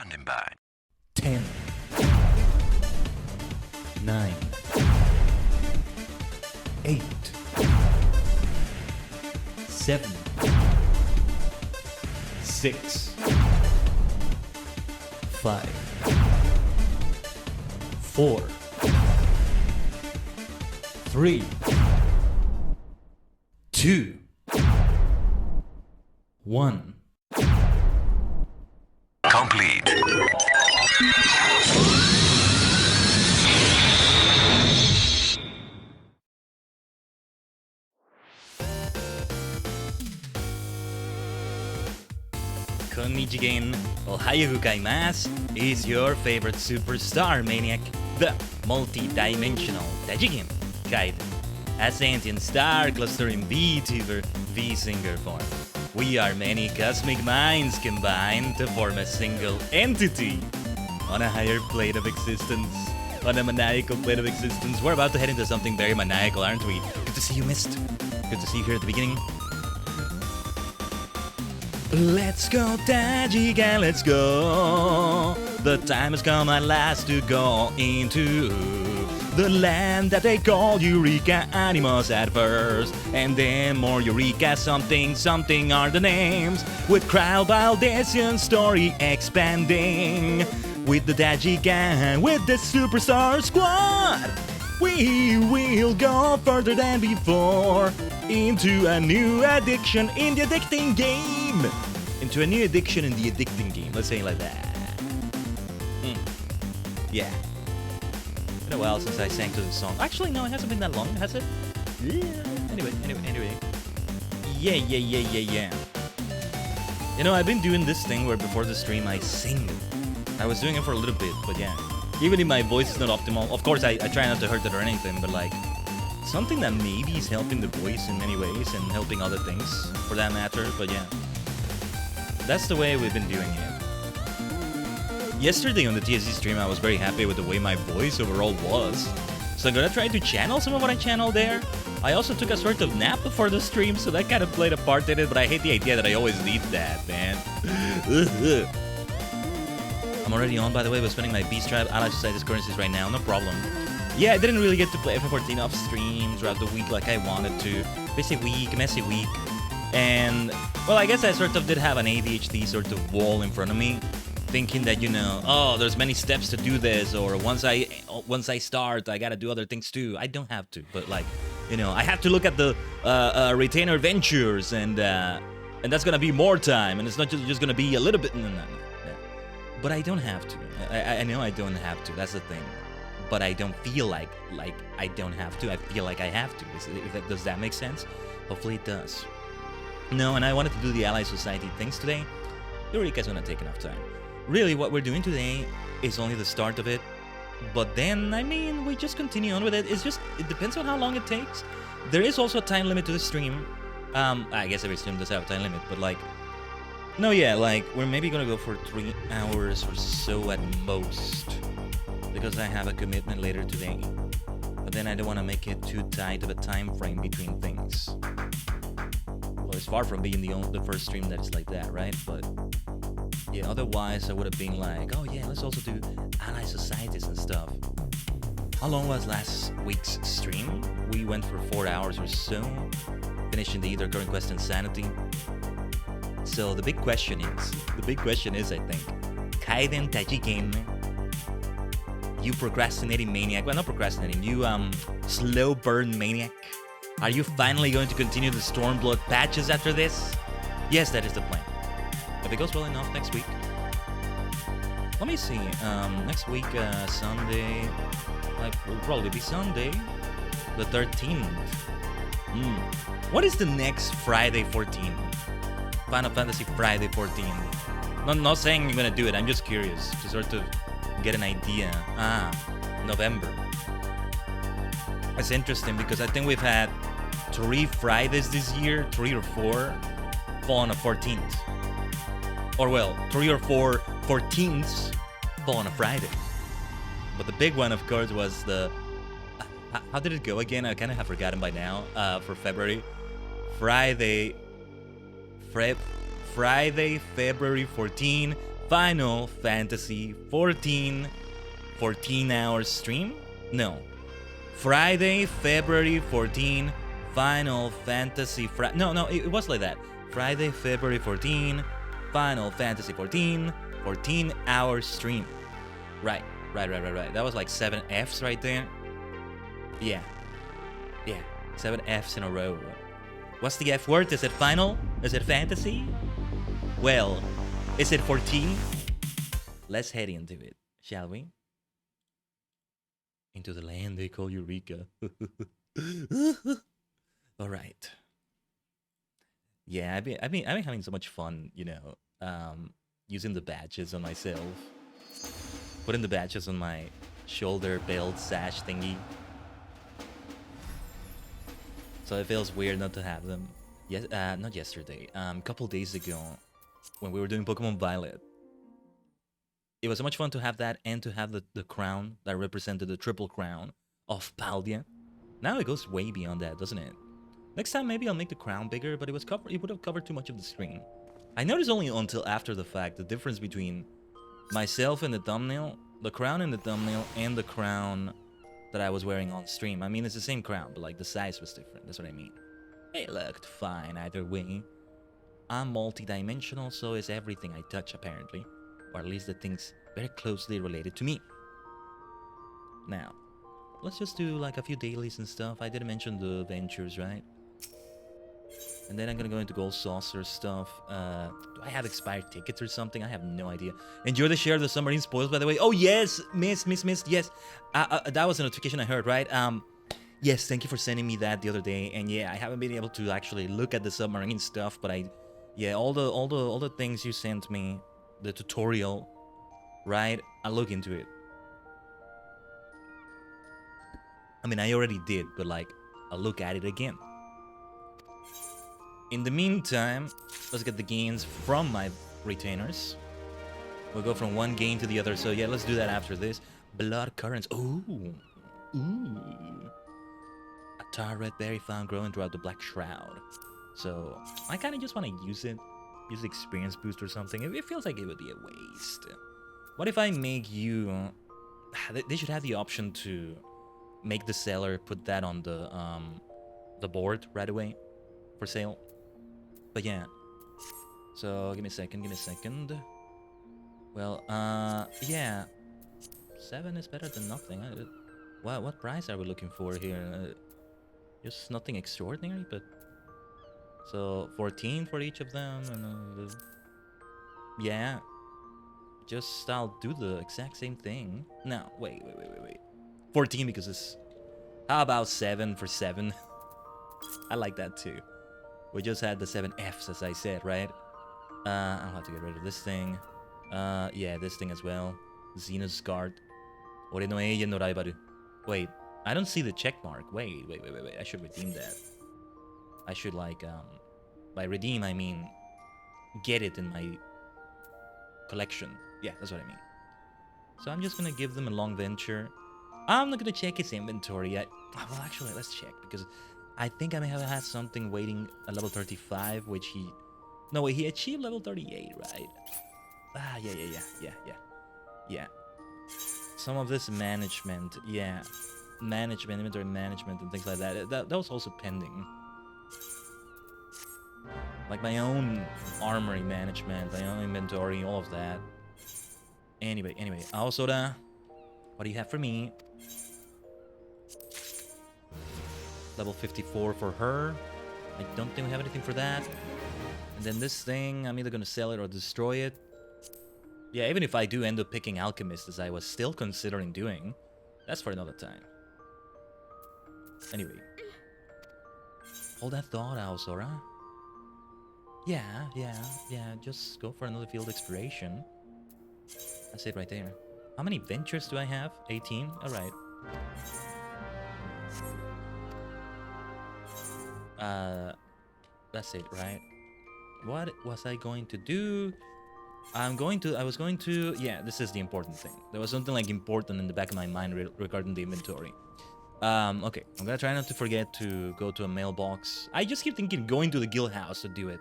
Standing by. 10, 9, 8, 7, 6, 5, 4, 3, 2, 1. Complete. Konnichiwa, ohayo gozaimasu, is your favorite superstar maniac, the multi-dimensional Dajigen, Khaiden, a sentient star clustering VTuber, V-singer form. We are many cosmic minds combined to form a single entity. On a higher plane of existence, on a maniacal plane of existence, we're about to head into something very maniacal, aren't we? Good to see you, Mist. Good to see you here at the beginning. Let's go, Dajigen, let's go. The time has come at last to go into the land that they call Eureka. Animals at first, and then more Eureka. Something are the names. With crowd validation story expanding. With the Dajigen, with the superstar squad, we will go further than before. Into a new addiction in the addicting game. Into a new addiction in the addicting game. Let's say it like that. Yeah. Been a while since I sang to the song. Actually, no, it hasn't been that long, has it? Yeah. Anyway. Yeah. You know, I've been doing this thing where before the stream I sing. I was doing it for a little bit, but yeah. Even if my voice is not optimal, of course I try not to hurt it or anything, but like, something that maybe is helping the voice in many ways and helping other things for that matter, but yeah. That's the way we've been doing it. Yesterday on the TSC stream I was very happy with the way my voice overall was. So I'm gonna try to channel some of what I channeled there. I also took a sort of nap before the stream, so that kind of played a part in it, but I hate the idea that I always need that, man. I'm already on, by the way, but spending my Beast Tribe Ally Society's currencies right now, no problem. Yeah, I didn't really get to play FF14 off stream throughout the week like I wanted to. Busy week, messy week. And, well, I guess I sort of did have an ADHD sort of wall in front of me. Thinking that, you know, oh, there's many steps to do this, or once I start, I gotta do other things too. I don't have to, but like, you know, I have to look at the retainer ventures, and that's gonna be more time, and it's not just gonna be a little bit. No. But I don't have to. I know I don't have to. That's the thing. But I don't feel like I don't have to. I feel like I have to. Does that make sense? Hopefully it does. No, and I wanted to do the Ally Society things today. Eureka's gonna take enough time. Really, what we're doing today is only the start of it. But then, I mean, we just continue on with it. It depends on how long it takes. There is also a time limit to the stream. I guess every stream does have a time limit, but like... No, yeah, like, we're maybe gonna go for 3 hours or so at most. Because I have a commitment later today. But then I don't want to make it too tight of a time frame between things. Well, it's far from being the first stream that's like that, right? But... yeah, otherwise I would have been like, oh yeah, let's also do ally societies and stuff. How long was last week's stream? We went for 4 hours or so, finishing the Either Current Quest Insanity. So the big question is, I think, Khaiden Dajigen, you procrastinating maniac, well not procrastinating, you slow burn maniac, are you finally going to continue the Stormblood patches after this? Yes, that is the plan. If it goes well enough next week. Let me see. Next week, Sunday. Will probably be Sunday, the 13th. What is the next Friday 14? Final Fantasy Friday 14. Not saying you're gonna do it. I'm just curious to sort of get an idea. November. It's interesting because I think we've had 3 Fridays this year, 3 or 4, fall on a 14th. Or well, 3 or 4 14ths fall on a Friday. But the big one, of course, was the... how did it go again? I kind of have forgotten by now. For February. Friday, February 14, Final Fantasy 14 14-hour stream? No. Friday, February 14, Final Fantasy No, it was like that. Friday, February 14, Final Fantasy 14 14-hour stream. Right. That was like 7 Fs right there. Yeah. 7 Fs in a row. What's the F word? Is it final? Is it fantasy? Well, is it 14? Let's head into it, shall we? Into the land they call Eureka. All right. Yeah, I've been having so much fun, you know, using the badges on myself, putting the badges on my shoulder belt sash thingy. So it feels weird not to have them. Yes, not yesterday. A couple days ago, when we were doing Pokemon Violet, it was so much fun to have that and to have the crown that represented the triple crown of Paldea. Now it goes way beyond that, doesn't it? Next time maybe I'll make the crown bigger, but it would have covered too much of the screen. I noticed only until after the fact the difference between myself in the thumbnail, the crown in the thumbnail, and the crown that I was wearing on stream. I mean, it's the same crown, but like the size was different. That's what I mean. It looked fine either way. I'm multi-dimensional, so is everything I touch apparently. Or at least the things very closely related to me. Now, let's just do like a few dailies and stuff. I didn't mention the ventures, right? And then I'm gonna go into Gold Saucer stuff. Do I have expired tickets or something? I have no idea. Enjoy the share of the submarine spoils, by the way. Oh yes, missed. Yes, that was a notification I heard, right? Yes, thank you for sending me that the other day. And yeah, I haven't been able to actually look at the submarine stuff, but yeah, all the things you sent me, the tutorial, right? I'll look into it. I mean, I already did, but like, I'll look at it again. In the meantime, let's get the gains from my retainers. We'll go from one gain to the other. So yeah, let's do that after this. Blood currents. Ooh. A tar red berry found growing throughout the Black Shroud. So I kind of just want to use it. Use the experience boost or something. It feels like it would be a waste. What if I make you... They should have the option to make the seller put that on the board right away for sale. But yeah, so give me a second. Well, yeah, 7 is better than nothing. What price are we looking for here? Just nothing extraordinary, but so 14 for each of them, and yeah, just I'll do the exact same thing. No, wait. 14 because it's. How about 7 for 7? I like that too. We just had the 7 Fs, as I said, right? I'll have to get rid of this thing. Yeah, this thing as well. Xenos Guard. Ore no Eien no Raibaru. Wait, I don't see the check mark. Wait. I should redeem that. I should, like, by redeem, I mean get it in my collection. Yeah, that's what I mean. So I'm just gonna give them a long venture. I'm not gonna check his inventory yet. Well, actually, let's check, because I think I may have had something waiting at level 35, which he... No, wait, he achieved level 38, right? Yeah. Some of this management, yeah. Management, inventory management, and things like that. That was also pending. Like my own armory management, my own inventory, all of that. Anyway, Aosora, what do you have for me? Level 54 for her. I don't think we have anything for that. And then this thing, I'm either gonna sell it or destroy it. Yeah, even if I do end up picking Alchemist, as I was still considering doing, that's for another time. Anyway. Hold that thought, Aosora. Yeah, just go for another field exploration. That's it right there. How many ventures do I have? 18? Alright. That's it, right? What was I going to do? I was going to, yeah, this is the important thing. There was something like important in the back of my mind regarding the inventory. Okay, I'm gonna try not to forget to go to a mailbox. I just keep thinking going to the guild house to do it,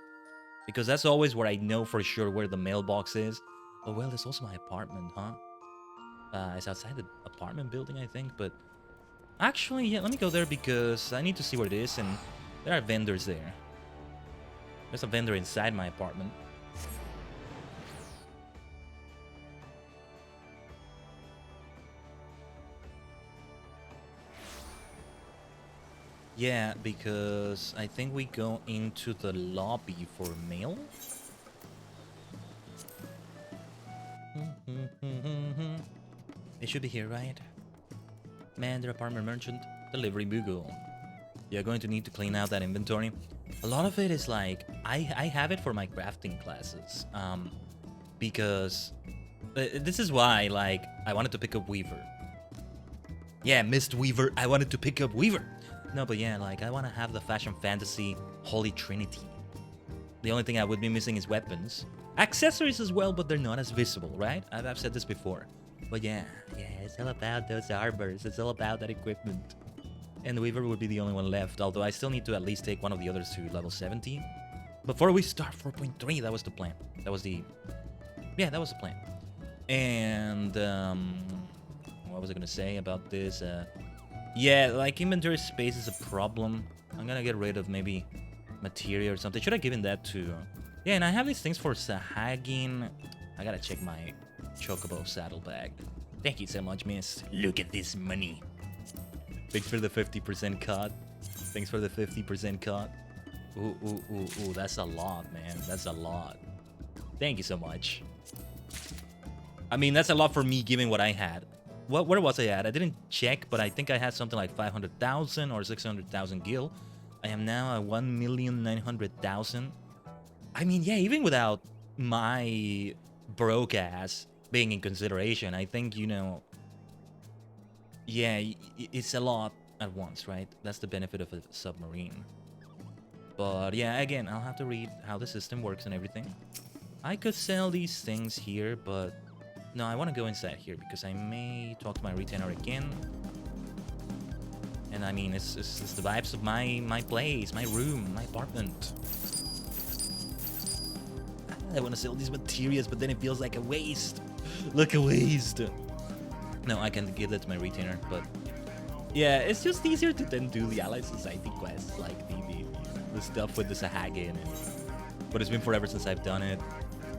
because that's always where I know for sure where the mailbox is. Oh well, there's also my apartment, huh? It's outside the apartment building, I think, but actually, yeah, let me go there because I need to see what it is, and there are vendors there. There's a vendor inside my apartment. Yeah, because I think we go into the lobby for mail. It should be here, right? Man, their apartment merchant, delivery Google. You're going to need to clean out that inventory. A lot of it is like, I have it for my crafting classes. Because this is why, like, I wanted to pick up Weaver. Yeah, Mist Weaver, I wanted to pick up Weaver. No, but yeah, like, I want to have the fashion fantasy Holy Trinity. The only thing I would be missing is weapons. Accessories as well, but they're not as visible, right? I've said this before. But yeah, it's all about those armors. It's all about that equipment. And the Weaver would be the only one left, although I still need to at least take one of the others to level 70. Before we start 4.3, that was the plan. That was the plan. And, what was I gonna say about this? Yeah, like inventory space is a problem. I'm gonna get rid of maybe materia or something. Should I given that to... Yeah, and I have these things for Sahagin. I gotta check my Chocobo saddlebag. Thank you so much, miss. Look at this money. Thanks for the 50% cut. Thanks for the 50% cut. Ooh, that's a lot, man. That's a lot. Thank you so much. I mean, that's a lot for me given what I had. Where was I at? I didn't check, but I think I had something like 500,000 or 600,000 gil. I am now at 1,900,000. I mean, yeah, even without my broke ass being in consideration, I think, you know, yeah, it's a lot at once, right? That's the benefit of a submarine. But yeah, again, I'll have to read how the system works and everything. I could sell these things here, but no, I want to go inside here because I may talk to my retainer again. And I mean, it's the vibes of my place, my room, my apartment. I want to sell these materials, but then it feels like a waste. Like a waste. No, I can give that to my retainer, but yeah, it's just easier to then do the Allied Society quests, like the stuff with the Sahagin. But it's been forever since I've done it.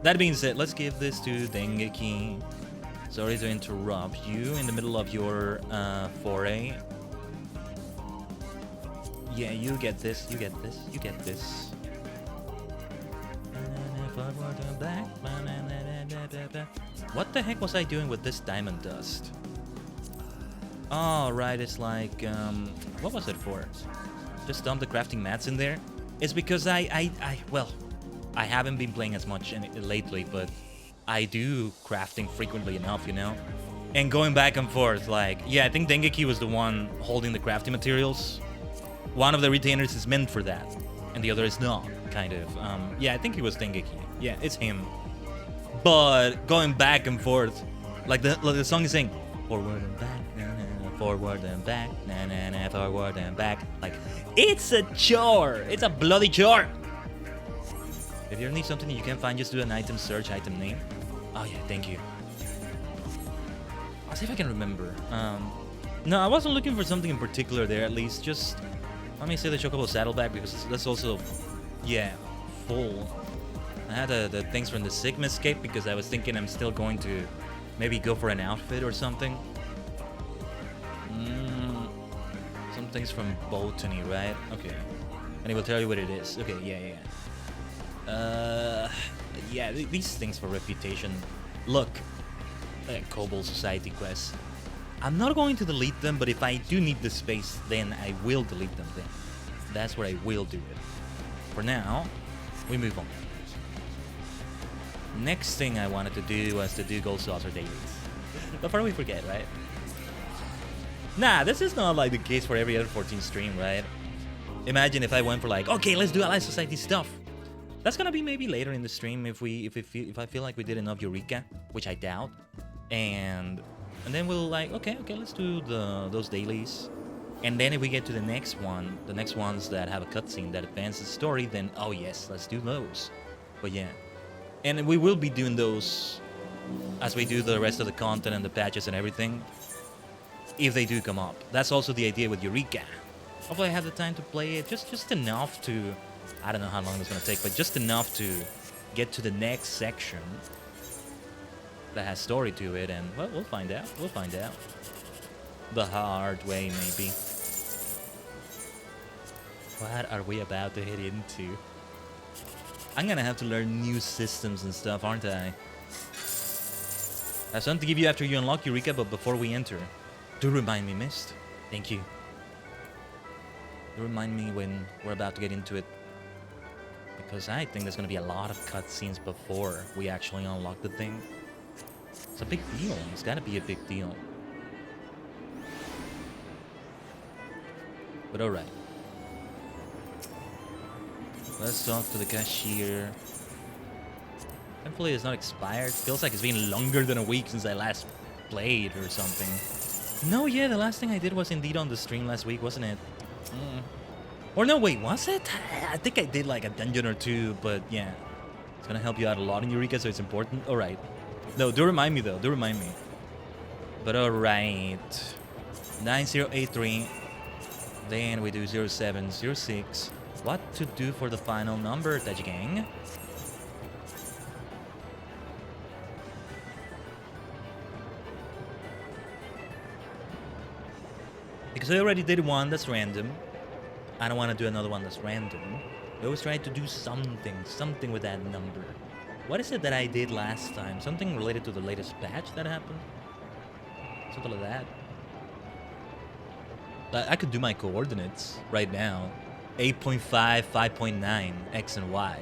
That being said, let's give this to Dengeki. Sorry to interrupt you in the middle of your foray. Yeah, you get this, you get this, you get this. What the heck was I doing with this diamond dust? Oh, right, it's like, what was it for? Just dump the crafting mats in there? It's because well, I haven't been playing as much lately, but I do crafting frequently enough, you know? And going back and forth, like, yeah, I think Dengeki was the one holding the crafting materials. One of the retainers is meant for that, and the other is not, kind of. Yeah, I think it was Dengeki. Yeah, it's him. But going back and forth, like the song is saying, forward and back, na, na, na, forward and back, na, na, na, forward and back. Like, it's a chore. It's a bloody chore. If you ever need something you can't find, just do an item search, item name. Oh yeah, thank you. I'll see if I can remember. No, I wasn't looking for something in particular there, at least. Just let me say the Chocobo saddlebag because that's also, yeah, full. I had the things from the Sigma Escape because I was thinking I'm still going to maybe go for an outfit or something. Some things from Botany, right? Okay. And it will tell you what it is. Okay, yeah. Yeah, these things for reputation. Look, Kobold Society quests. I'm not going to delete them, but if I do need the space, then I will delete them then. That's where I will do it. For now, we move on. Next thing I wanted to do was to do Gold Saucer dailies. Before we forget, right? Nah, this is not like the case for every other 14 stream, right? Imagine if I went for like, okay, let's do Allied Society stuff. That's gonna be maybe later in the stream if I feel like we did enough Eureka, which I doubt. And then we'll like, okay, let's do those dailies. And then if we get to the next one, the next ones that have a cutscene that advances the story, then oh yes, let's do those. But yeah. And we will be doing those as we do the rest of the content and the patches and everything, if they do come up. That's also the idea with Eureka. Hopefully I have the time to play it, just enough to, I don't know how long it's gonna take, but just enough to get to the next section that has story to it, and well, we'll find out. We'll find out. The hard way, maybe. What are we about to head into? I'm gonna have to learn new systems and stuff, aren't I? I have something to give you after you unlock Eureka, but before we enter, do remind me, Mist. Thank you. Do remind me when we're about to get into it. Because I think there's gonna be a lot of cutscenes before we actually unlock the thing. It's a big deal. It's gotta be a big deal. But alright. Let's talk to the cashier. Thankfully it's not expired. Feels like it's been longer than a week since I last played or something. No, yeah, the last thing I did was indeed on the stream last week, wasn't it? Or no, wait, was it? I think I did like a dungeon or two, but yeah. It's gonna help you out a lot in Eureka, so it's important. Alright. No, do remind me though, do remind me. But alright. 9083. Then we do 0706. What to do for the final number, Taji Gang? Because I already did one that's random. I don't want to do another one that's random. I always try to do something with that number. What is it that I did last time? Something related to the latest patch that happened? Something like that. I could do my coordinates right now. 8.5, 5.9, X and Y.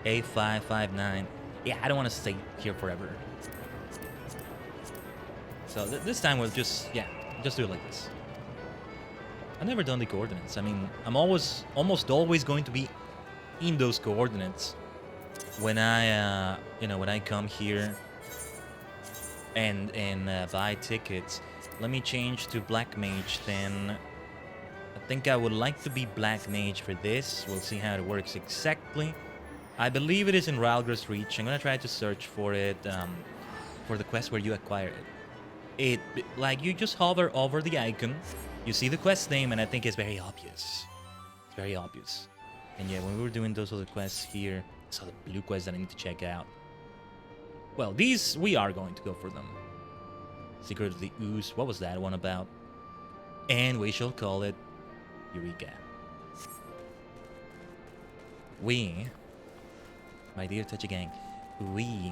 8559. Yeah, I don't want to stay here forever. So this time we'll just do it like this. I've never done the coordinates. I mean, I'm almost always going to be in those coordinates when I, when I come here and buy tickets. Let me change to Black Mage then. I think I would like to be Black Mage for this. We'll see how it works exactly. I believe it is in Ralgra's Reach. I'm gonna try to search for it, for the quest where you acquire it. Like, you just hover over the icon, you see the quest name, and I think it's very obvious. It's very obvious. And yeah, when we were doing those other quests here, I saw the blue quests that I need to check out. Well, these, we are going to go for them. Secret of the Ooze, what was that one about? And we shall call it Eureka. We, my dear Touchy Gang, we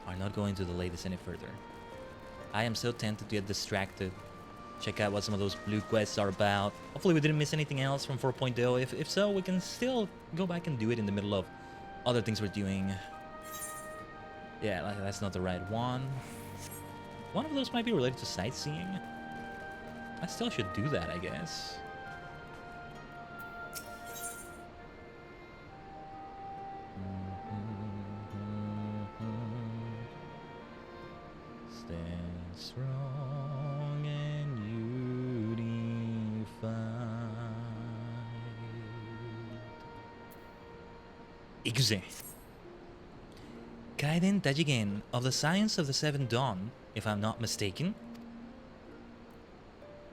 are not going to delay this any further. I am so tempted to get distracted. Check out what some of those blue quests are about. Hopefully we didn't miss anything else from 4.0. If so, we can still go back and do it in the middle of other things we're doing. Yeah, that's not the right one. One of those might be related to sightseeing. I still should do that, I guess. Stand strong and unified. Ikuse. Khaiden Dajigen of the Science of the Seven Dawn, if I'm not mistaken.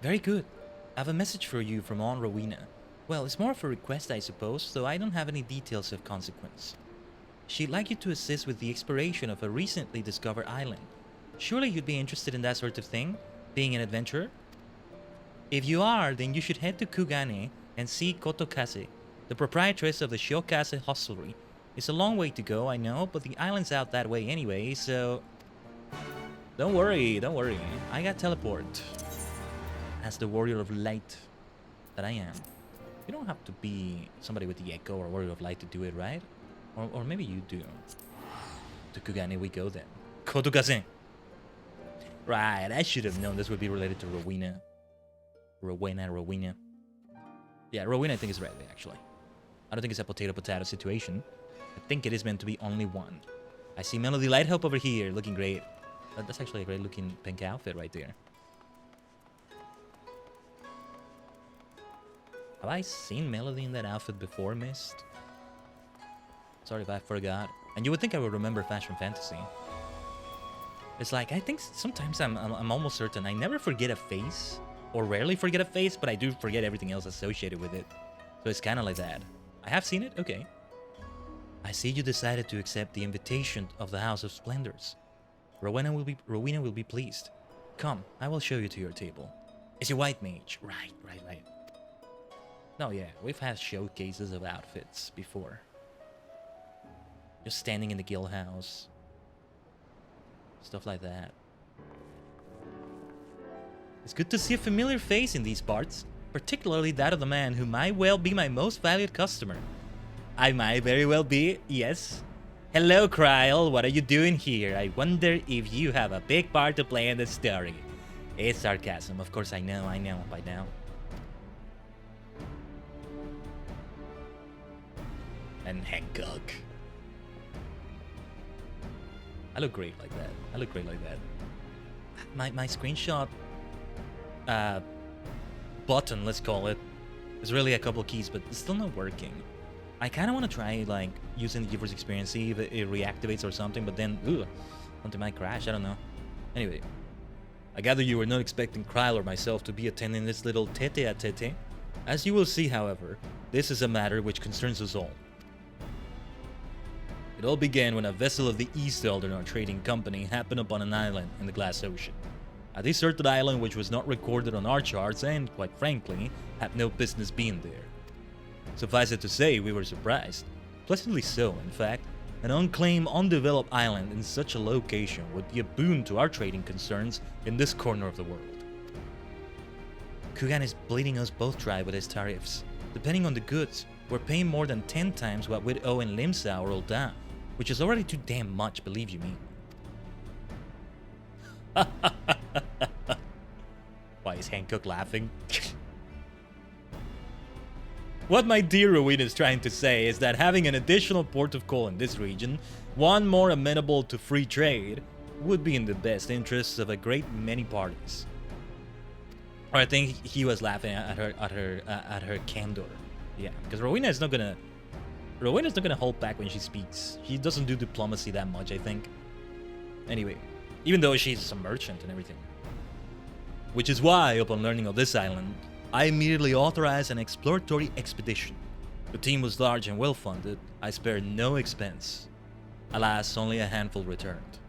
Very good. I have a message for you from On Rowena. Well, it's more of a request, I suppose, though I don't have any details of consequence. She'd like you to assist with the exploration of a recently discovered island. Surely you'd be interested in that sort of thing, being an adventurer? If you are, then you should head to Kugane and see Kotokase, the proprietress of the Shiokase hostelry. It's a long way to go, I know, but the island's out that way anyway, so... Don't worry. I got teleport. As the warrior of light that I am. You don't have to be somebody with the echo or warrior of light to do it, right? Or maybe you do. To Kugane we go then. Kotokase! Right, I should have known this would be related to Rowena. Rowena. Yeah, Rowena I think is right, actually. I don't think it's a potato-potato situation. I think it is meant to be only one. I see Melody Lighthope over here, looking great. That's actually a great looking pink outfit right there. Have I seen Melody in that outfit before, Mist? Sorry if I forgot. And you would think I would remember Fashion Fantasy. It's like, I think sometimes I'm almost certain I never forget a face, or rarely forget a face, but I do forget everything else associated with it. So it's kind of like that. I have seen it? Okay. I see you decided to accept the invitation of the House of Splendors. Rowena will be pleased. Come, I will show you to your table. It's a white mage. Right. No, yeah, we've had showcases of outfits before. Just standing in the guild house. Stuff like that. It's good to see a familiar face in these parts, particularly that of the man who might well be my most valued customer. I might very well be, yes. Hello, Kryl, what are you doing here? I wonder if you have a big part to play in the story. It's sarcasm, of course I know by now. And Hancock. I look great like that. My screenshot button, let's call it, is really a couple keys, but it's still not working. I kind of want to try like using the viewer's experience, see if it reactivates or something, but then something might crash. I don't know. Anyway, I gather you were not expecting Kryl or myself to be attending this little tete-a-tete. As you will see, however, this is a matter which concerns us all. It all began when a vessel of the East Eldar trading company happened upon an island in the Glass Ocean. A deserted island which was not recorded on our charts and, quite frankly, had no business being there. Suffice it to say, we were surprised. Pleasantly so, in fact. An unclaimed, undeveloped island in such a location would be a boon to our trading concerns in this corner of the world. Kugan is bleeding us both dry with his tariffs. Depending on the goods, we're paying more than 10 times what we'd owe in Limsa or Ul'dah, which is already too damn much, believe you me. Why is Hancock laughing? What my dear Rowena is trying to say is that having an additional port of call in this region, one more amenable to free trade, would be in the best interests of a great many parties. Or I think he was laughing at her candor. Yeah, because Rowena's not gonna hold back when she speaks. She doesn't do diplomacy that much, I think. Anyway, even though she's a merchant and everything. Which is why, upon learning of this island, I immediately authorized an exploratory expedition. The team was large and well-funded. I spared no expense. Alas, only a handful returned.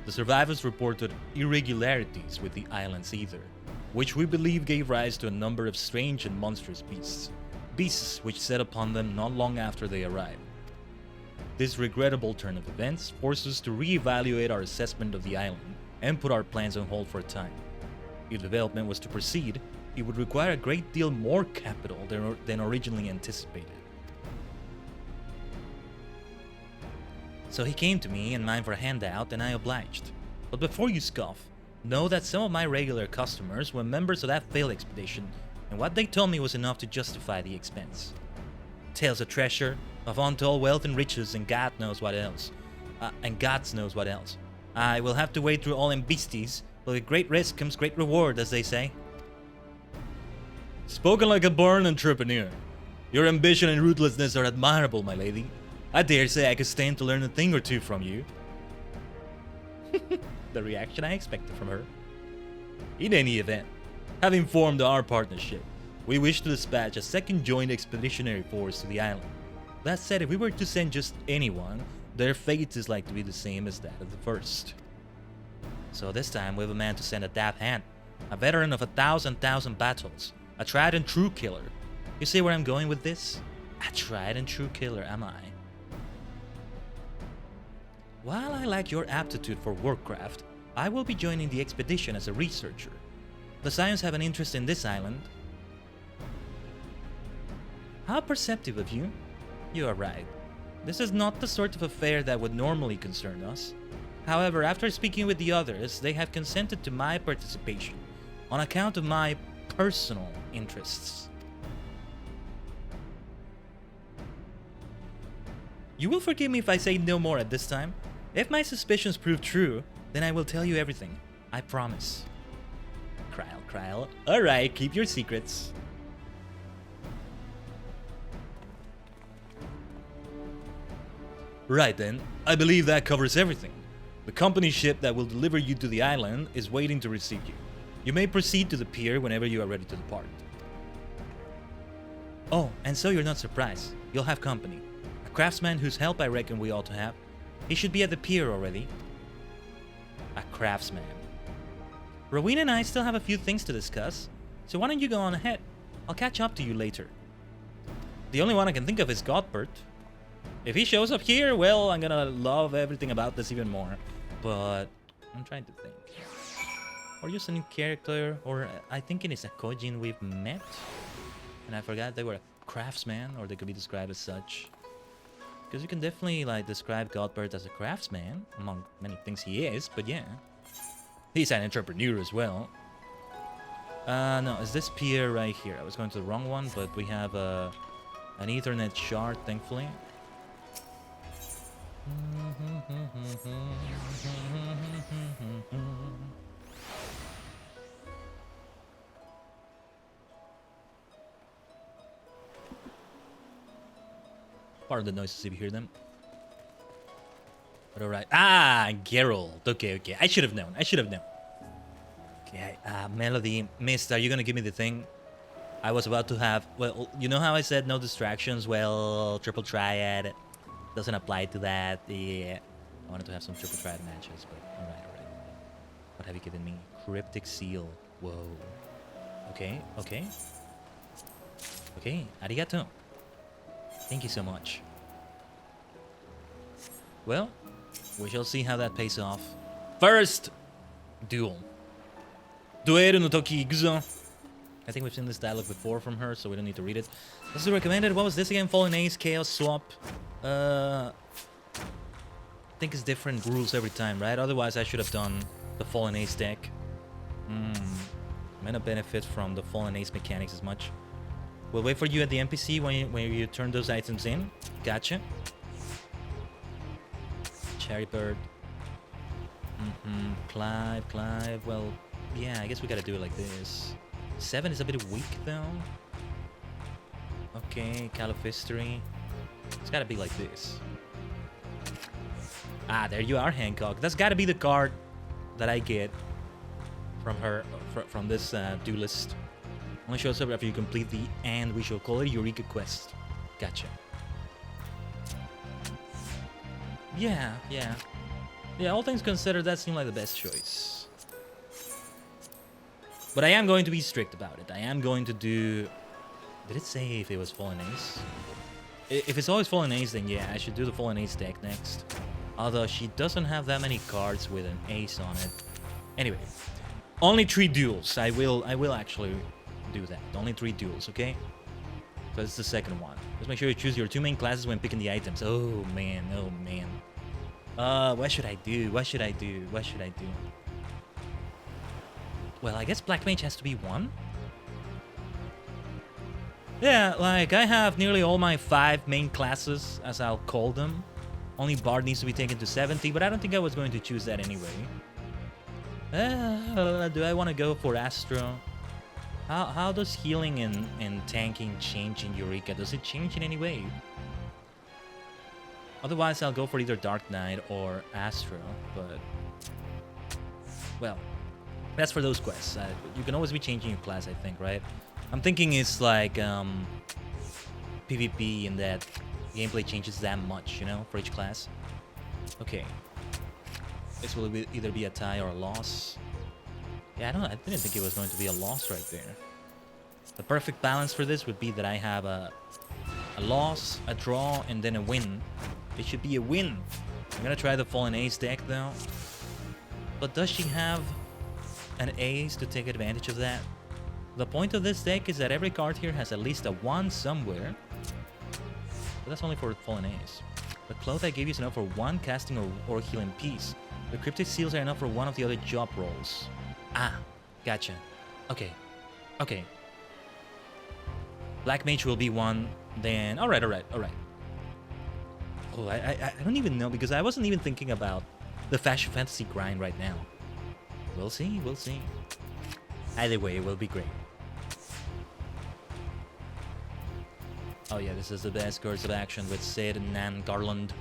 The survivors reported irregularities with the island's ether, which we believe gave rise to a number of strange and monstrous beasts which set upon them not long after they arrived. This regrettable turn of events forced us to re-evaluate our assessment of the island and put our plans on hold for a time. If development was to proceed, it would require a great deal more capital than originally anticipated. So he came to me in mind for a handout, and I obliged. But before you scoff, know that some of my regular customers were members of that failed expedition, and what they told me was enough to justify the expense. Tales of treasure, of untold wealth and riches, and God knows what else. I will have to wade through all them beasties, but with great risk comes great reward, as they say. Spoken like a born entrepreneur. Your ambition and ruthlessness are admirable, my lady. I dare say I could stand to learn a thing or two from you. The reaction I expected from her. In any event, having formed our partnership, we wish to dispatch a second joint expeditionary force to the island. That said, if we were to send just anyone, their fate is like to be the same as that of the first. So this time we have a man to send a dab hand, a veteran of 1,000 battles, a tried and true killer. You see where I'm going with this? A tried and true killer, am I? While I lack your aptitude for warcraft, I will be joining the expedition as a researcher. The Scions have an interest in this island. How perceptive of you. You are right. This is not the sort of affair that would normally concern us. However, after speaking with the others, they have consented to my participation on account of my personal interests. You will forgive me if I say no more at this time. If my suspicions prove true, then I will tell you everything. I promise. Kryl. Alright, keep your secrets. Right then, I believe that covers everything. The company ship that will deliver you to the island is waiting to receive you. You may proceed to the pier whenever you are ready to depart. Oh, and so you're not surprised. You'll have company. A craftsman whose help I reckon we ought to have. He should be at the pier already. A craftsman. Rowena and I still have a few things to discuss, so why don't you go on ahead? I'll catch up to you later. The only one I can think of is Godbert. If he shows up here, well, I'm gonna love everything about this even more. But I'm trying to think. Or just a new character, or I think it is a Khaiden we've met. And I forgot they were a craftsman, or they could be described as such. Because you can definitely like describe Godbert as a craftsman, among many things he is, but yeah. He's an entrepreneur as well. No, is this pier right here? I was going to the wrong one, but we have an Ethernet shard, thankfully. Pardon the noises if you hear them. But alright. Ah, Geralt. Okay, okay. I should have known. I should have known. Okay, Melody. Mist, are you gonna give me the thing? I was about to have... Well, you know how I said no distractions? Well, triple triad doesn't apply to that. Yeah. I wanted to have some triple triad matches, but alright, alright. What have you given me? Cryptic seal. Whoa. Okay, okay. Okay, arigato. Thank you so much. Well, we shall see how that pays off. First, duel. Dueru no toki ikuzo. I think we've seen this dialogue before from her, so we don't need to read it. This is recommended. What was this again? Fallen Ace, Chaos, Swap. I think it's different rules every time, right? Otherwise, I should have done the Fallen Ace deck. May not benefit from the Fallen Ace mechanics as much. We'll wait for you at the NPC when you turn those items in. Gotcha. Cherry Bird. Clive. Well, yeah, I guess we gotta do it like this. 7 is a bit weak, though. Okay, Call of History. It's gotta be like this. Ah, there you are, Hancock. That's gotta be the card that I get from her, from this duelist. Only shows up after you complete the and we shall call it Eureka quest. Gotcha. Yeah. Yeah, all things considered, that seemed like the best choice. But I am going to be strict about it. I am going to do... Did it say if it was Fallen Ace? If it's always Fallen Ace, then yeah, I should do the Fallen Ace deck next. Although she doesn't have that many cards with an ace on it. Anyway, only 3 duels. I will actually do that. Only 3 duels, okay? So this is the second one. Just make sure you choose your 2 main classes when picking the items. Oh man. What should I do? What should I do? Well, I guess Black Mage has to be 1. Yeah, like, I have nearly all my 5 main classes, as I'll call them. Only Bard needs to be taken to 70, but I don't think I was going to choose that anyway. Do I want to go for Astro? How does healing and tanking change in Eureka? Does it change in any way? Otherwise, I'll go for either Dark Knight or Astro, but... Well, that's for those quests. You can always be changing your class, I think, right? I'm thinking it's like PvP in that gameplay changes that much, you know, for each class. Okay. This will either be a tie or a loss. Yeah, I didn't think it was going to be a loss right there. The perfect balance for this would be that I have a loss, a draw, and then a win. It should be a win. I'm gonna try the Fallen Ace deck though. But does she have an ace to take advantage of that? The point of this deck is that every card here has at least a 1 somewhere. But that's only for Fallen Ace. The cloth I gave you is enough for 1 casting or healing piece. The cryptic seals are enough for 1 of the other job rolls. Ah, gotcha. Okay. Black Mage will be 1, then... Alright. Oh, I don't even know, because I wasn't even thinking about the Fashion Fantasy grind right now. We'll see. Either way, it will be great. Oh yeah, this is the best course of action with Sid and Nan Garland.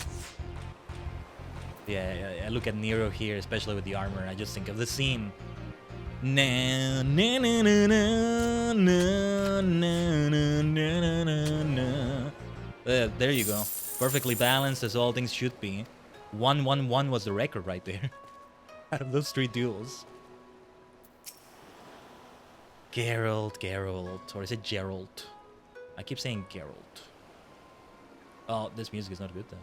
Yeah, I look at Nero here, especially with the armor. I just think of the scene. Na na na na na na na na na na na. There you go. Perfectly balanced as all things should be. 1-1-1 was the record right there. Out of those 3 duels. Geralt. Or is it Geralt? I keep saying Geralt. Oh, this music is not good though.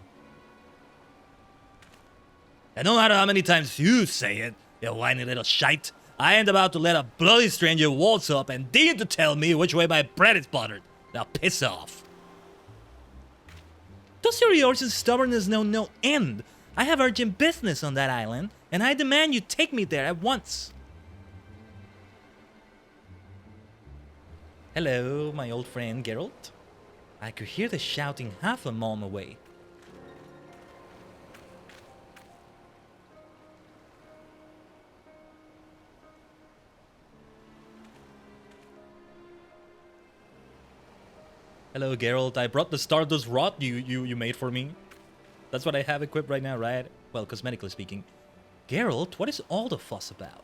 And no matter how many times you say it, you whiny little shite, I ain't about to let a bloody stranger waltz up and deign to tell me which way my bread is buttered. Now piss off. Does your York's stubbornness know no end? I have urgent business on that island, and I demand you take me there at once. Hello, my old friend Geralt. I could hear the shouting half a mile away. Hello, Geralt. I brought the Stardust Rod you made for me. That's what I have equipped right now, right? Well, cosmetically speaking. Geralt, what is all the fuss about?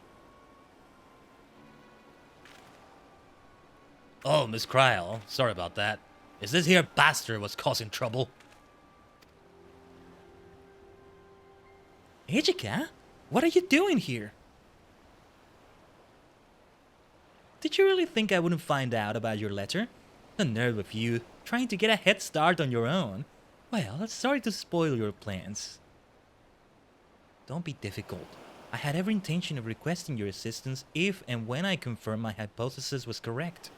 Oh, Miss Kryl. Sorry about that. Is this here bastard was causing trouble? Eureka? What are you doing here? Did you really think I wouldn't find out about your letter? The nerve of you, trying to get a head start on your own. Well, sorry to spoil your plans. Don't be difficult. I had every intention of requesting your assistance if and when I confirmed my hypothesis was correct.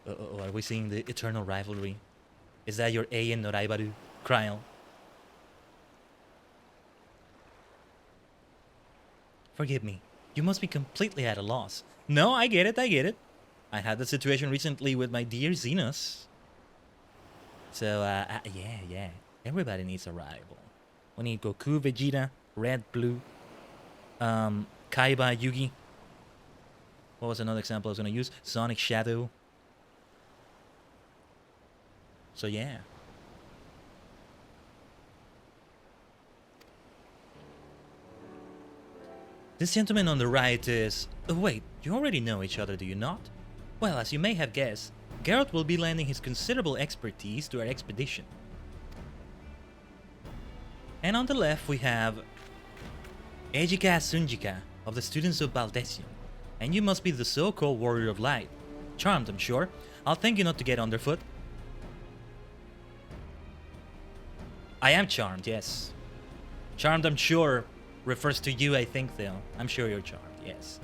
Are we seeing the eternal rivalry? Is that your Eien no Raibaru, Kryl? Forgive me. You must be completely at a loss. No, I get it. I had the situation recently with my dear Xenos. So, yeah. Everybody needs a rival. We need Goku, Vegeta, Red, Blue, Kaiba, Yugi. What was another example I was going to use? Sonic, Shadow. So, yeah. This gentleman on the right is... Oh, wait, you already know each other, do you not? Well, as you may have guessed, Geralt will be lending his considerable expertise to our expedition. And on the left we have... Eureka Sunjika, of the students of Baldesion. And you must be the so-called Warrior of Light. Charmed, I'm sure. I'll thank you not to get underfoot. I am charmed, yes. Charmed, I'm sure, refers to you, I think, though. I'm sure you're charmed, yes.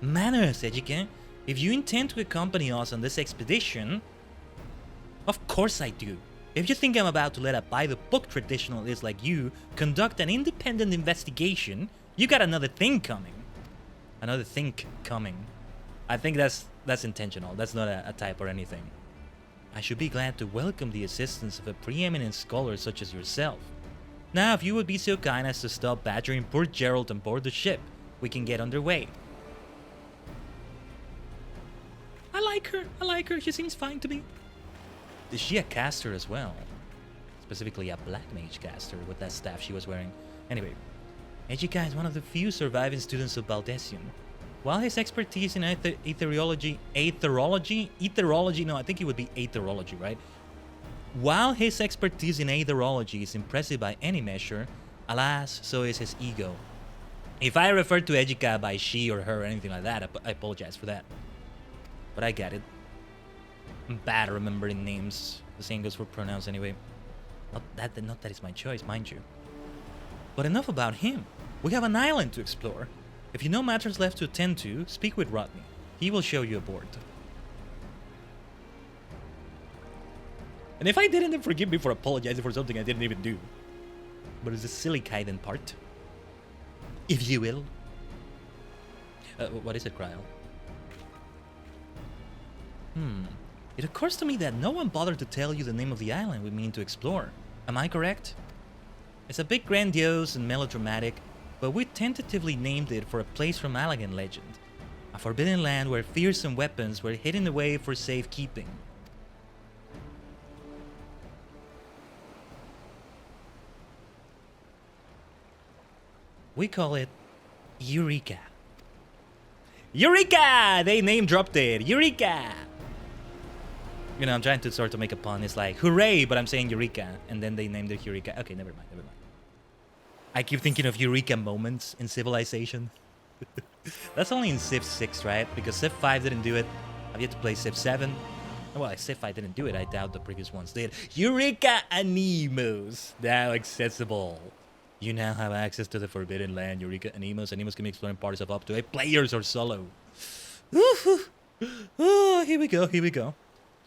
Manners, Eureka. If you intend to accompany us on this expedition... Of course I do. If you think I'm about to let a by-the-book traditionalist like you conduct an independent investigation, you got another thing coming. Another think coming. I think that's intentional. That's not a type or anything. I should be glad to welcome the assistance of a preeminent scholar such as yourself. Now, if you would be so kind as to stop badgering poor Geralt on board the ship, we can get underway. I like her. She seems fine to me. Is she a caster as well? Specifically a black mage caster with that staff she was wearing. Anyway, Eureka is one of the few surviving students of Baldesion. While his expertise in aetherology, no, I think it would be aetherology, right? While his expertise in aetherology is impressive by any measure, alas, so is his ego. If I refer to Eureka by she or her or anything like that, I apologize for that. But I get it. I'm bad at remembering names. The same goes for pronouns anyway. Not that it's my choice, mind you. But enough about him. We have an island to explore. If you know matters left to attend to, speak with Rodney. He will show you aboard. And if I didn't, then forgive me for apologizing for something I didn't even do. But it's a silly Khaiden part. If you will. What is it, Kryl? It occurs to me that no one bothered to tell you the name of the island we mean to explore. Am I correct? It's a bit grandiose and melodramatic, but we tentatively named it for a place from Allagan legend. A forbidden land where fearsome weapons were hidden away for safekeeping. We call it Eureka. Eureka! They name dropped it. Eureka! You know, I'm trying to sort of make a pun. It's like, hooray, but I'm saying Eureka. And then they named it Eureka. Okay, never mind, never mind. I keep thinking of Eureka moments in Civilization. That's only in Civ 6, right? Because Civ 5 didn't do it. I've yet to play Civ 7. Well, Civ 5 didn't do it. I doubt the previous ones did. Eureka Anemos. Now accessible. You now have access to the Forbidden Land. Eureka Anemos. Anemos can be exploring parties of up to 8 players or solo. Oh, here we go, here we go.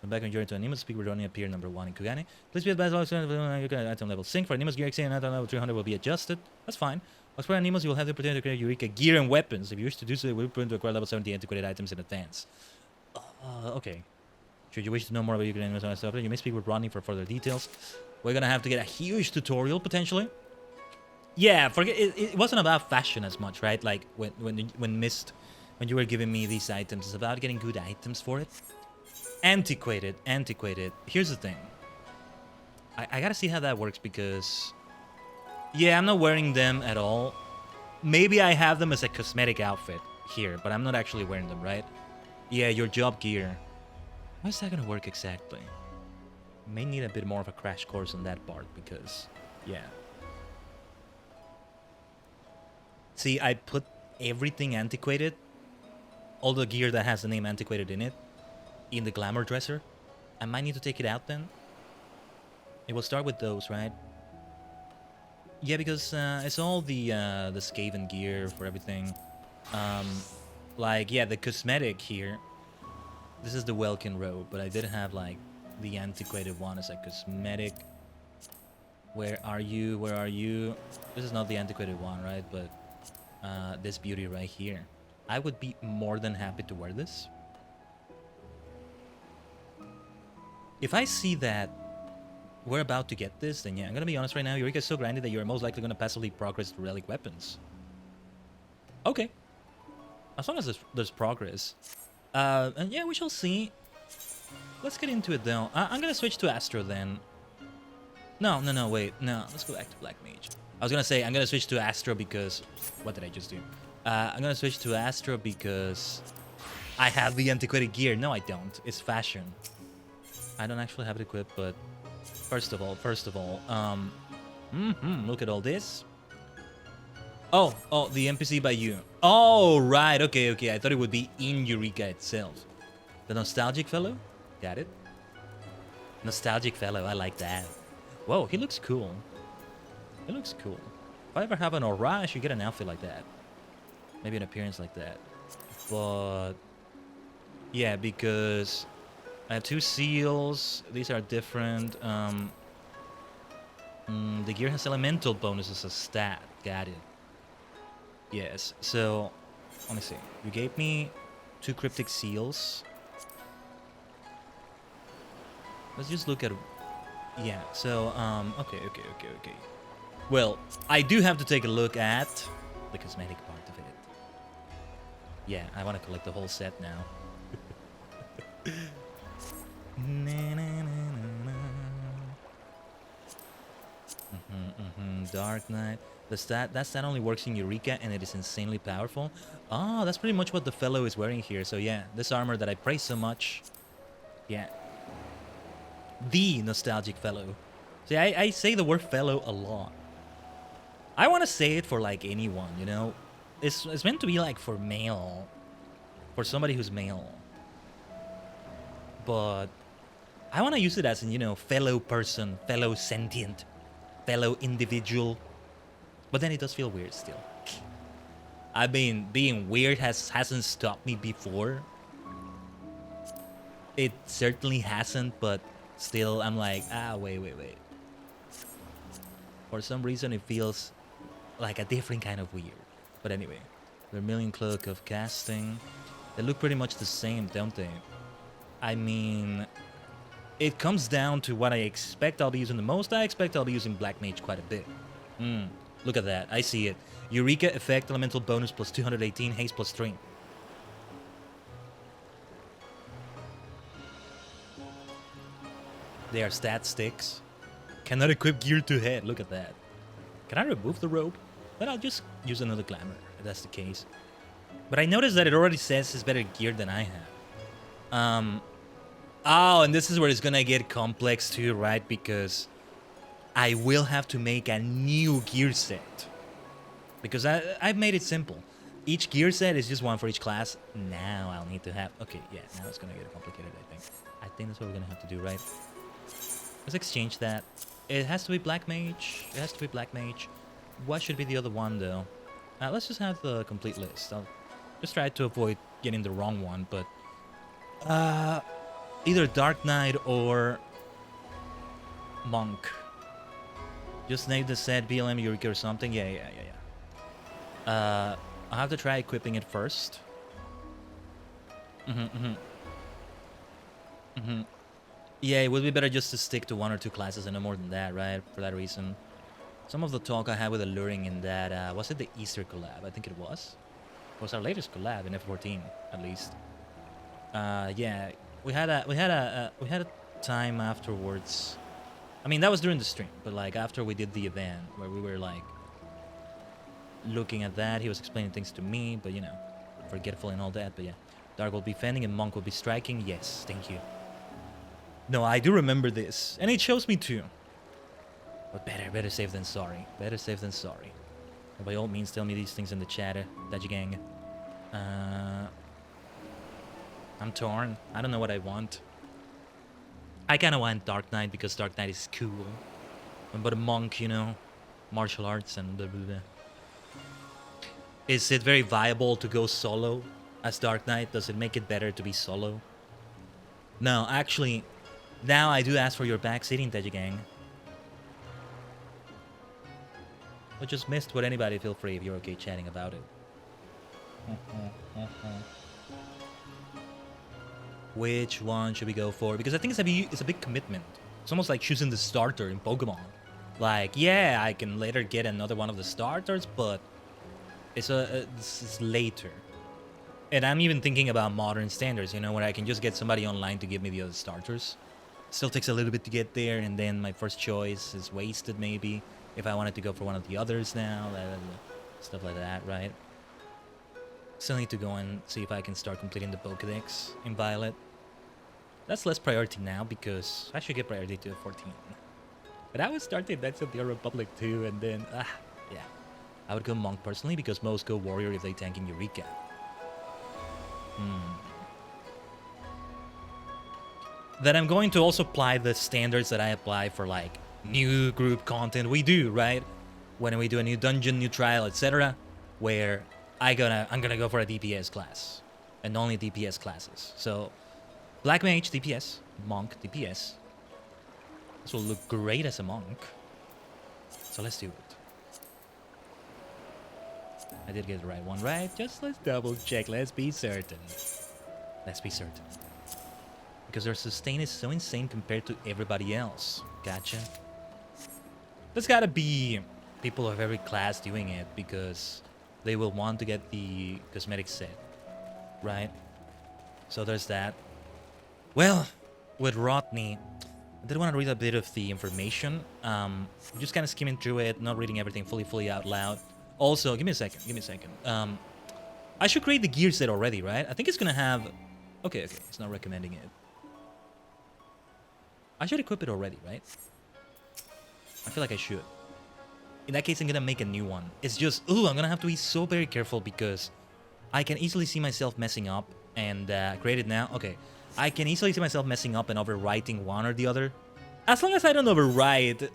So back on your into Anemos, speak, we're running up here number 1 in Kugane. Please be advised, item level sync for Anemos gear XC and item level 300 will be adjusted. That's fine. As for Anemos, you will have the opportunity to create Eureka gear and weapons. If you wish to do so, you will print to acquire level 70 antiquated items in advance. Okay. Should you wish to know more about Eureka Anemos, you may speak with Rodney for further details. We're gonna have to get a huge tutorial, potentially. Yeah, forget it wasn't about fashion as much, right? Like when you were giving me these items, it's about getting good items for it. Antiquated. Here's the thing. I gotta see how that works because yeah, I'm not wearing them at all. Maybe I have them as a cosmetic outfit here, but I'm not actually wearing them, right? Yeah, your job gear. How is that gonna work exactly? May need a bit more of a crash course on that part because yeah. See, I put everything antiquated, all the gear that has the name antiquated in it, in the glamour dresser. I might need to take it out then. It will start with those, right? Yeah, because it's all the Skaven gear for everything. Like, yeah, the cosmetic here. This is the Welkin robe, but I did have, like, the antiquated one as a cosmetic. Where are you? Where are you? This is not the antiquated one, right? But this beauty right here. I would be more than happy to wear this. If I see that we're about to get this, then yeah, I'm gonna be honest right now, Eureka is so grindy that you're most likely gonna passively progress to relic weapons. Okay. As long as there's progress. And yeah, we shall see. Let's get into it though. I'm gonna switch to Astro then. No, wait. No, let's go back to Black Mage. I was gonna say, I'm gonna switch to Astro because... What did I just do? I'm gonna switch to Astro because I have the antiquated gear. No, I don't. It's fashion. I don't actually have it equipped, but first of all, look at all this. Oh, the NPC by you. Oh, right. Okay. I thought it would be in Eureka itself. The nostalgic fellow? Got it. Nostalgic fellow. I like that. Whoa, he looks cool. It looks cool. If I ever have an aura, I should get an outfit like that. Maybe an appearance like that. But yeah, because I have 2 seals. These are different. The gear has elemental bonuses as a stat. Got it. Yes. So let me see. You gave me 2 cryptic seals. Let's just look at. Yeah. So okay. Well, I do have to take a look at the cosmetic part of it. Yeah, I want to collect the whole set now. Dark Knight. That stat only works in Eureka and it is insanely powerful. Oh, that's pretty much what the fellow is wearing here. So yeah, this armor that I praise so much. Yeah. The nostalgic fellow. See, I say the word fellow a lot. I want to say it for like anyone, you know. It's meant to be like for male, for somebody who's male. But I want to use it as in, you know, fellow person, fellow sentient, fellow individual. But then it does feel weird still. I mean, being weird hasn't stopped me before. It certainly hasn't, but still I'm like, wait. For some reason it feels like a different kind of weird. But anyway, Vermilion Cloak of Casting. They look pretty much the same, don't they? I mean, it comes down to what I expect I'll be using the most. I expect I'll be using Black Mage quite a bit. Look at that. I see it. Eureka effect, elemental bonus plus 218, haste plus 3. They are stat sticks. Cannot equip gear to head. Look at that. Can I remove the robe? But I'll just use another glamour, if that's the case. But I noticed that it already says it's better geared than I have. Oh, and this is where it's gonna get complex too, right? Because I will have to make a new gear set. Because I've made it simple. Each gear set is just one for each class. Now I'll need to have... Okay, yeah, now it's gonna get complicated, I think. I think that's what we're gonna have to do, right? Let's exchange that. It has to be Black Mage. It has to be Black Mage. What should be the other one, though? Let's just have the complete list. I'll just try to avoid getting the wrong one, but... either Dark Knight or... Monk. Just name the set BLM Eureka or something. Yeah. I'll have to try equipping it first. Yeah, it would be better just to stick to one or two classes and no more than that, right? For that reason. Some of the talk I had with Alluring in that, was it the Easter collab? I think it was. It was our latest collab in F14, at least. Yeah, we had a time afterwards. I mean, that was during the stream, but like after we did the event where we were like looking at that, he was explaining things to me, but you know, forgetful and all that. But yeah, Dark will be fending and Monk will be striking. Yes, thank you. No, I do remember this, and it shows me too. But better safe than sorry. Better safe than sorry. And by all means, tell me these things in the chat, Daji Gang. I'm torn. I don't know what I want. I kind of want Dark Knight because Dark Knight is cool. But a monk, you know, martial arts and blah, blah, blah. Is it very viable to go solo as Dark Knight? Does it make it better to be solo? No, actually, now I do ask for your backseating, Daji Gang. I just missed what anybody, feel free if you're okay chatting about it. Which one should we go for? Because I think it's a big commitment. It's almost like choosing the starter in Pokemon. Like, yeah, I can later get another one of the starters, but it's later. And I'm even thinking about modern standards, you know, where I can just get somebody online to give me the other starters. Still takes a little bit to get there, and then my first choice is wasted maybe if I wanted to go for one of the others now, stuff like that, right? Still need to go and see if I can start completing the Pokedex in Violet. That's less priority now because I should get priority to 14. But I would start the Knights of the Old Republic too, and then, yeah. I would go Monk personally because most go Warrior if they tank in Eureka. Then I'm going to also apply the standards that I apply for like new group content we do, right? When we do a new dungeon, new trial, etc. Where I'm gonna go for a DPS class. And only DPS classes. So Black Mage, DPS. Monk, DPS. This will look great as a monk. So let's do it. I did get the right one, right? Just let's double check. Let's be certain. Let's be certain. Because their sustain is so insane compared to everybody else. Gotcha. There's gotta be people of every class doing it because they will want to get the cosmetic set, right? So there's that. Well, with Rodney, I did want to read a bit of the information. I'm just kind of skimming through it, not reading everything fully out loud. Also, give me a second. I should create the gear set already, right? I think it's gonna have... Okay, it's not recommending it. I should equip it already, right? I feel like I should. In that case, I'm gonna make a new one. It's just, ooh, I'm gonna have to be so very careful because I can easily see myself messing up and create it now. Okay, I can easily see myself messing up and overwriting one or the other. As long as I don't overwrite,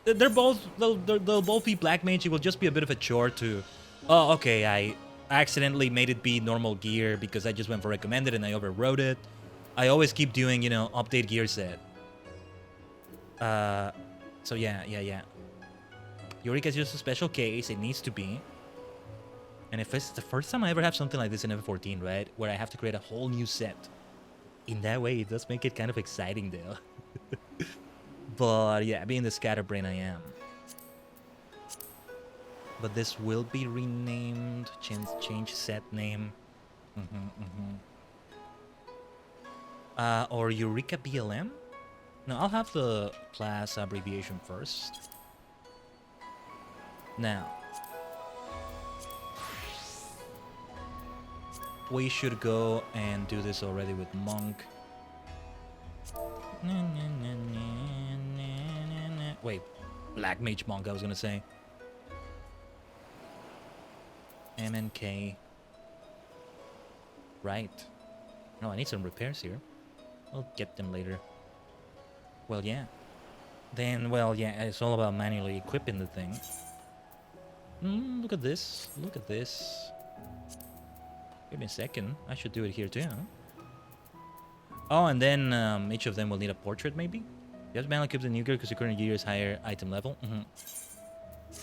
they'll both be Black Mage. It will just be a bit of a chore to, oh, okay, I accidentally made it be normal gear because I just went for recommended and I overwrote it. I always keep doing, you know, update gear set. So yeah. Eureka is just a special case. It needs to be. And if it's the first time I ever have something like this in F14, right? Where I have to create a whole new set. In that way, it does make it kind of exciting, though. But yeah, being the scatterbrain I am. But this will be renamed. Change set name. Or Eureka BLM? No, I'll have the class abbreviation first. Now, we should go and do this already with Monk. Wait, Black Mage Monk, I was gonna say. MNK. Right. No, I need some repairs here. I'll get them later. Well, yeah. Then, well, yeah, it's all about manually equipping the thing. Look at this. Look at this. Give me a second. I should do it here too. Oh, and then each of them will need a portrait, maybe? You have to manually equip the new gear because your current gear is higher item level.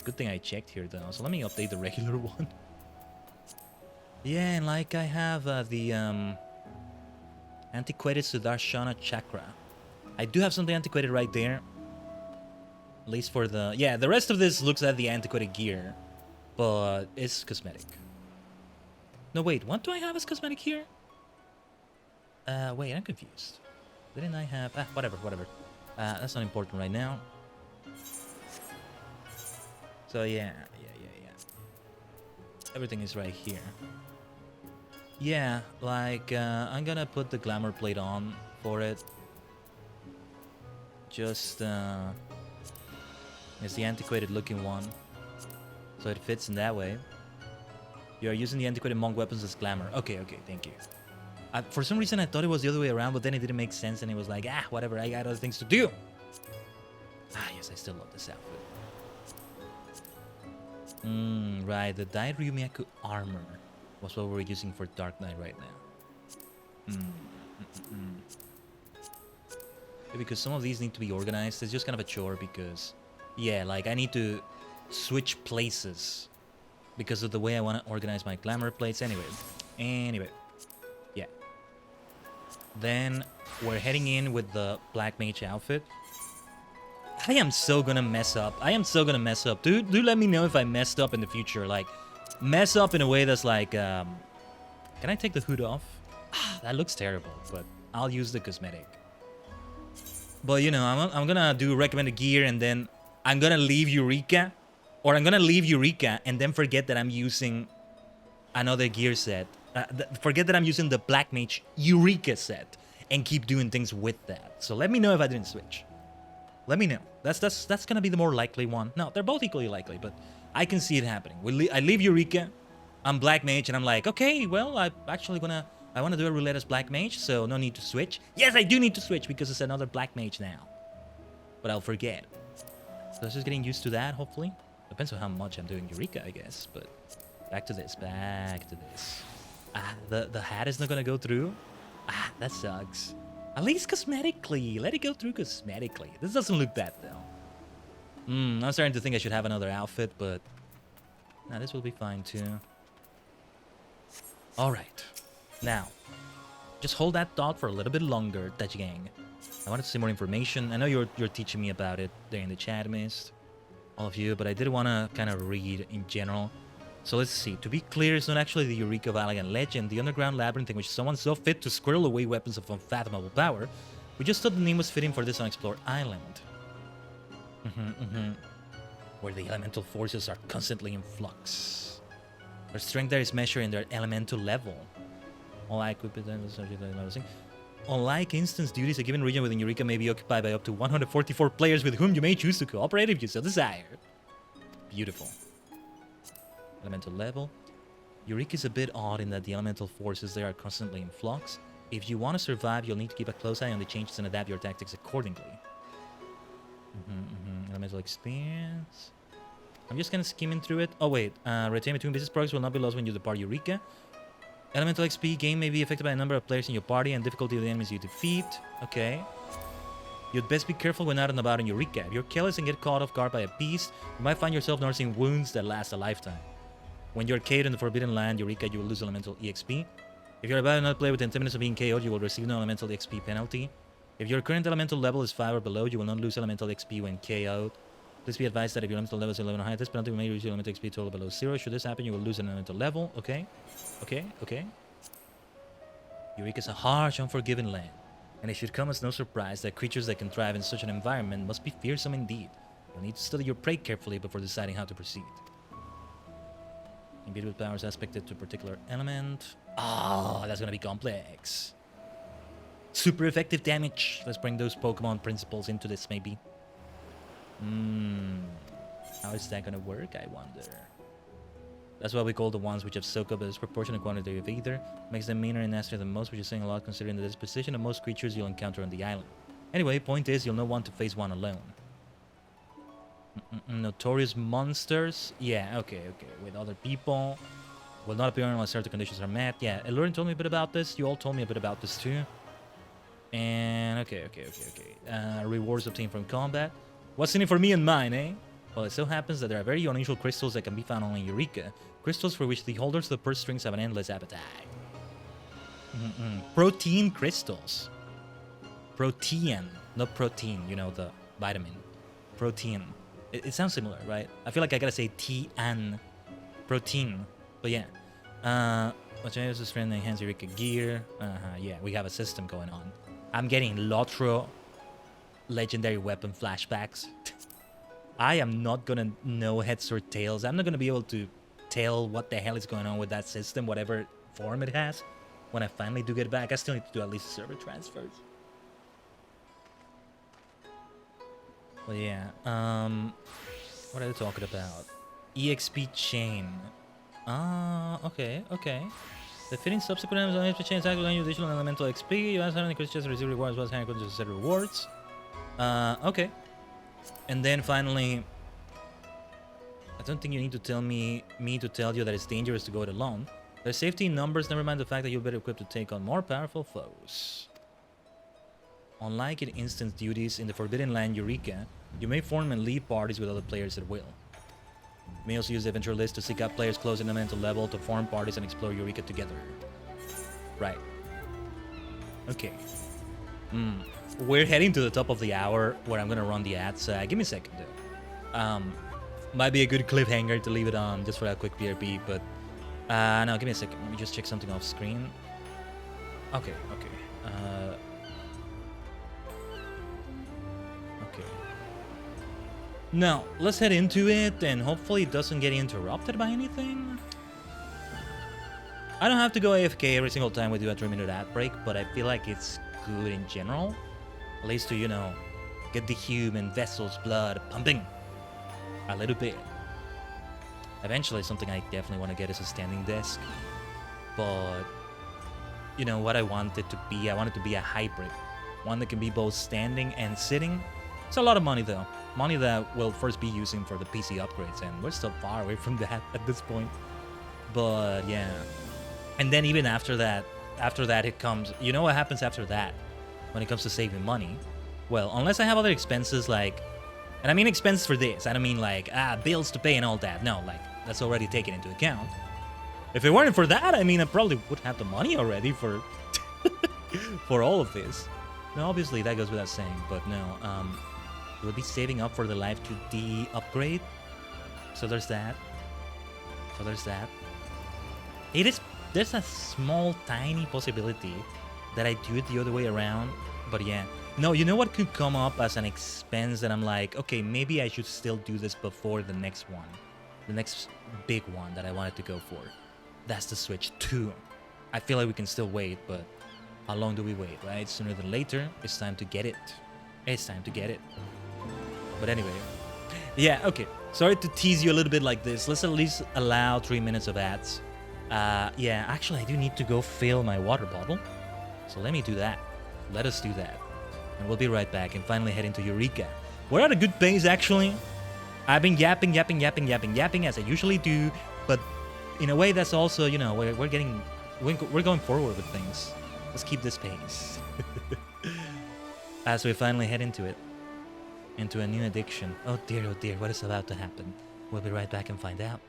Good thing I checked here, though. So let me update the regular one. Yeah, and like I have the antiquated Sudarshana Chakra. I do have something antiquated right there. At least for the... Yeah, the rest of this looks at the antiquated gear. But it's cosmetic. No, wait. What do I have as cosmetic here? Wait, I'm confused. Didn't I have... whatever. That's not important right now. So, yeah. Everything is right here. Yeah, like, I'm gonna put the glamour plate on for it. Just, it's the antiquated looking one. So it fits in that way. You are using the antiquated monk weapons as glamour. Okay, thank you. For some reason I thought it was the other way around, but then it didn't make sense and it was like, whatever, I got other things to do. Yes, I still love this outfit. Right, the Dai Ryumiyaku armor was what we're using for Dark Knight right now. Because some of these need to be organized. It's just kind of a chore because, yeah, like I need to switch places because of the way I want to organize my glamour plates. Anyway, yeah. Then we're heading in with the Black Mage outfit. I am so gonna mess up. Dude, do let me know if I messed up in the future. Like, mess up in a way that's like, can I take the hood off? That looks terrible, but I'll use the cosmetic. But, you know, I'm gonna do recommended gear and then I'm gonna leave Eureka. Or I'm gonna leave Eureka and then forget that I'm using another gear set. Forget that I'm using the Black Mage Eureka set and keep doing things with that. So let me know if I didn't switch. Let me know. That's gonna be the more likely one. No, they're both equally likely, but I can see it happening. I leave Eureka, I'm Black Mage, and I'm like, okay, well, I want to do a roulette as Black Mage, so no need to switch. Yes, I do need to switch because it's another Black Mage now. But I'll forget. So I was just getting used to that, hopefully. Depends on how much I'm doing Eureka, I guess. But back to this. The hat is not gonna go through. That sucks. At least cosmetically. Let it go through cosmetically. This doesn't look bad, though. I'm starting to think I should have another outfit, but... Nah, this will be fine, too. Alright. Now, just hold that thought for a little bit longer, Touch Gang. I wanted to see more information. I know you're teaching me about it there in the chat, Mist. All of you, but I did want to kind of read in general. So let's see. To be clear, it's not actually the Eureka of Elegant Legend, the underground labyrinth in which someone so fit to squirrel away weapons of unfathomable power. We just thought the name was fitting for this unexplored island. Where the elemental forces are constantly in flux. Their strength there is measured in their elemental level. Unlike instance duties, a given region within Eureka may be occupied by up to 144 players with whom you may choose to cooperate if you so desire. Beautiful. Elemental level. Eureka is a bit odd in that the elemental forces there are constantly in flux. If you want to survive, you'll need to keep a close eye on the changes and adapt your tactics accordingly. Elemental experience. I'm just kind of skimming through it. Oh wait, retain between business progress will not be lost when you depart Eureka. Elemental XP gain may be affected by a number of players in your party and difficulty of the enemies you defeat. Okay. You'd best be careful when out and about in Eureka. If you're careless and get caught off guard by a beast, you might find yourself nursing wounds that last a lifetime. When you're KO'd in the Forbidden Land, Eureka, you will lose elemental EXP. If you're about to not play with the intimidation of being KO'd, you will receive no elemental XP penalty. If your current elemental level is 5 or below, you will not lose elemental XP when KO'd. Please be advised that if your elemental level is 11 or higher, this penalty may reduce your elemental XP total below 0. Should this happen, you will lose an elemental level. Okay. Eureka is a harsh, unforgiving land, and it should come as no surprise that creatures that can thrive in such an environment must be fearsome indeed. You'll need to study your prey carefully before deciding how to proceed. Imbued with powers aspected to a particular element. Oh, that's gonna be complex. Super effective damage. Let's bring those Pokemon principles into this, maybe. How is that gonna work, I wonder? That's what we call the ones which have soaked up a disproportionate quantity of ether. Makes them meaner and nastier than most, which is saying a lot considering the disposition of most creatures you'll encounter on the island. Anyway, point is, you'll not want to face one alone. Notorious monsters? Yeah, okay. With other people. Will not appear unless certain conditions are met. Yeah, Elurin told me a bit about this. You all told me a bit about this too. And okay. Rewards obtained from combat. What's in it for me and mine, eh? Well, it so happens that there are very unusual crystals that can be found only in Eureka. Crystals for which the holders of the purse strings have an endless appetite. Protein crystals. Protein, not protein, you know, the vitamin. Protein. It sounds similar, right? I feel like I gotta say T-an. Protein. But yeah. What's your user's friend enhance Eureka gear? Yeah, we have a system going on. I'm getting Lotro legendary weapon flashbacks. I am not gonna know heads or tails. I'm not gonna be able to tell what the hell is going on with that system, whatever form it has. When I finally do get back, I still need to do at least server transfers. Well, yeah. What are they talking about? EXP chain. Okay. The fitting subsequent items on EXP chain is actually additional elemental XP. You also have any creatures receive rewards, as well as creatures set rewards. Okay. And then finally, I don't think you need to tell me to tell you that it's dangerous to go it alone. There's safety in numbers, never mind the fact that you're better equipped to take on more powerful foes. Unlike in instance duties in the Forbidden Land Eureka, you may form and lead parties with other players at will. You may also use the adventure list to seek out players close in the mental level to form parties and explore Eureka together. Right. Okay. We're heading to the top of the hour where I'm gonna run the ads. Give me a second though. Might be a good cliffhanger to leave it on just for a quick BRB, but no, give me a second. Let me just check something off screen. Okay. Now, let's head into it, and hopefully it doesn't get interrupted by anything. I don't have to go AFK every single time we do a 3-minute ad break, but I feel like it's good in general. At least to, you know, get the human vessel's blood pumping a little bit. Eventually, something I definitely want to get is a standing desk. But, you know, what I want it to be, I want it to be a hybrid. One that can be both standing and sitting. It's a lot of money, though. Money that we'll first be using for the PC upgrades, and we're still far away from that at this point. But, yeah. And then even after that it comes... You know what happens after that when it comes to saving money? Well, unless I have other expenses, like... And I mean expenses for this. I don't mean, like, bills to pay and all that. No, like, that's already taken into account. If it weren't for that, I mean, I probably would have the money already for... for all of this. Now, obviously, that goes without saying, but no, we'll be saving up for the Live 2D upgrade. So there's that. There's a small, tiny possibility that I do it the other way around. But yeah. No, you know what could come up as an expense that I'm like, okay, maybe I should still do this before the next one. The next big one that I wanted to go for. That's the Switch 2. I feel like we can still wait, but how long do we wait, right? Sooner than later, it's time to get it. But anyway, yeah, okay. Sorry to tease you a little bit like this. Let's at least allow 3 minutes of ads. Yeah, actually, I do need to go fill my water bottle. So let me do that. Let us do that. And we'll be right back and finally head into Eureka. We're at a good pace, actually. I've been yapping as I usually do. But in a way, that's also, you know, we're going forward with things. Let's keep this pace. As we finally head into it. Into a new addiction. Oh dear, what is about to happen? We'll be right back and find out.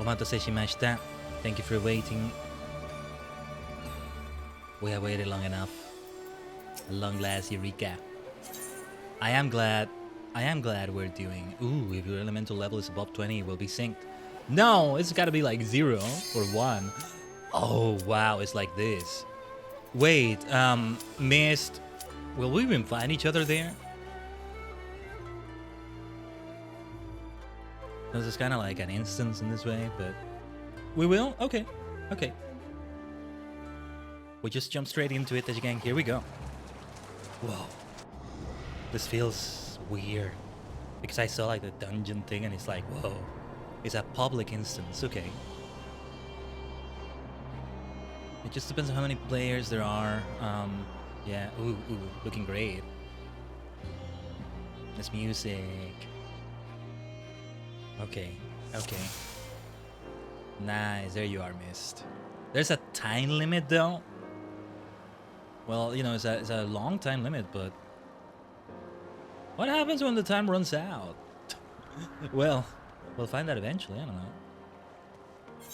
Omatase Thank you for waiting. We have waited long enough. At long last, Eureka. I am glad we're doing... Ooh, if your elemental level is above 20, we'll be synced. No, it's gotta be like 0 or 1. Oh, wow, it's like this. Wait, Mist... Will we even find each other there? This is kind of like an instance in this way, but... We will? Okay, okay. We just jump straight into it, as you can. Here we go. Whoa. This feels weird. Because I saw like the dungeon thing and it's like, whoa. It's a public instance, okay. It just depends on how many players there are. Yeah, ooh, looking great. This music. Okay, okay. Nice, there you are, Mist. There's a time limit though. Well, you know, it's a long time limit, but what happens when the time runs out? Well, we'll find out eventually, I don't know.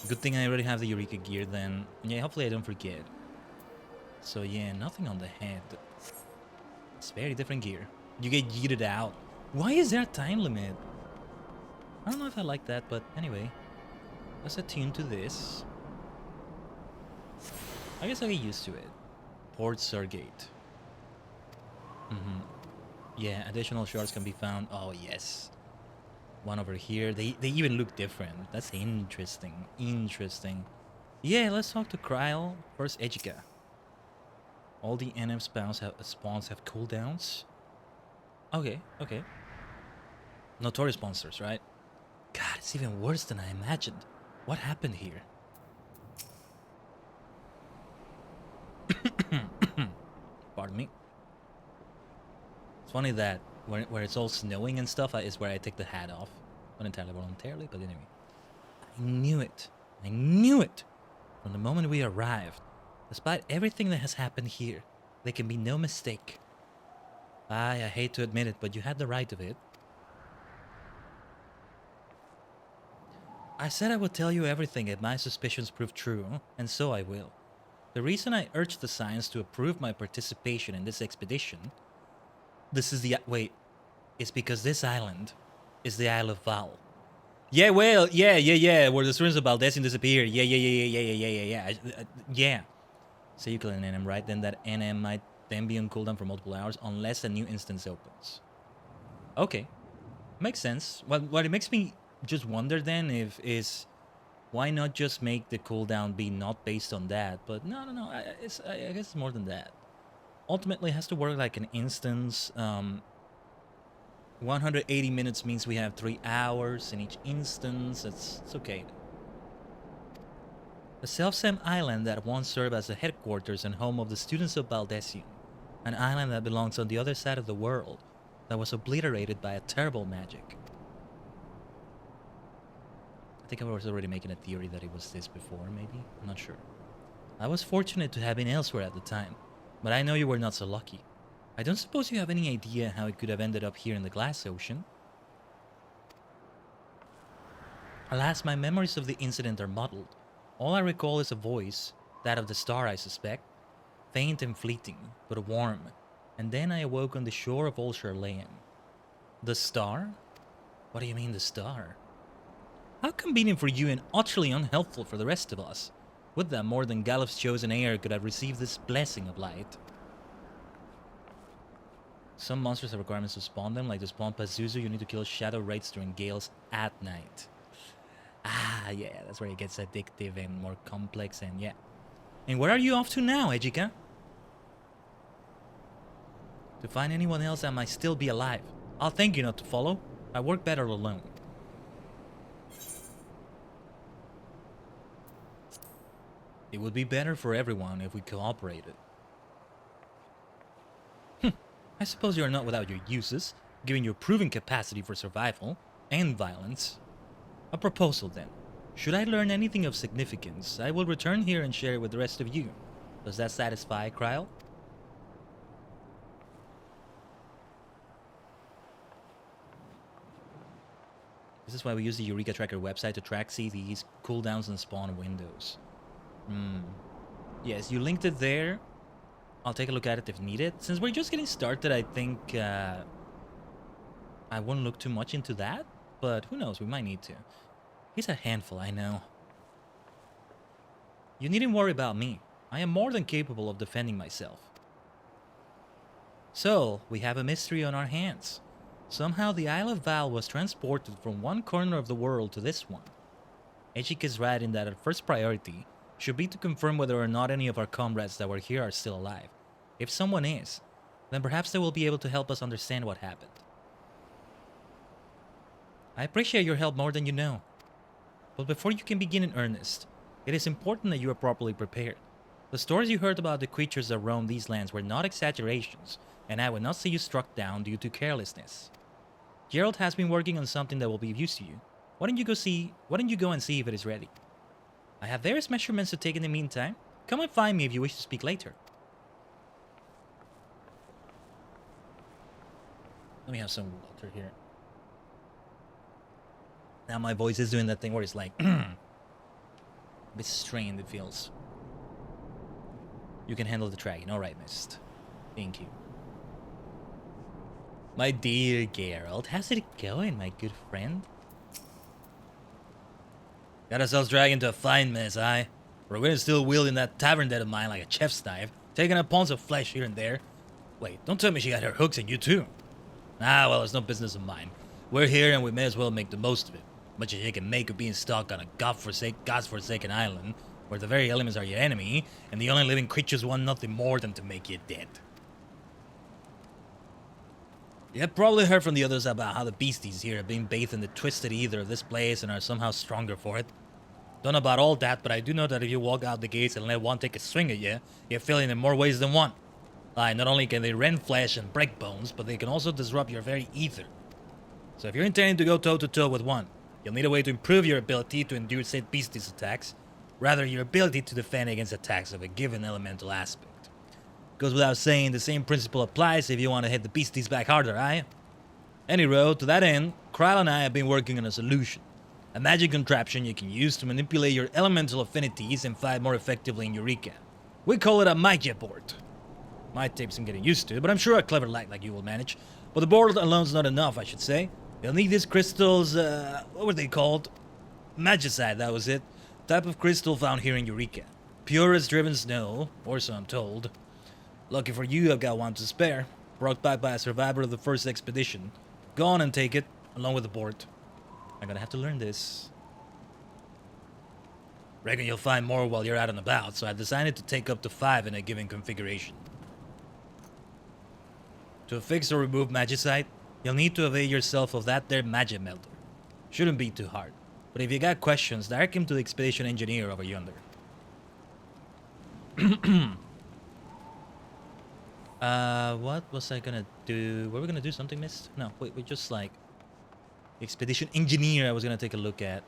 Good thing I already have the Eureka gear then. Yeah, hopefully I don't forget. So yeah, nothing on the head. It's very different gear. You get yeeted out. Why is there a time limit? I don't know if I like that, but anyway. Let's attune to this. I guess I'll get used to it. Port Surgate. Yeah, additional shards can be found. Oh, yes. One over here. They even look different. That's interesting. Interesting. Yeah, let's talk to Kryle. First, Eureka. All the NM spawns have cooldowns. Okay, okay. Notorious monsters, right? God, it's even worse than I imagined. What happened here? Pardon me. It's funny that where it's all snowing and stuff is where I take the hat off. Not entirely voluntarily, but anyway. I knew it. I knew it! From the moment we arrived. Despite everything that has happened here, there can be no mistake. I hate to admit it, but you had the right of it. I said I would tell you everything if my suspicions prove true, and so I will. The reason I urged the Science to approve my participation in this expedition... It's because this island is the Isle of Val. Yeah, well, yeah, where the students of Baldessian disappeared. Yeah. So you kill an NM, right? Then that NM might then be on cooldown for multiple hours unless a new instance opens. Okay. Makes sense. What it makes me just wonder then is why not just make the cooldown be not based on that? But no. I guess it's more than that. Ultimately, it has to work like an instance. 180 minutes means we have 3 hours in each instance. It's okay. The self-same island that once served as the headquarters and home of the students of Baldessian. An island that belongs on the other side of the world, that was obliterated by a terrible magic. I think I was already making a theory that it was this before, maybe? I'm not sure. I was fortunate to have been elsewhere at the time, but I know you were not so lucky. I don't suppose you have any idea how it could have ended up here in the Glass Ocean? Alas, my memories of the incident are muddled. All I recall is a voice, that of the star I suspect, faint and fleeting, but warm, and then I awoke on the shore of Old Charlayan. The star? What do you mean the star? How convenient for you and utterly unhelpful for the rest of us. Would that more than Galuf's chosen heir could have received this blessing of light. Some monsters have requirements to spawn them, like to spawn Pazuzu, you need to kill shadow wraiths during gales at night. Ah, yeah, that's where it gets addictive and more complex, and yeah. And where are you off to now, Eureka? To find anyone else that might still be alive. I'll thank you not to follow. I work better alone. It would be better for everyone if we cooperated. I suppose you are not without your uses, given your proven capacity for survival and violence. A proposal then. Should I learn anything of significance, I will return here and share it with the rest of you. Does that satisfy, Kryle? This is why we use the Eureka tracker website to track CVs, cooldowns, and spawn windows. Yes, you linked it there. I'll take a look at it if needed. Since we're just getting started, I think I won't look too much into that. But who knows, we might need to. He's a handful, I know. You needn't worry about me. I am more than capable of defending myself. So, we have a mystery on our hands. Somehow the Isle of Val was transported from one corner of the world to this one. Ejik is right in that our first priority should be to confirm whether or not any of our comrades that were here are still alive. If someone is, then perhaps they will be able to help us understand what happened. I appreciate your help more than you know. But before you can begin in earnest, it is important that you are properly prepared. The stories you heard about the creatures that roam these lands were not exaggerations, and I would not see you struck down due to carelessness. Gerald has been working on something that will be of use to you. Why don't you go and see if it is ready? I have various measurements to take in the meantime. Come and find me if you wish to speak later. Let me have some water here. Now my voice is doing that thing where it's like a bit strained, it feels. You can handle the dragon. Alright, Mist. Thank you. My dear Geralt, how's it going, my good friend? Got ourselves dragged into a fine mess, aye? We're going to still wielding that tavern dead of mine like a chef's knife, taking up pounds of flesh here and there. Wait, don't tell me she got her hooks in you too. Ah, well, it's no business of mine. We're here and we may as well make the most of it. Much as you can make of being stuck on a godforsaken island, where the very elements are your enemy, and the only living creatures want nothing more than to make you dead. You have probably heard from the others about how the beasties here have been bathed in the twisted ether of this place and are somehow stronger for it. Don't know about all that, but I do know that if you walk out the gates and let one take a swing at you, you're feeling in more ways than one. Like, not only can they rend flesh and break bones, but they can also disrupt your very ether. So if you're intending to go toe-to-toe with one, you'll need a way to improve your ability to endure said beasties' attacks, rather your ability to defend against attacks of a given elemental aspect. Goes without saying, the same principle applies if you want to hit the beasties back harder, aye? Anyway, to that end, Kryle and I have been working on a solution. A magic contraption you can use to manipulate your elemental affinities and fight more effectively in Eureka. We call it a mania board. Might take some getting used to, but I'm sure a clever lad like you will manage. But the board alone's not enough, I should say. You'll need these crystals, what were they called? Magicite, that was it. Type of crystal found here in Eureka. Pure as driven snow, or so I'm told. Lucky for you, I've got one to spare. Brought back by a survivor of the first expedition. Go on and take it, along with the board. I'm gonna have to learn this. Reckon you'll find more while you're out and about, so I decided to take up to 5 in a given configuration. To fix or remove Magicite, you'll need to avail yourself of that there magic melter. Shouldn't be too hard, but if you got questions, direct him to the expedition engineer over yonder. What was I gonna do? Were we gonna do something, Mist? No, wait, we just like... Expedition engineer I was gonna take a look at.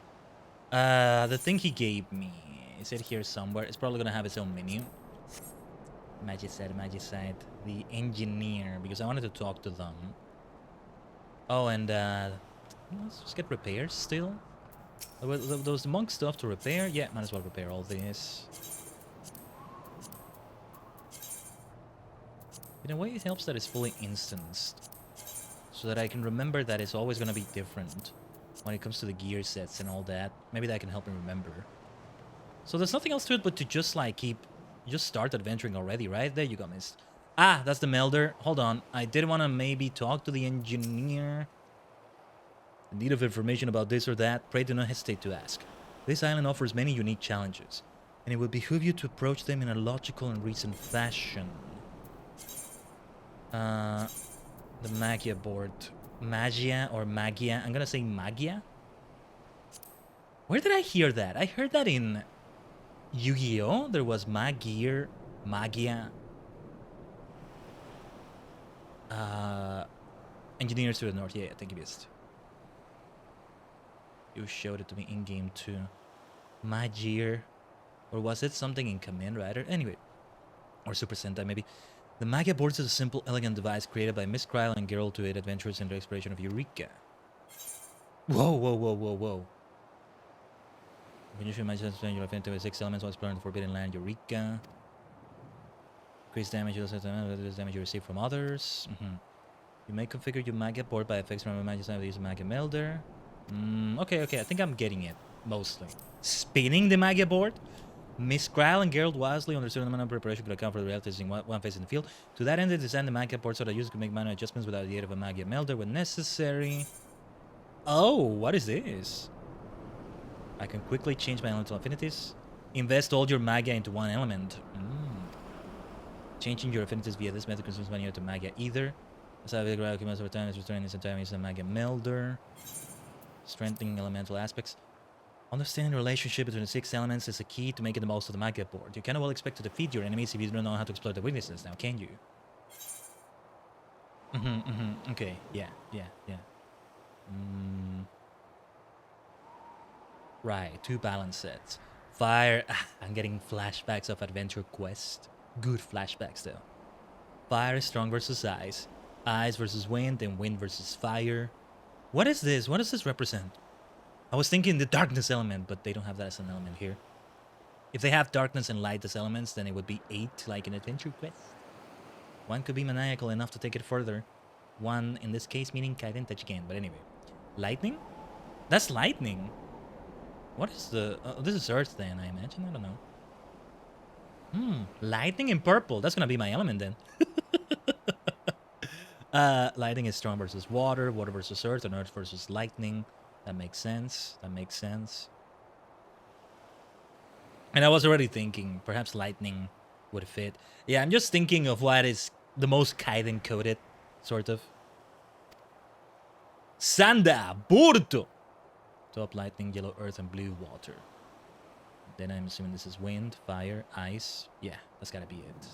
The thing he gave me, is it here somewhere? It's probably gonna have its own menu. Magicite, the engineer, because I wanted to talk to them. Oh, and let's just get repairs still. Those monk stuff to repair? Yeah, might as well repair all this. In a way, it helps that it's fully instanced, so that I can remember that it's always going to be different when it comes to the gear sets and all that. Maybe that can help me remember. So there's nothing else to it but to just like just start adventuring already, right? There you go, Mist. Ah, that's the melder. Hold on, I did want to maybe talk to the engineer. In need of information about this or that, pray do not hesitate to ask. This island offers many unique challenges, and it would behoove you to approach them in a logical and reasoned fashion. The Magia board. Magia or Magia? I'm gonna say Magia? Where did I hear that? I heard that in Yu-Gi-Oh! There was Magia. Engineers to the north. Yeah, thank you, Beast. You showed it to me in-game too. Magier. Or was it something in Command Rider? Anyway. Or Super Sentai, maybe. The Magia board is a simple, elegant device created by Miss Kryle and Geralt to aid adventurers in the exploration of Eureka. Whoa, whoa, whoa, whoa, whoa. When you should imagine your affinity with 6 elements while exploring the Forbidden Land, Eureka. Increase damage, you damage you receive from others. You may configure your magia board by effects from a magic side with use magia melder. Okay, I think I'm getting it, mostly. Spinning the magia board? Miss Kral and Geralt wisely understood the amount of preparation could account for the realities in one phase in the field. To that end, they designed the magia board so that users could make minor adjustments without the aid of a magia melder when necessary. Oh, what is this? I can quickly change my elemental affinities. Invest all your magia into one element. Changing your affinities via this method consumes mania to magia either. As I will accumulate over time, is returning this entire using a magia melder. Strengthening elemental aspects. Understanding the relationship between the 6 elements is a key to making the most of the magia board. You cannot well expect to defeat your enemies if you don't know how to exploit their weaknesses, now can you? Okay, yeah. Right, 2 balance sets. Fire. I'm getting flashbacks of Adventure Quest. Good flashbacks though. Fire is strong versus ice. Ice versus wind, and wind versus fire. What is this? What does this represent? I was thinking the darkness element, but they don't have that as an element here. If they have darkness and light as elements, then it would be 8, like an Adventure Quest. One could be maniacal enough to take it further. One, in this case, meaning Khaiden again. But anyway. Lightning? That's lightning. What is the... this is Earth then, I imagine. I don't know. Lightning in purple. That's gonna be my element then. Lightning is strong versus water. Water versus Earth. And Earth versus lightning. That makes sense. That makes sense. And I was already thinking perhaps lightning would fit. Yeah, I'm just thinking of what is the most Khaiden coded, sort of. Sanda Burto. Top lightning, yellow earth, and blue water. Then I'm assuming this is wind, fire, ice. Yeah, that's gotta be it.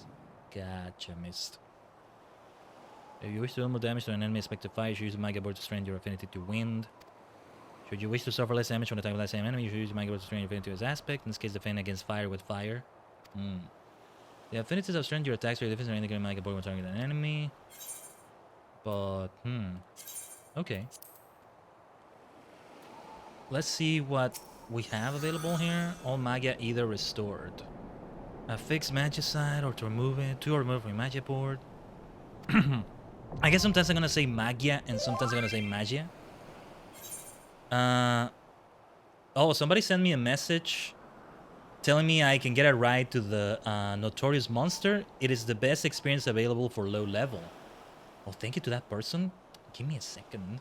Gotcha, missed. If you wish to deal more damage to an enemy expected fire, you should use the Magia Board to strengthen your affinity to wind. Should you wish to suffer less damage when attacking with that same enemy, you should use the Magia Board to strengthen your affinity to its aspect. In this case, defend against fire with fire. The affinities of strength your attacks or your defense are indicated in Magia Board when targeting an enemy. But, okay. Let's see what we have available here. All Magia either restored. A fixed Magicite or to remove it. 2 or remove from your Magia Board. I guess sometimes I'm gonna say Magia and sometimes I'm gonna say Magia. Oh, somebody sent me a message telling me I can get a ride to the Notorious Monster. It is the best experience available for low level. Oh, thank you to that person. Give me a second.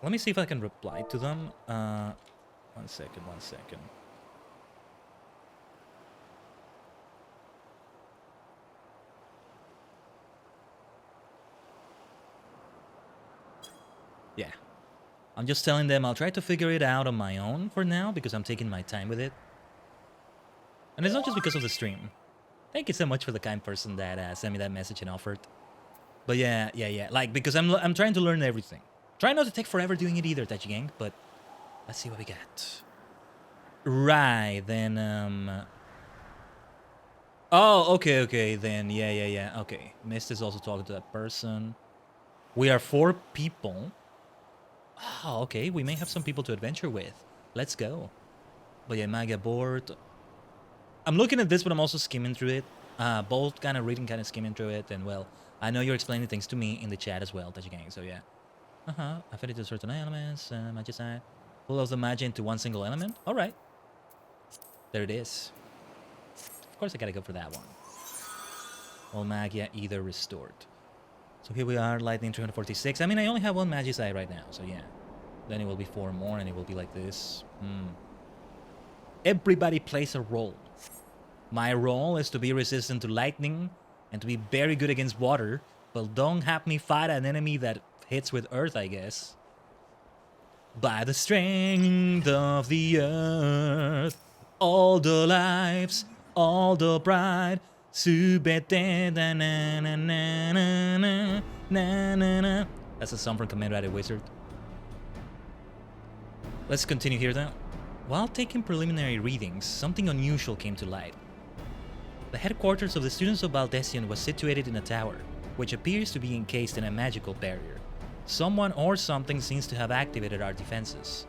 Let me see if I can reply to them. One second. Yeah. I'm just telling them I'll try to figure it out on my own for now because I'm taking my time with it. And it's not just because of the stream. Thank you so much for the kind person that sent me that message and offered. But yeah. Like, because I'm trying to learn everything. Try not to take forever doing it either, Tachi Gang, but let's see what we got. Right, then, oh, okay, then, yeah, okay. Mist is also talking to that person. We are 4 people. Oh, okay, we may have some people to adventure with. Let's go. But yeah, Magia Board. I'm looking at this, but I'm also skimming through it. Both kind of reading, kind of skimming through it, and well, I know you're explaining things to me in the chat as well, Tachi Gang, so yeah. Affinity to certain elements, Magicite. Pull out the Magia into one single element. Alright. There it is. Of course I gotta go for that one. All Magia either restored. So here we are, Lightning 346. I mean, I only have 1 Magicite right now, so yeah. Then it will be 4 more and it will be like this. Everybody plays a role. My role is to be resistant to lightning and to be very good against water, but don't have me fight an enemy that hits with earth, I guess. By the strength of the earth, all the lives, all the pride, subete na na na na na na na. That's a song from Kamen Rider Wizard. Let's continue here then. While taking preliminary readings, something unusual came to light. The headquarters of the students of Baldesion was situated in a tower, which appears to be encased in a magical barrier. Someone or something seems to have activated our defenses.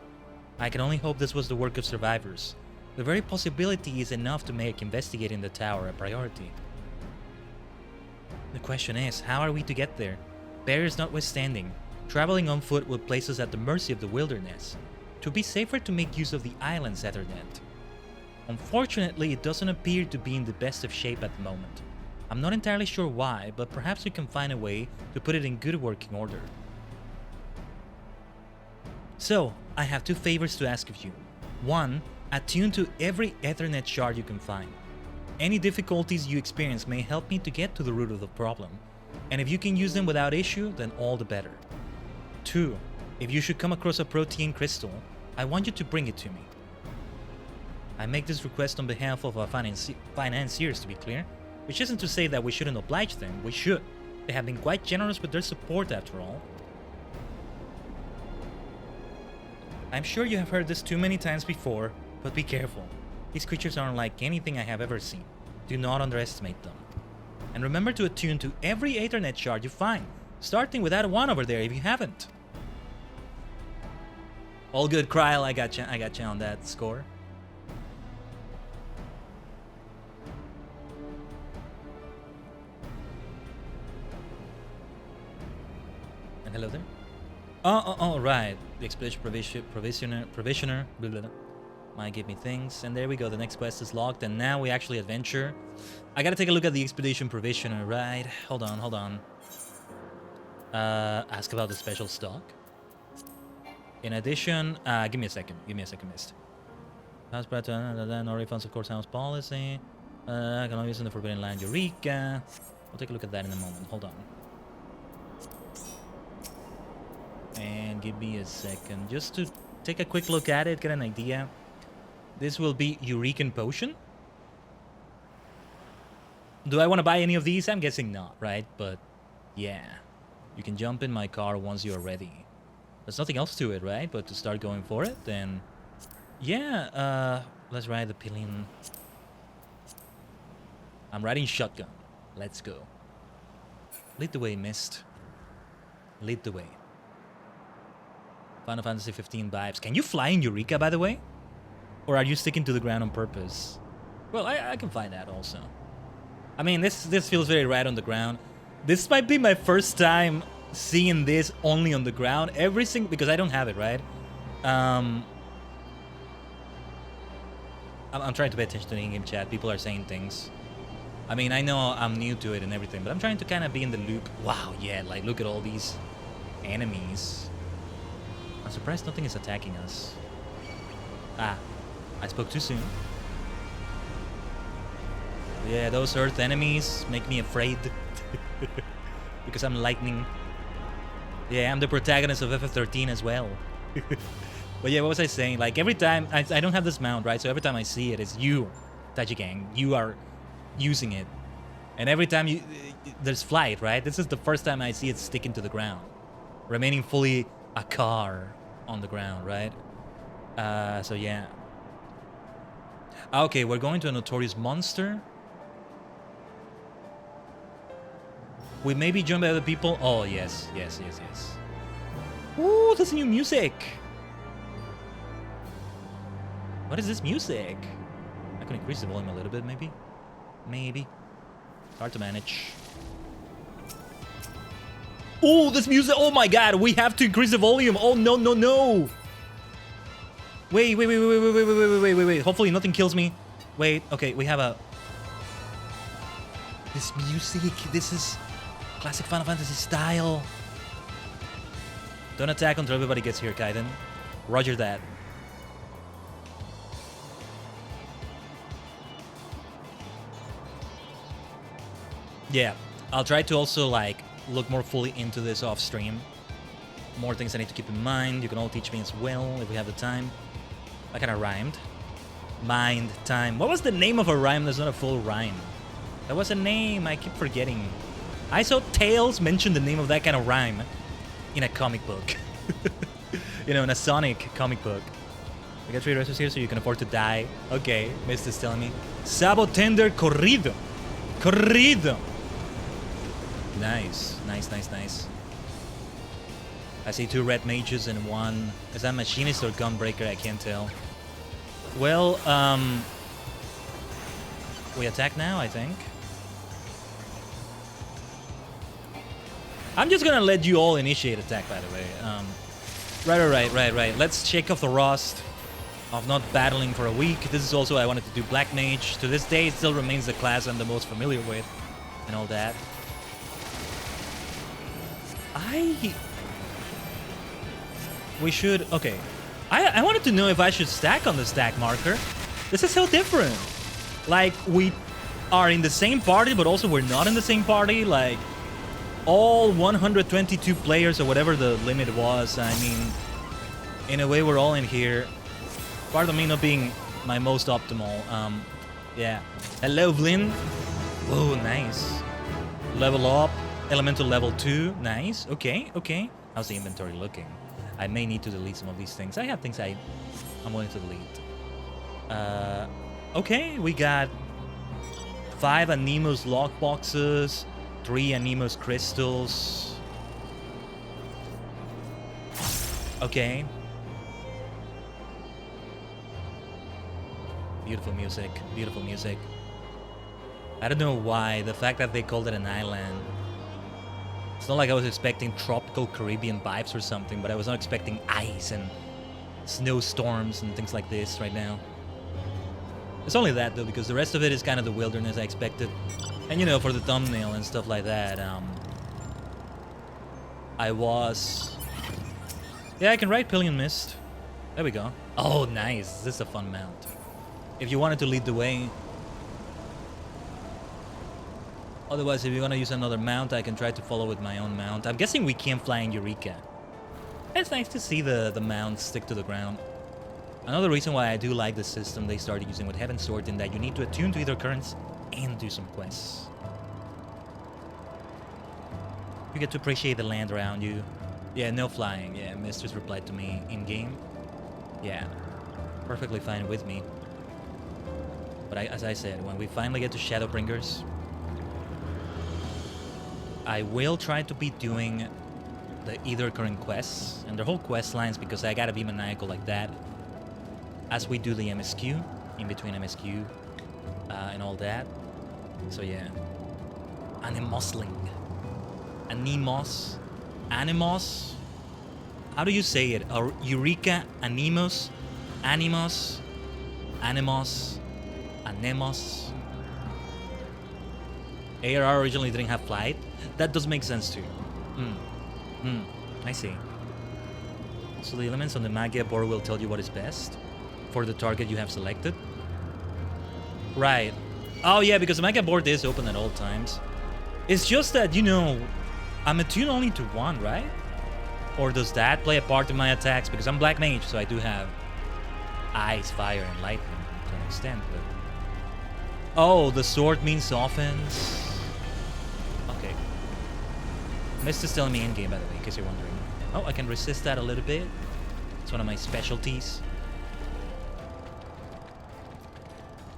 I can only hope this was the work of survivors. The very possibility is enough to make investigating the tower a priority. The question is, how are we to get there? Barriers notwithstanding, traveling on foot would place us at the mercy of the wilderness. It would be safer to make use of the island's Ethernet. Unfortunately, it doesn't appear to be in the best of shape at the moment. I'm not entirely sure why, but perhaps we can find a way to put it in good working order. So, I have 2 favors to ask of you. 1, attune to every Ethernet shard you can find. Any difficulties you experience may help me to get to the root of the problem, and if you can use them without issue, then all the better. 2, if you should come across a protein crystal, I want you to bring it to me. I make this request on behalf of our financiers, to be clear, which isn't to say that we shouldn't oblige them, we should. They have been quite generous with their support after all. I'm sure you have heard this too many times before, but be careful. These creatures aren't like anything I have ever seen. Do not underestimate them. And remember to attune to every Ethernet shard you find, starting with that one over there if you haven't. All good, Kryl. I got you on that score. And hello there. Oh, right. The expedition provisioner, blah, blah, blah. Might give me things. And there we go. The next quest is locked. And now we actually adventure. I gotta take a look at the expedition provisioner, right? Hold on. Ask about the special stock. In addition, give me a second, Mist. House no refunds, of course, house policy. I can only use in the Forbidden Land, Eureka. We'll take a look at that in a moment. Hold on. And give me a second, just to take a quick look at it, get an idea. This will be Eurekan Potion. Do I want to buy any of these? I'm guessing not, right? But yeah, you can jump in my car once you're ready. There's nothing else to it, right? But to start going for it, then yeah, let's ride the pillion. I'm riding shotgun. Let's go. Lead the way, Mist. Lead the way. Final Fantasy 15 vibes. Can you fly in Eureka, by the way? Or are you sticking to the ground on purpose? Well, I can find that also. I mean, this feels very right on the ground. This might be my first time seeing this only on the ground. Because I don't have it, right? I'm trying to pay attention to the in-game chat. People are saying things. I mean, I know I'm new to it and everything, but I'm trying to kind of be in the loop. Wow, yeah, like, look at all these enemies. I'm surprised nothing is attacking us. Ah, I spoke too soon. Yeah, those earth enemies make me afraid. Because I'm lightning. Yeah, I'm the protagonist of FF13 as well. But yeah, what was I saying? Like, every time, I don't have this mount, right? So every time I see it, it's you, Tajigang. You are using it. And every time there's flight, right? This is the first time I see it sticking to the ground. Remaining fully a car on the ground, right? So yeah. Okay, we're going to a notorious monster. We may be joined by other people. Oh, yes. Ooh, that's new music. What is this music? I can increase the volume a little bit, maybe? Maybe. Hard to manage. Oh, this music. Oh my god, we have to increase the volume. Oh, no. Wait. Hopefully nothing kills me. Wait, okay, we have a... This music, this is classic Final Fantasy style. Don't attack until everybody gets here, Khaiden. Roger that. Yeah, I'll try to also, like, look more fully into this off stream. More things I need to keep in mind. You can all teach me as well if we have the time. That kind of rhymed. Mind time. What was the name of a rhyme that's not a full rhyme? There was a name, I keep forgetting. I saw Tails mention the name of that kind of rhyme in a comic book. You know, in a Sonic comic book. I got 3 rescues here so you can afford to die. Okay, Mist is telling me. Sabotender corrido. Corrido. Nice. I see 2 red mages and 1... Is that machinist or gunbreaker? I can't tell. Well, we attack now, I think. I'm just gonna let you all initiate attack, by the way. Right. Let's shake off the rust of not battling for a week. This is also I wanted to do Black Mage. To this day, it still remains the class I'm the most familiar with and all that. We should... Okay. I wanted to know if I should stack on the stack marker. This is so different. Like, we are in the same party, but also we're not in the same party. Like, all 122 players or whatever the limit was. I mean, in a way, we're all in here. Part of me not being my most optimal. Yeah. Hello, Vlin. Whoa, nice. Level up. Elemental level 2. Nice. Okay. How's the inventory looking? I may need to delete some of these things. I have things I'm willing to delete. Okay, we got 5 Anemos lockboxes, 3 Anemos crystals. Okay. Beautiful music. I don't know why, the fact that they called it an island. It's not like I was expecting tropical Caribbean vibes or something, but I was not expecting ice and snowstorms and things like this right now. It's only that though, because the rest of it is kind of the wilderness I expected. And you know, for the thumbnail and stuff like that, I was... Yeah, I can ride Pillion Mist. There we go. Oh, nice. This is a fun mount. If you wanted to lead the way. Otherwise, if you want to use another mount, I can try to follow with my own mount. I'm guessing we can't fly in Eureka. It's nice to see the mounts stick to the ground. Another reason why I do like the system they started using with Heaven's Sword, in that you need to attune to either currents and do some quests. You get to appreciate the land around you. Yeah, no flying. Yeah, Mistress replied to me in-game. Yeah, perfectly fine with me. But as I said, when we finally get to Shadowbringers, I will try to be doing the either current quests and the whole quest lines, because I gotta be maniacal like that as we do the MSQ, in between MSQ and all that. So yeah. Animosling. Animos. How do you say it? Eureka, Animos, Animos, Anemos. ARR originally didn't have flight. That does make sense too. I see. So the elements on the Magia board will tell you what is best for the target you have selected. Right. Oh yeah, because the Magia board is open at all times. It's just that, you know, I'm attuned only to 1, right? Or does that play a part in my attacks? Because I'm Black Mage, so I do have ice, fire, and lightning to an extent. But... Oh, the sword means offense. Okay. Mist is telling me in-game, by the way, in case you're wondering. Oh, I can resist that a little bit. It's one of my specialties.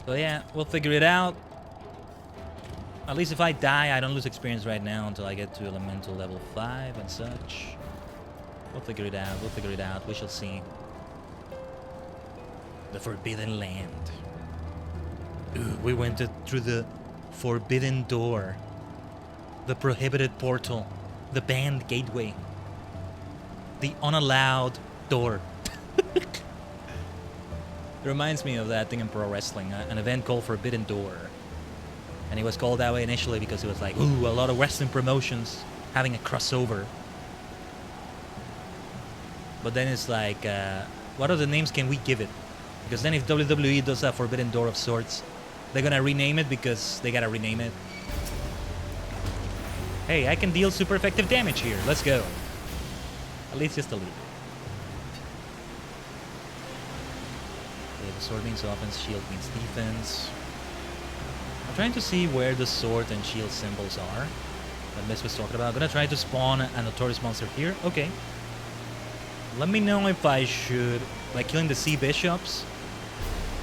So yeah, we'll figure it out. At least if I die, I don't lose experience right now until I get to elemental level 5 and such. We'll figure it out. We shall see. The Forbidden Land. Ooh, we went through the Forbidden Door. The Prohibited Portal. The Banned Gateway. The Unallowed Door. It reminds me of that thing in pro wrestling, an event called Forbidden Door. And it was called that way initially because it was like, ooh, a lot of wrestling promotions having a crossover. But then it's like, what other names can we give it? Because then if WWE does a Forbidden Door of sorts, they're gonna rename it because they gotta rename it. Hey, I can deal super effective damage here. Let's go. At least just a little bit. Okay, the sword means offense, shield means defense. I'm trying to see where the sword and shield symbols are that Miss was talking about. I'm gonna try to spawn a notorious monster here. Okay. Let me know if I should, like killing the sea bishops.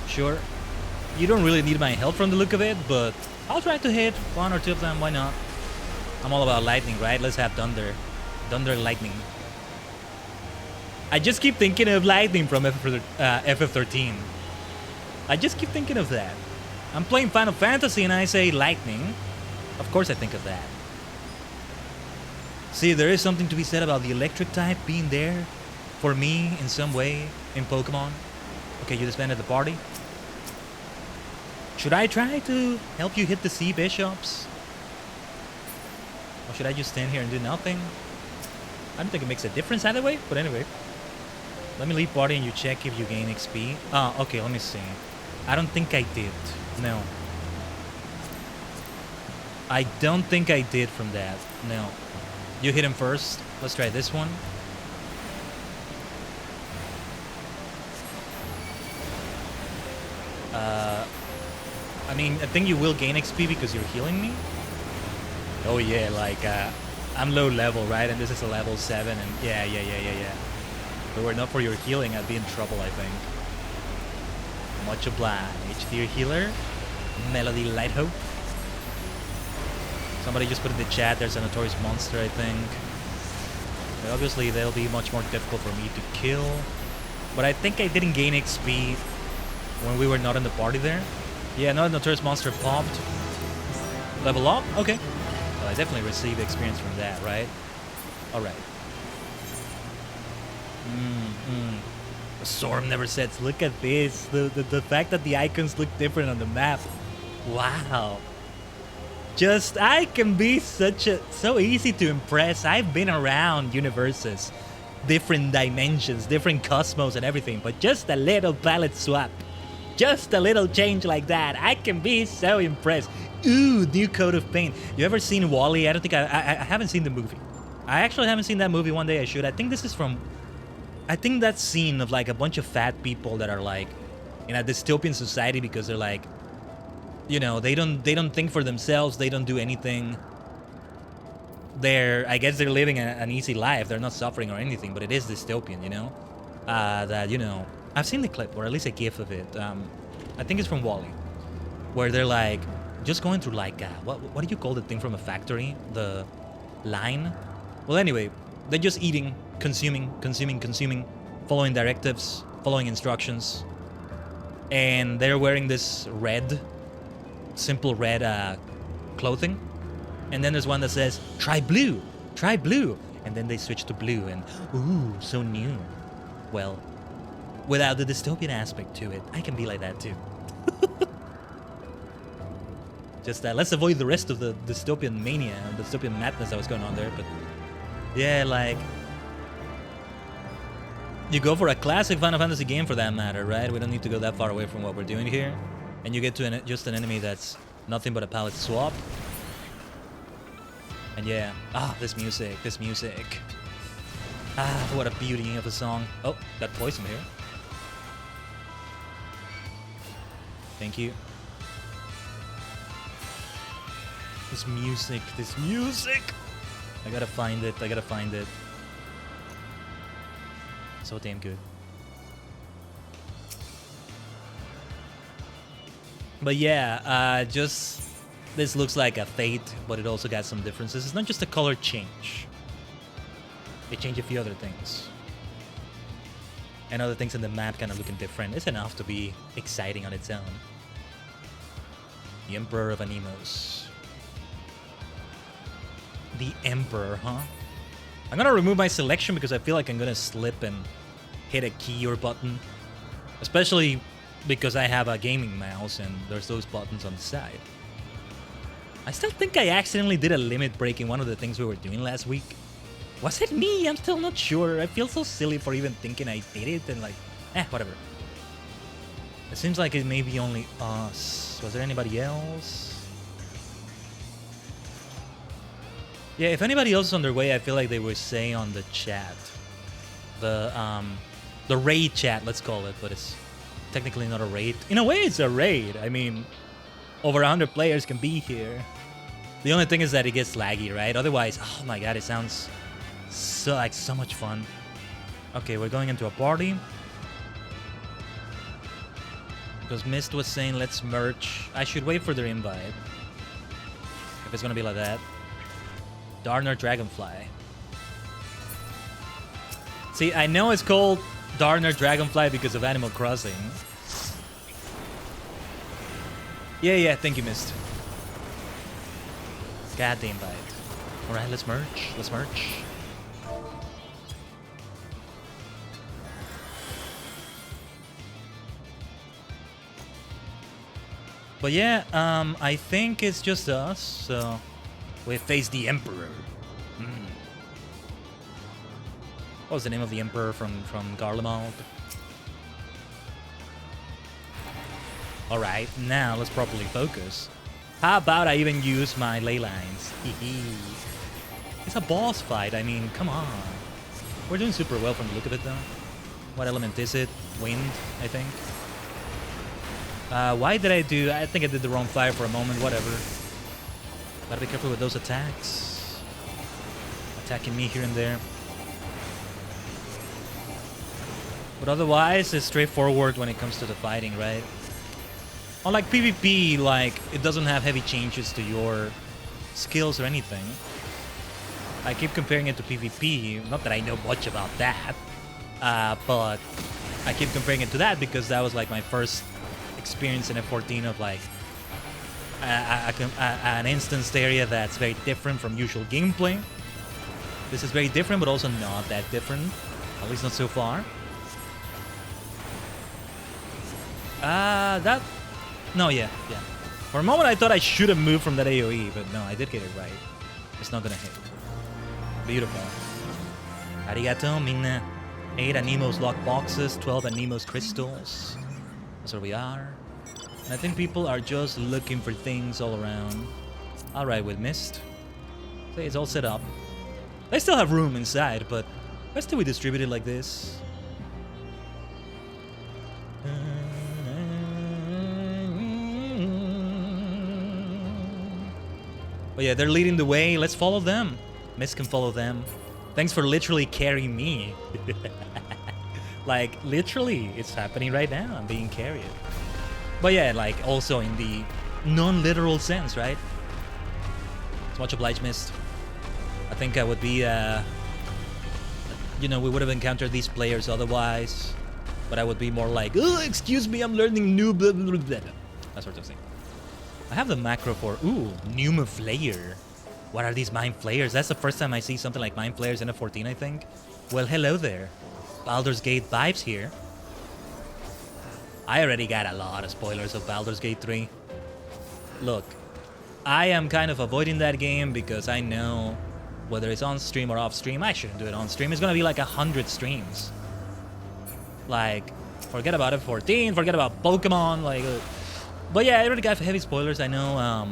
Sure. You don't really need my help from the look of it, but I'll try to hit 1 or 2 of them. Why not? I'm all about lightning, right? Let's have thunder. Thunder and lightning. I just keep thinking of lightning from FF13. I just keep thinking of that. I'm playing Final Fantasy and I say lightning. Of course I think of that. See, there is something to be said about the electric type being there for me in some way in Pokemon. Okay, you disbanded the party. Should I try to help you hit the sea bishops? Or should I just stand here and do nothing? I don't think it makes a difference either way, but anyway. Let me leave party and you check if you gain XP. Ah, okay, let me see. I don't think I did. No. I don't think I did from that. No. You hit him first. Let's try this one. I mean, I think you will gain XP because you're healing me. Oh yeah, like, I'm low level, right? And this is a level 7, and yeah. If it were not for your healing, I'd be in trouble, I think. Much obliged. Dear healer. Melody Lighthope. Somebody just put in the chat, there's a notorious monster, I think. But obviously, they'll be much more difficult for me to kill. But I think I didn't gain XP when we were not in the party there. Yeah, no notorious monster popped. Level up? Okay. Well, I definitely received experience from that, right? Alright. The storm never sets. Look at this. The fact that the icons look different on the map. Wow. Just, I can be so easy to impress. I've been around universes, different dimensions, different cosmos and everything, but just a little palette swap. Just a little change like that. I can be so impressed. Ooh, new coat of paint. You ever seen Wall-E? I don't think I haven't seen the movie. I actually haven't seen that movie. One day I should. I think this is from, I think that scene of like a bunch of fat people that are like in a dystopian society because they're like, you know, they don't think for themselves. They don't do anything. I guess they're living an easy life. They're not suffering or anything, but it is dystopian, you know? That, you know, I've seen the clip, or at least a gif of it. I think it's from Wall-E, where they're like, just going through like, what do you call the thing from a factory? The line? Well, anyway, they're just eating, consuming, following directives, following instructions. And they're wearing this red, simple red clothing. And then there's one that says, try blue. And then they switch to blue and, ooh, so new. Well, without the dystopian aspect to it, I can be like that too. Just let's avoid the rest of the dystopian mania and dystopian madness that was going on there. But yeah, like, you go for a classic Final Fantasy game for that matter, right? We don't need to go that far away from what we're doing here. And you get to just an enemy that's nothing but a palette swap. And yeah, this music. What a beauty of a song. Oh, got poison here. Thank you. This music. I gotta find it. So damn good. But yeah, just this looks like a Fate, but it also got some differences. It's not just a color change. They change a few other things. And other things in the map kind of looking different. It's enough to be exciting on its own. The Emperor of Animos. The Emperor, huh? I'm gonna remove my selection because I feel like I'm gonna slip and hit a key or button. Especially because I have a gaming mouse and there's those buttons on the side. I still think I accidentally did a limit break in one of the things we were doing last week. Was it me? I'm still not sure. I feel so silly for even thinking I did it and like, whatever. It seems like it may be only us. Was there anybody else? Yeah, if anybody else is on their way, I feel like they would say on the chat. The raid chat, let's call it, but it's technically not a raid. In a way, it's a raid. I mean, over 100 players can be here. The only thing is that it gets laggy, right? Otherwise, oh my god, it sounds so much fun. Okay, we're going into a party. Because Mist was saying, let's merge. I should wait for their invite. If it's gonna be like that. Darner Dragonfly. See, I know it's called Darner Dragonfly because of Animal Crossing. Yeah, thank you, Mist. Goddamn bite. Alright, let's merge. Let's merge. But yeah, I think it's just us, so we face the Emperor. What was the name of the Emperor from Garlemald? Alright, now let's properly focus. How about I even use my ley lines? It's a boss fight, I mean, come on. We're doing super well from the look of it though. What element is it? Wind, I think. Why did I do... I think I did the wrong fire for a moment, whatever. Gotta be careful with those attacks. Attacking me here and there. But otherwise, it's straightforward when it comes to the fighting, right? Unlike PvP, like, it doesn't have heavy changes to your skills or anything. I keep comparing it to PvP, not that I know much about that, but I keep comparing it to that because that was like my first experience in F14 of like an instanced area that's very different from usual gameplay. This is very different, but also not that different, at least not so far. Yeah. For a moment I thought I should have moved from that AoE, but no, I did get it right. It's not gonna hit. Beautiful. Arigato, minna. 8 Anemos lock boxes, 12 Anemos crystals. That's where we are. And I think people are just looking for things all around. Alright, with Mist. So it's all set up. They still have room inside, but why still we distribute it like this? But yeah, they're leading the way. Let's follow them. Mist can follow them. Thanks for literally carrying me. Like, literally, it's happening right now. I'm being carried. But yeah, like, also in the non-literal sense, right? It's much obliged, Mist. I think I would be, you know, we would have encountered these players otherwise. But I would be more like, oh, excuse me, I'm learning new blah, blah, blah. That sort of thing. I have the macro for, ooh, Pneuma Flayer. What are these Mind Flayers? That's the first time I see something like Mind Flayers in F14, I think. Well, hello there. Baldur's Gate vibes here. I already got a lot of spoilers of Baldur's Gate 3. Look, I am kind of avoiding that game because I know whether it's on stream or off stream, I shouldn't do it on stream. It's gonna be like 100 streams. Like, forget about F14, forget about Pokemon, like... But yeah, I already got heavy spoilers, I know.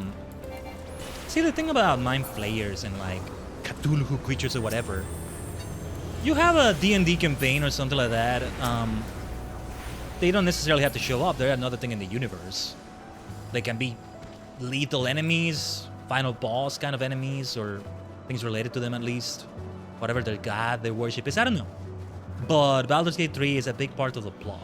See, the thing about Mind Flayers and like Cthulhu creatures or whatever, you have a D&D campaign or something like that, they don't necessarily have to show up. They're another thing in the universe. They can be lethal enemies, final boss kind of enemies, or things related to them at least. Whatever their god, their worship is, I don't know. But Baldur's Gate 3 is a big part of the plot.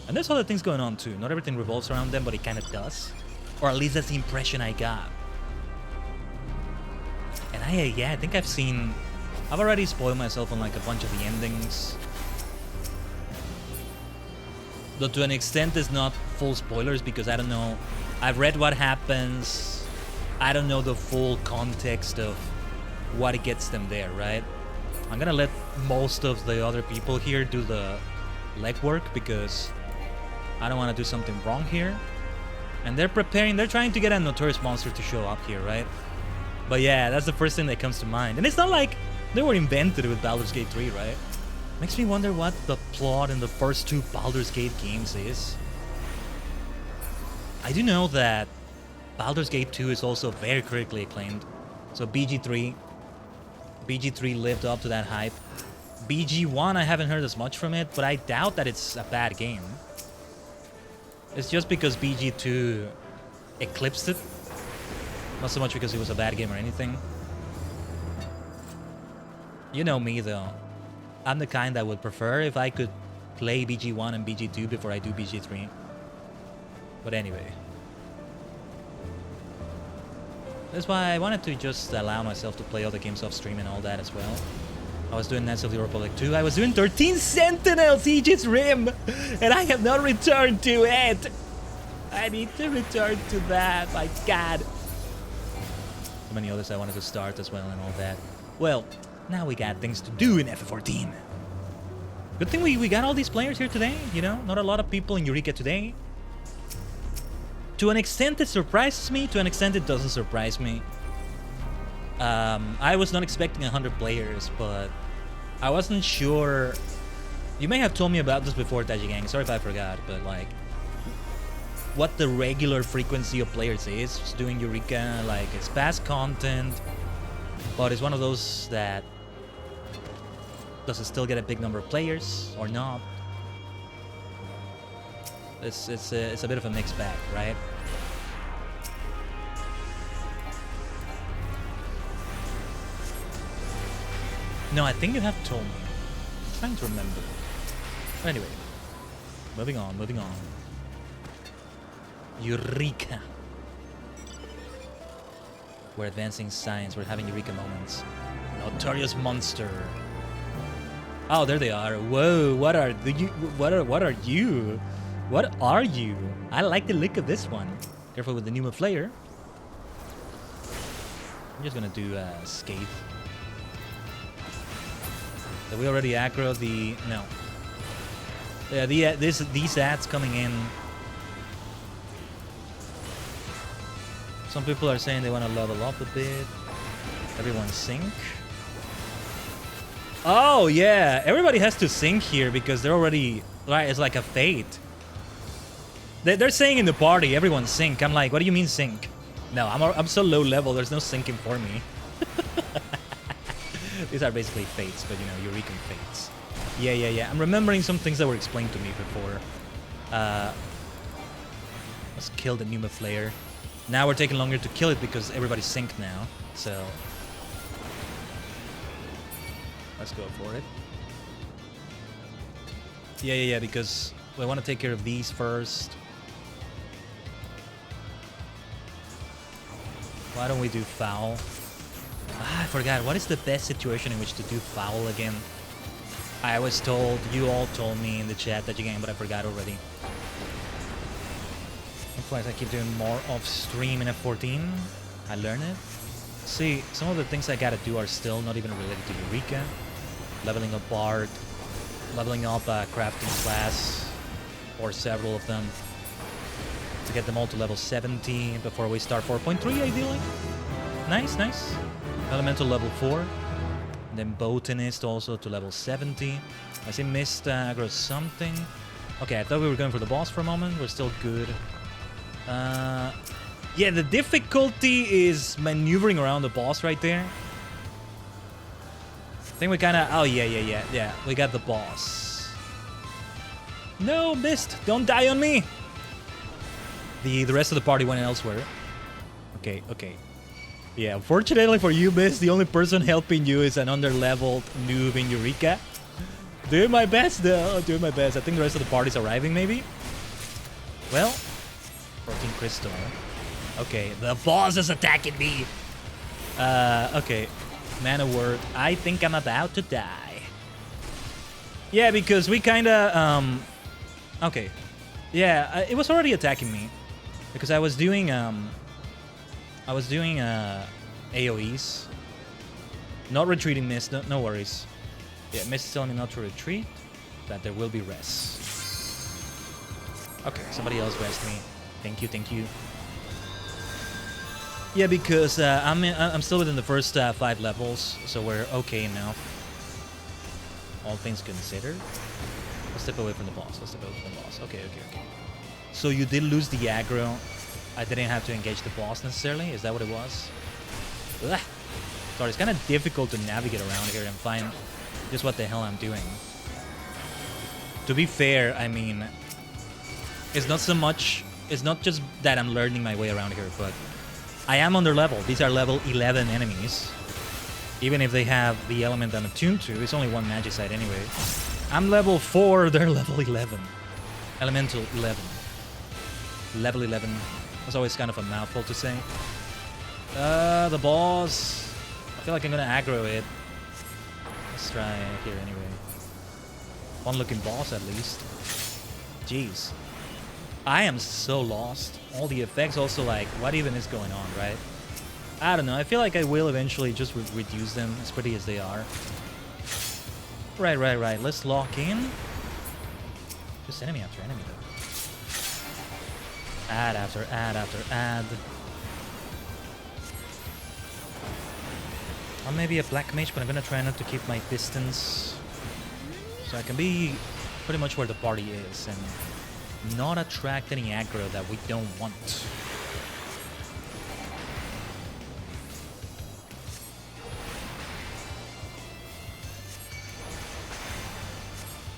And there's other things going on too. Not everything revolves around them, but it kind of does. Or at least that's the impression I got. And I think I've already spoiled myself on like a bunch of the endings. Though to an extent it's not full spoilers because I don't know. I've read what happens. I don't know the full context of what gets them there, right? I'm gonna let most of the other people here do the legwork because I don't want to do something wrong here. And they're trying to get a notorious monster to show up here, right? But yeah, that's the first thing that comes to mind. And it's not like they were invented with Baldur's Gate 3, right? Makes me wonder what the plot in the first 2 Baldur's Gate games is. I do know that Baldur's Gate 2 is also very critically acclaimed. So BG3 lived up to that hype. BG1, I haven't heard as much from it, but I doubt that it's a bad game. It's just because BG2 eclipsed it. Not so much because it was a bad game or anything. You know me, though. I'm the kind that would prefer if I could play BG1 and BG2 before I do BG3. But anyway. That's why I wanted to just allow myself to play other games off stream and all that as well. I was doing Knights of the Old Republic 2. I was doing 13 Sentinels Aegis Rim, and I have not returned to it. I need to return to that. My God. So many others I wanted to start as well and all that. Well, now we got things to do in FF14. Good thing we got all these players here today. You know, not a lot of people in Eureka today. To an extent, it surprises me. To an extent, it doesn't surprise me. I was not expecting 100 players, but I wasn't sure. You may have told me about this before, Taji Gang. Sorry if I forgot, but like, what the regular frequency of players is doing Eureka. Like, it's past content, but it's one of those that does it still get a big number of players or not? It's a bit of a mixed bag, right? No, I think you have told me. I'm trying to remember. Anyway, moving on, moving on. Eureka. We're advancing science. We're having Eureka moments. Notorious monster. Oh, there they are. Whoa, what are you? What are you? What are you? I like the look of this one. Careful with the Numa Flayer. I'm just gonna do Scathe. Did we already aggro the... No. Yeah, these ads coming in. Some people are saying they want to level up a bit. Everyone sync. Oh, yeah. Everybody has to sync here because they're already... Right, it's like a fate. They're saying in the party, everyone sync. I'm like, what do you mean sync? No, I'm so low level, there's no syncing for me. These are basically fates, but you know, Eureka fates. Yeah. I'm remembering some things that were explained to me before. Let's kill the Numa Flayer. Now we're taking longer to kill it because everybody's synced now. So let's go for it. Yeah, because we want to take care of these first. Why don't we do foul? I forgot. What is the best situation in which to do foul again? I was told, you all told me in the chat that you can, but I forgot already. Otherwise, I keep doing more off stream in F14. I learn it. See, some of the things I gotta do are still not even related to Eureka. Leveling up Bard, leveling up crafting class, or several of them, to get them all to level 70 before we start 4.3 ideally. Nice. Elemental level 4. And then Botanist also to level 70. I see Mist aggro something. Okay, I thought we were going for the boss for a moment. We're still good. Yeah, the difficulty is maneuvering around the boss right there. I think we kind of... Oh, yeah. We got the boss. No, Mist, don't die on me. The rest of the party went elsewhere. Okay. Yeah, unfortunately for you, Mist, the only person helping you is an under-leveled noob in Eureka. Doing my best, though. Doing my best. I think the rest of the party's arriving, maybe? Well, 14 crystal. Okay, the boss is attacking me. Okay. Mana word. I think I'm about to die. Yeah, because we kind of, okay. Yeah, it was already attacking me. Because I was doing AoEs. Not retreating Mist, no worries. Yeah, Mist is telling me not to retreat, that there will be rest. Okay, somebody else rest me. Thank you. Yeah, because I'm still within the first 5 levels, so we're okay now. All things considered. Let's step away from the boss. Okay. So you did lose the aggro. I didn't have to engage the boss necessarily. Is that what it was? Ugh. Sorry, it's kind of difficult to navigate around here and find just what the hell I'm doing. To be fair, I mean, it's not so much... It's not just that I'm learning my way around here, but I am under level. These are level 11 enemies. Even if they have the element I'm attuned to, it's only one magicite anyway. I'm level 4, they're level 11. Elemental 11. Level 11. That's always kind of a mouthful to say. The boss. I feel like I'm gonna aggro it. Let's try here anyway. Fun looking boss at least. Jeez. I am so lost. All the effects also, like, what even is going on, right? I don't know. I feel like I will eventually just reduce them as pretty as they are. Right. Let's lock in. Just enemy after enemy, though. Add after add after add. Or maybe a black mage, but I'm gonna try not to keep my distance. So I can be pretty much where the party is and not attract any aggro that we don't want.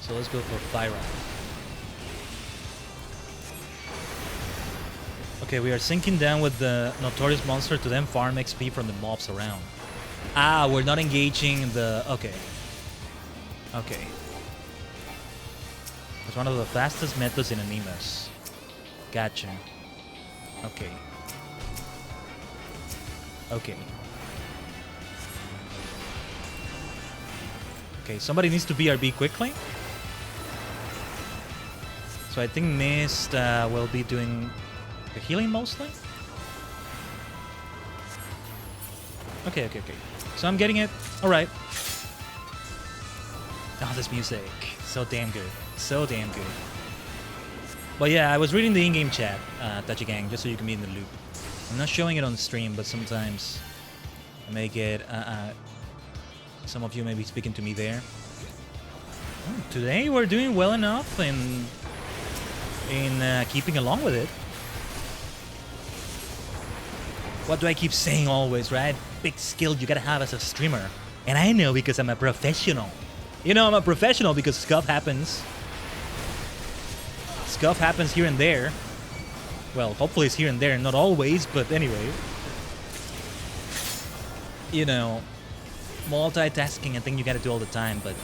So let's go for Fire. Okay, we are sinking down with the Notorious Monster to then farm XP from the mobs around. Ah, we're not engaging the... Okay. Okay. It's one of the fastest methods in Animus. Gotcha. Okay. Okay. Okay, somebody needs to BRB quickly. So I think Mist will be doing the healing mostly. Okay. So I'm getting it. Alright. Oh, this music. So damn good. So damn good. But yeah, I was reading the in-game chat, Touchy Gang, just so you can be in the loop. I'm not showing it on stream, but sometimes I may get... some of you may be speaking to me there. Oh, today we're doing well enough in keeping along with it. What do I keep saying always, right? Big skill you gotta have as a streamer. And I know because I'm a professional. You know I'm a professional because scuff happens. Scuff happens here and there. Well, hopefully it's here and there, not always, but anyway. You know, multitasking, I think you gotta do all the time, but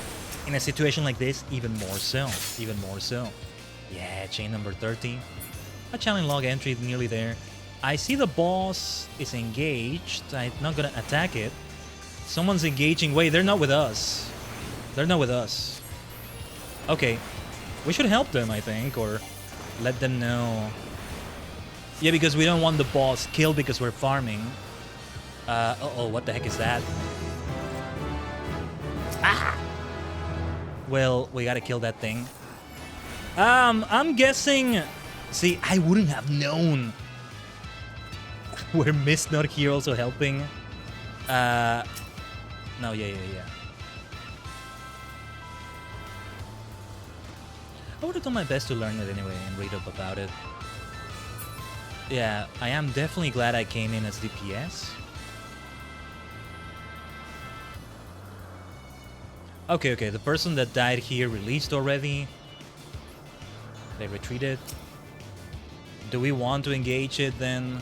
in a situation like this, even more so. Even more so. Yeah, chain number 30. A challenge log entry nearly there. I see the boss is engaged. I'm not gonna attack it. Someone's engaging. Wait, they're not with us. They're not with us. Okay. We should help them, I think, or let them know. Yeah, because we don't want the boss killed because we're farming. Uh-oh, what the heck is that? Ah! Well, we gotta kill that thing. I'm guessing... See, I wouldn't have known. Were Mist not here also helping? No, yeah. I would have done my best to learn it anyway and read up about it. Yeah, I am definitely glad I came in as DPS. Okay, the person that died here released already. They retreated. Do we want to engage it then?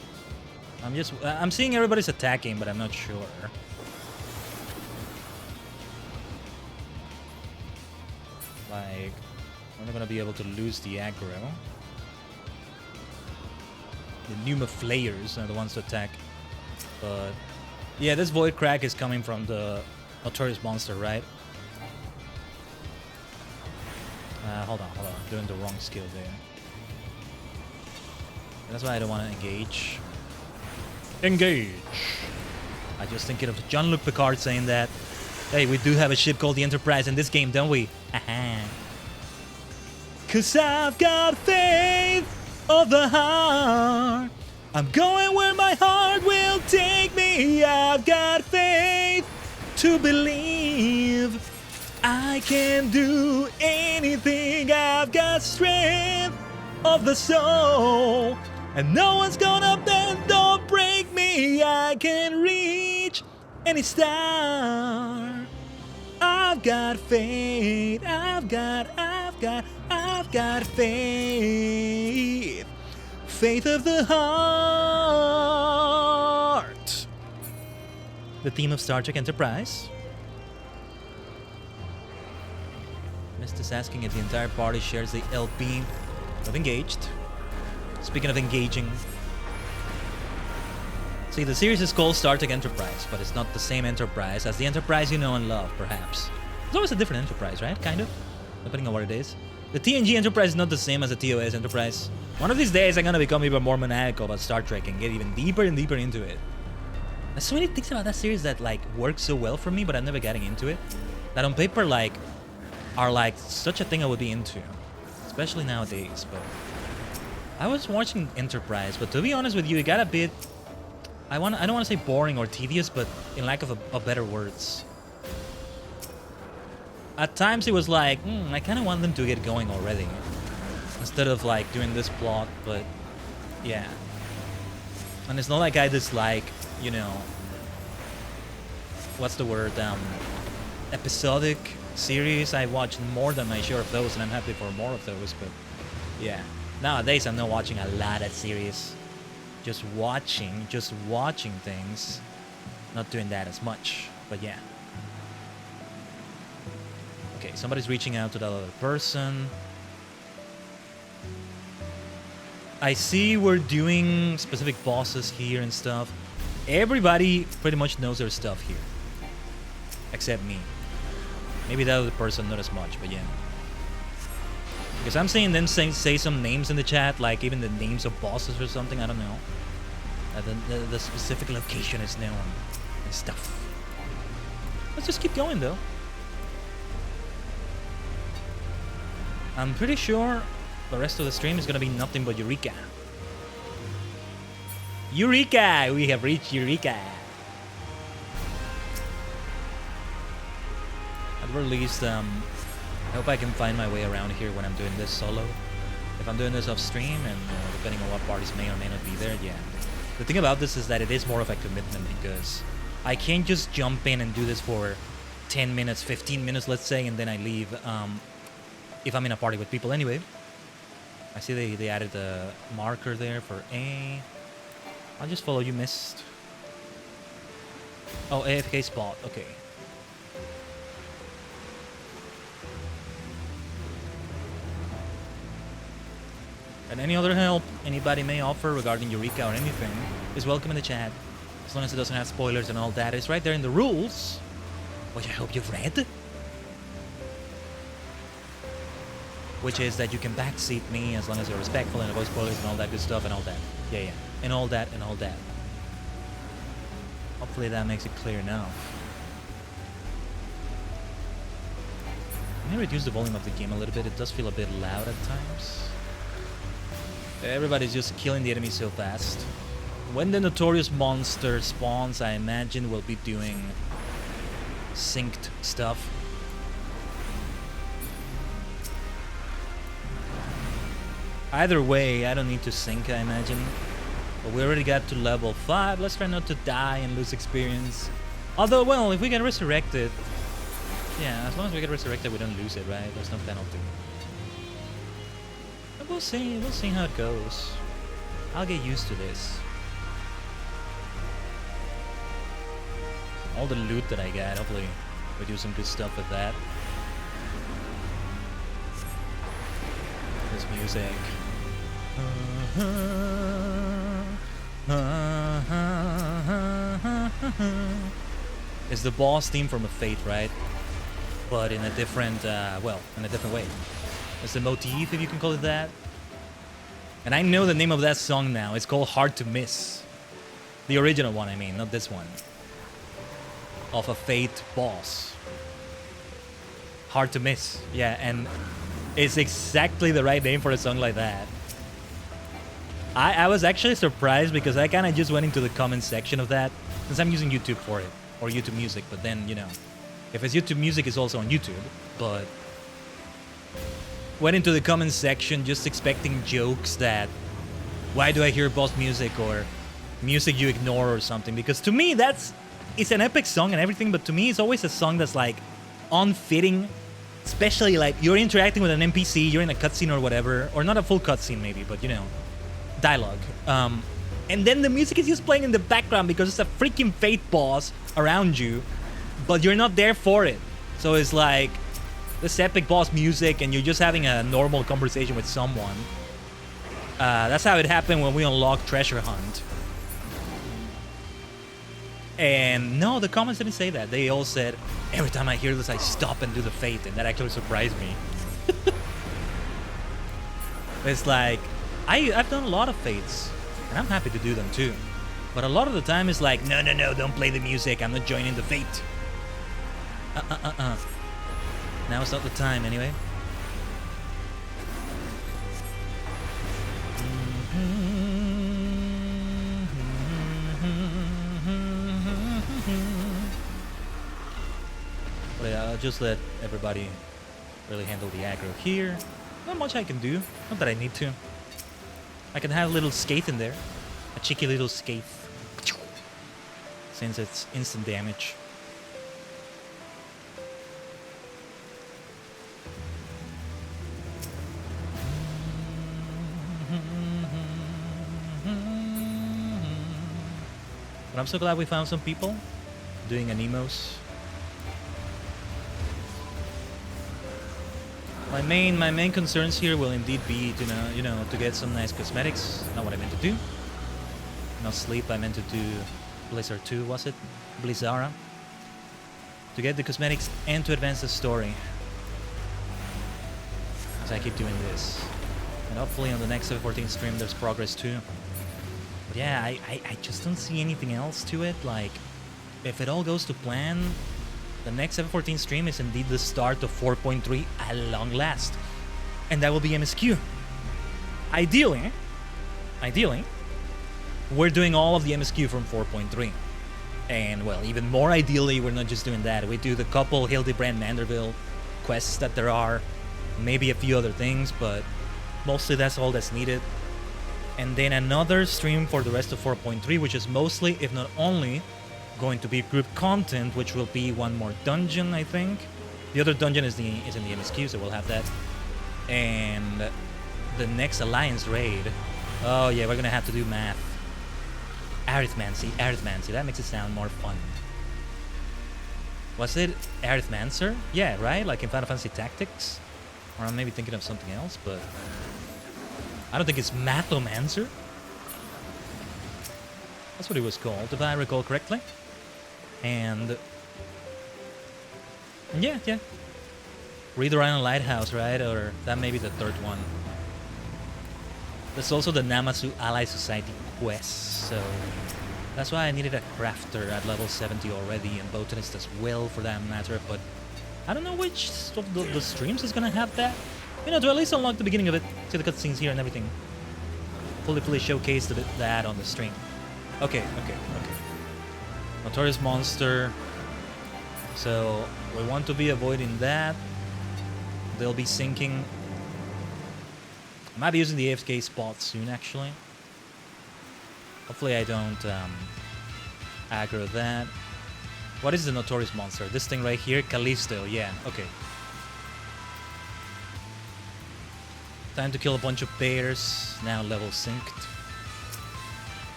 I'm seeing everybody's attacking, but I'm not sure. Like, we're not gonna be able to lose the aggro. The Numa Flayers are the ones to attack. But yeah, this Void Crack is coming from the Notorious Monster, right? Hold on. I'm doing the wrong skill there. That's why I don't want to engage. Engage! I just thinking of Jean-Luc Picard saying that, hey, we do have a ship called the Enterprise in this game, don't we? Aha. 'Cause I've got faith of the heart. I'm going where my heart will take me. I've got faith to believe I can do anything. I've got strength of the soul. And no one's gonna bend or break me. I can reach any star. I've got faith. I've got faith. Faith of the heart. The theme of Star Trek Enterprise. Mist is asking if the entire party shares the LP of Engaged. Speaking of engaging. See, the series is called Star Trek Enterprise, but it's not the same Enterprise as the Enterprise you know and love, perhaps. It's always a different enterprise, right? Kind of, depending on what it is. The TNG Enterprise is not the same as the TOS Enterprise. One of these days, I'm gonna become even more maniacal about Star Trek and get even deeper and deeper into it. There's so many things about that series that like work so well for me, but I'm never getting into it. That on paper like are like such a thing I would be into, especially nowadays. But I was watching Enterprise, but to be honest with you, it got a bit. I don't want to say boring or tedious, but in lack of better words. At times it was like, I kind of want them to get going already, instead of like doing this plot. But yeah, and it's not like I dislike, you know, what's the word? Episodic series. I watch more than my share of those, and I'm happy for more of those. But yeah, nowadays I'm not watching a lot of series. Just watching things, not doing that as much. But yeah. Okay, somebody's reaching out to the other person. I see we're doing specific bosses here and stuff. Everybody pretty much knows their stuff here, except me. Maybe the other person not as much, but yeah. Because I'm seeing them say some names in the chat, like even the names of bosses or something. I don't know. The specific location is known and stuff. Let's just keep going though. I'm pretty sure the rest of the stream is gonna be nothing but Eureka. Eureka! We have reached Eureka. At the very least, I hope I can find my way around here when I'm doing this solo. If I'm doing this off stream, and depending on what parties may or may not be there, yeah. The thing about this is that it is more of a commitment, because I can't just jump in and do this for 10 minutes, 15 minutes, let's say, and then I leave. If I'm in a party with people anyway. I see they added a marker there for A. I'll just follow you, Mist. Oh, AFK spot, okay. And any other help anybody may offer regarding Eureka or anything is welcome in the chat. As long as it doesn't have spoilers and all that. It's right there in the rules, which I hope you've read. Which is that you can backseat me as long as you're respectful and avoid spoilers and all that good stuff and all that. Yeah. And all that and all that. Hopefully that makes it clear enough. Let me reduce the volume of the game a little bit. It does feel a bit loud at times. Everybody's just killing the enemy so fast. When the notorious monster spawns, I imagine we'll be doing synced stuff. Either way, I don't need to sync, I imagine. But we already got to level 5. Let's try not to die and lose experience. Although, well, if we get resurrected... Yeah, as long as we get resurrected, we don't lose it, right? There's no penalty. But we'll see how it goes. I'll get used to this. All the loot that I got, hopefully we do some good stuff with that. This music. It's the boss theme from a Fate, right? But in a different, in a different way. It's the motif, if you can call it that. And I know the name of that song now. It's called Hard to Miss. The original one, I mean, not this one. Of a Fate boss. Hard to Miss. Yeah, and it's exactly the right name for a song like that. I was actually surprised because I kind of just went into the comment section of that, since I'm using YouTube for it, or YouTube Music, but then, you know, if it's YouTube Music, it's also on YouTube, but went into the comment section just expecting jokes that, why do I hear boss music, or music you ignore or something, because to me, it's an epic song and everything, but to me, it's always a song that's like unfitting. Especially like you're interacting with an NPC, you're in a cutscene or whatever, or not a full cutscene maybe, but you know, dialogue. And then the music is just playing in the background because it's a freaking Fate boss around you, but you're not there for it. So it's like this epic boss music and you're just having a normal conversation with someone. That's how it happened when we unlocked Treasure Hunt. And no, the comments didn't say that. They all said, every time I hear this, I stop and do the fate, and that actually surprised me. It's like, I've done a lot of fates, and I'm happy to do them too. But a lot of the time it's like, no, don't play the music, I'm not joining the fate. Now it's not the time anyway. But yeah, I'll just let everybody really handle the aggro here. Not much I can do. Not that I need to. I can have a little scathe in there. A cheeky little scathe. Since it's instant damage. But I'm so glad we found some people doing anemos. My main concerns here will indeed be to to get some nice cosmetics. Not what I meant to do. Not sleep. I meant to do Blizzard 2, was it? Blizzara. To get the cosmetics and to advance the story. As I keep doing this. And hopefully on the next FF14 stream there's progress too. But yeah, I just don't see anything else to it. Like, if it all goes to plan, the next FF14 stream is indeed the start of 4.3 at long last. And that will be MSQ. Ideally, we're doing all of the MSQ from 4.3. And, well, even more ideally, we're not just doing that. We do the couple Hildebrand Manderville quests that there are. Maybe a few other things, but mostly that's all that's needed. And then another stream for the rest of 4.3, which is mostly, if not only, going to be group content, which will be one more dungeon, I think. The other dungeon is in the MSQ, so we'll have that. And the next Alliance raid. Oh yeah, we're gonna have to do math. Arithmancy. That makes it sound more fun. Was it Arithmancer? Yeah, right? Like in Final Fantasy Tactics? Or I'm maybe thinking of something else, but I don't think it's Mathomancer. That's what it was called, if I recall correctly. And yeah. Read around a lighthouse, right? Or that may be the third one. There's also the Namasu Ally Society quest, so that's why I needed a crafter at level 70 already, and botanist as well for that matter, but I don't know which of the streams is gonna have that. To at least unlock the beginning of it, see the cutscenes here and everything. Fully showcase that on the stream. Okay. Notorious monster. So we want to be avoiding that. They'll be sinking. I might be using the AFK spot soon, actually. Hopefully I don't aggro that. What is the notorious monster? This thing right here? Callisto, yeah, okay. Time to kill a bunch of bears. Now level synced.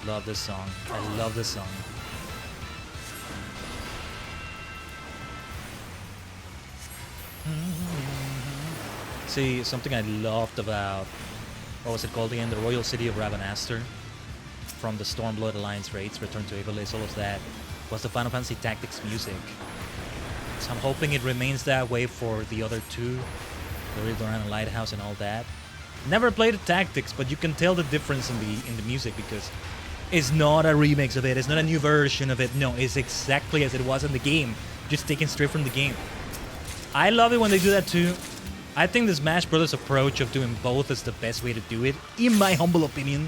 Love this song. I love this song. See, something I loved about, what was it called again? The Royal City of Ravenaster. From the Stormblood Alliance raids, Return to Ivalice, all of that, was the Final Fantasy Tactics music. So I'm hoping it remains that way for the other two. The Read Around a Lighthouse and all that. Never played the Tactics, but you can tell the difference in the music because it's not a remix of it, it's not a new version of it. No, it's exactly as it was in the game, just taken straight from the game. I love it when they do that too. I think the Smash Brothers approach of doing both is the best way to do it, in my humble opinion.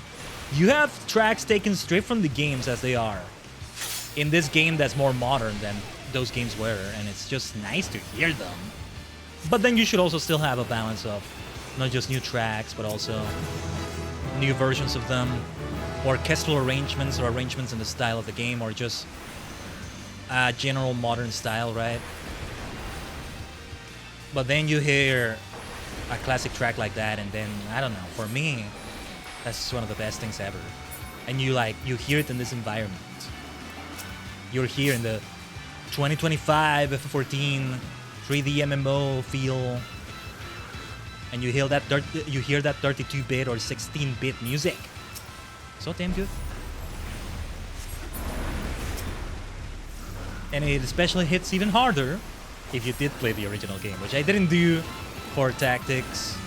You have tracks taken straight from the games as they are. In this game that's more modern than those games were, and it's just nice to hear them. But then you should also still have a balance of not just new tracks, but also new versions of them, orchestral arrangements or arrangements in the style of the game, or just a general modern style, right? But then you hear a classic track like that, and then, I don't know, for me, that's one of the best things ever. And you hear it in this environment. You're here in the 2025 FF14 3D MMO feel, and you hear that 32-bit or 16-bit music. So damn good. And it especially hits even harder if you did play the original game, which I didn't do for tactics,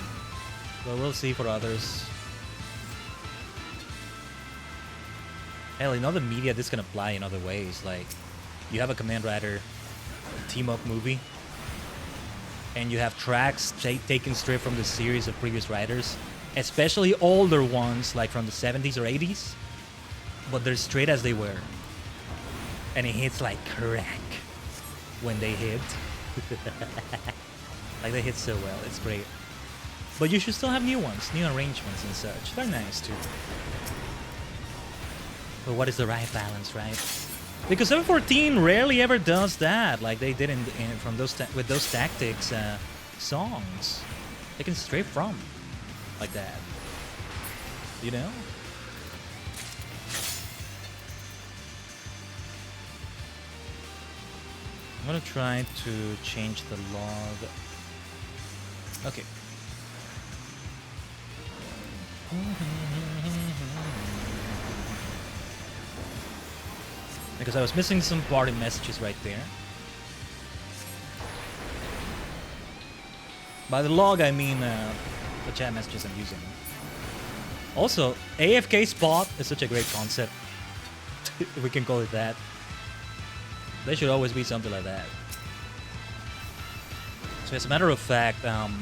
but we'll see for others. Hell, in other media, this can apply in other ways. Like, you have a Command Rider team-up movie, and you have tracks taken straight from the series of previous writers, especially older ones, like from the 70s or 80s, but they're straight as they were. And it hits like crack when they hit. Like, they hit so well, it's great. But you should still have new ones, new arrangements and such. They're nice too. But what is the right balance, right? Because 714 rarely ever does that, like they did from those with those tactics songs. Taken straight from, like that. You know? I'm gonna try to change the log. Okay. Because I was missing some party messages right there. By the log, I mean the chat messages I'm using. Also, AFK spot is such a great concept. If we can call it that. There should always be something like that. So as a matter of fact, I'm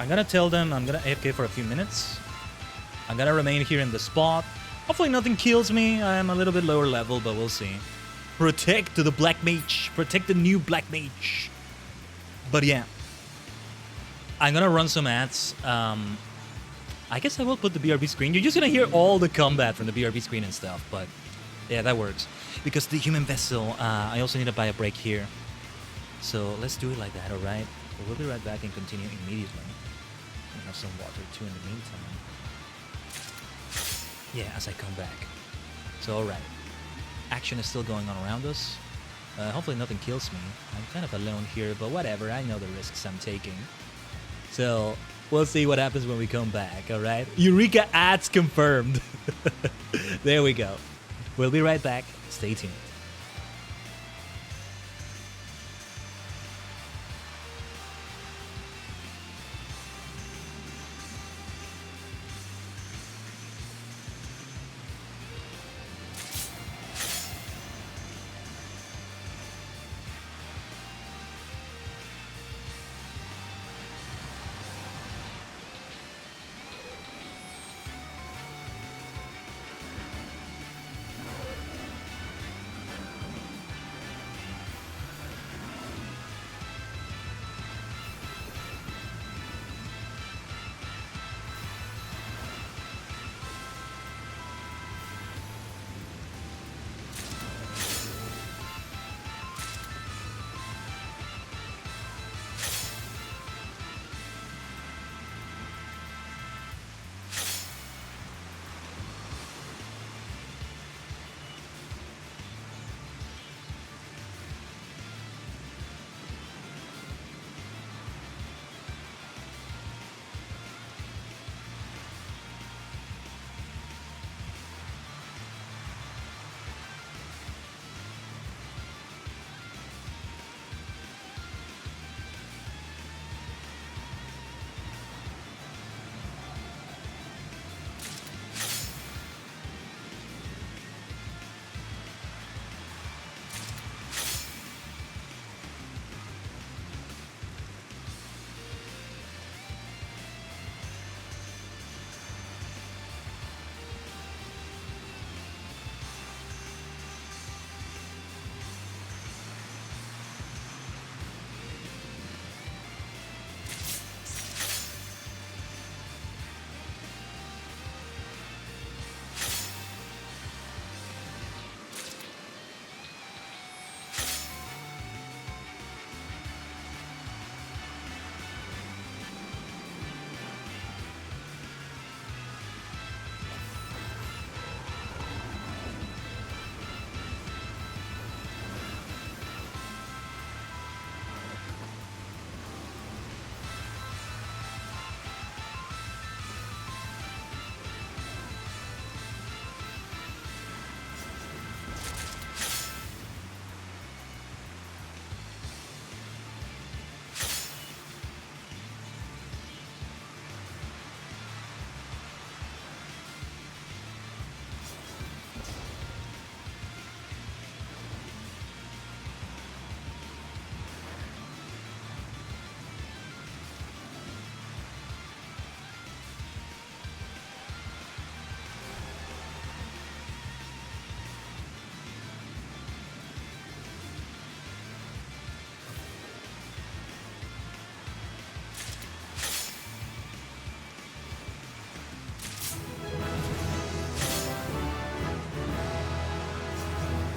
gonna tell them I'm gonna AFK for a few minutes. I'm gonna remain here in the spot. Hopefully nothing kills me. I'm a little bit lower level, but we'll see. Protect the Black Mage. Protect the new Black Mage. But yeah. I'm gonna run some ads. I guess I will put the BRB screen. You're just gonna hear all the combat from the BRB screen and stuff, but yeah, that works. Because the human vessel, I also need to buy a break here. So let's do it like that, alright? So we'll be right back and continue immediately. I have some water too in the meantime. Yeah, as I come back. So alright. Action is still going on around us. Hopefully nothing kills me. I'm kind of alone here, but whatever. I know the risks I'm taking. So we'll see what happens when we come back, alright? Eureka ads confirmed. There we go. We'll be right back. Stay tuned.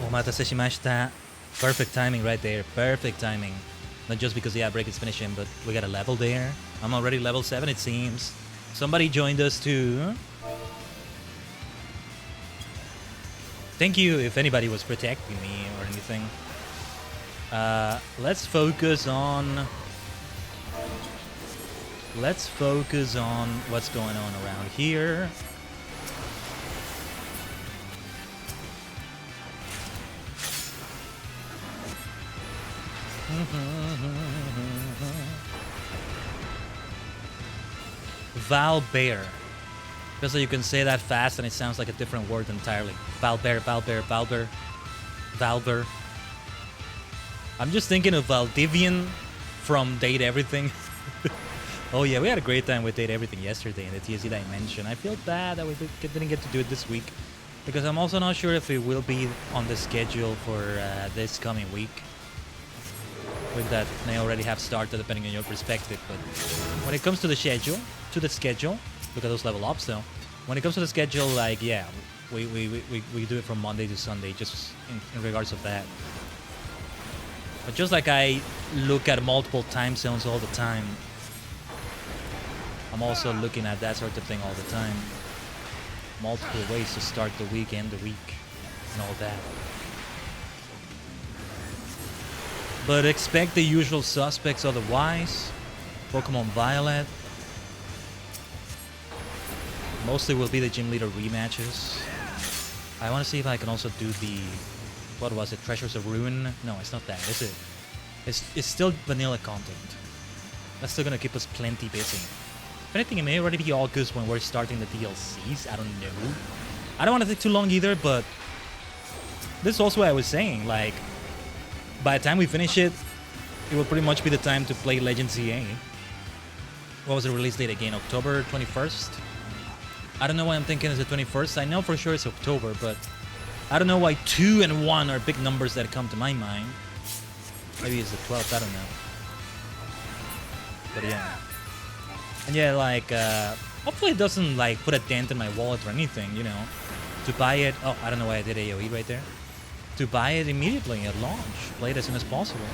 Omatase Perfect timing right there. Perfect timing. Not just because, yeah, break is finishing, but we got a level there. I'm already level 7, it seems. Somebody joined us too. Thank you if anybody was protecting me or anything. Let's focus on... Let's focus on what's going on around here. Valbear. Just so you can say that fast and it sounds like a different word entirely. Valbear, Valbear, Valbear, Valber. I'm just thinking of Valdivian from Date Everything. Oh yeah, we had a great time with Date Everything yesterday in the TSC Dimension. I feel bad that we didn't get to do it this week, because I'm also not sure if it will be on the schedule for this coming week. With that may already have started depending on your perspective, but when it comes to the schedule, look at those level ups though. When it comes to the schedule, like, yeah, we do it from Monday to Sunday, just in regards of that. But just like I look at multiple time zones all the time, I'm also looking at that sort of thing all the time. Multiple ways to start the week, end the week, and all that. But expect the usual suspects otherwise. Pokemon Violet. Mostly will be the gym leader rematches. I want to see if I can also do the... What was it? Treasures of Ruin? No, it's not that, is it? It's still vanilla content. That's still gonna keep us plenty busy. If anything, it may already be August when we're starting the DLCs. I don't know. I don't want to take too long either, but... This is also what I was saying, like... By the time we finish it, it will pretty much be the time to play Legend ZA. What was the release date again? October 21st? I don't know why I'm thinking it's the 21st. I know for sure it's October, but I don't know why 2 and 1 are big numbers that come to my mind. Maybe it's the 12th, I don't know. But yeah. And yeah, like, hopefully it doesn't, like, put a dent in my wallet or anything, you know. To buy it... Oh, I don't know why I did AoE right there. To buy it immediately at launch. Play it as soon as possible.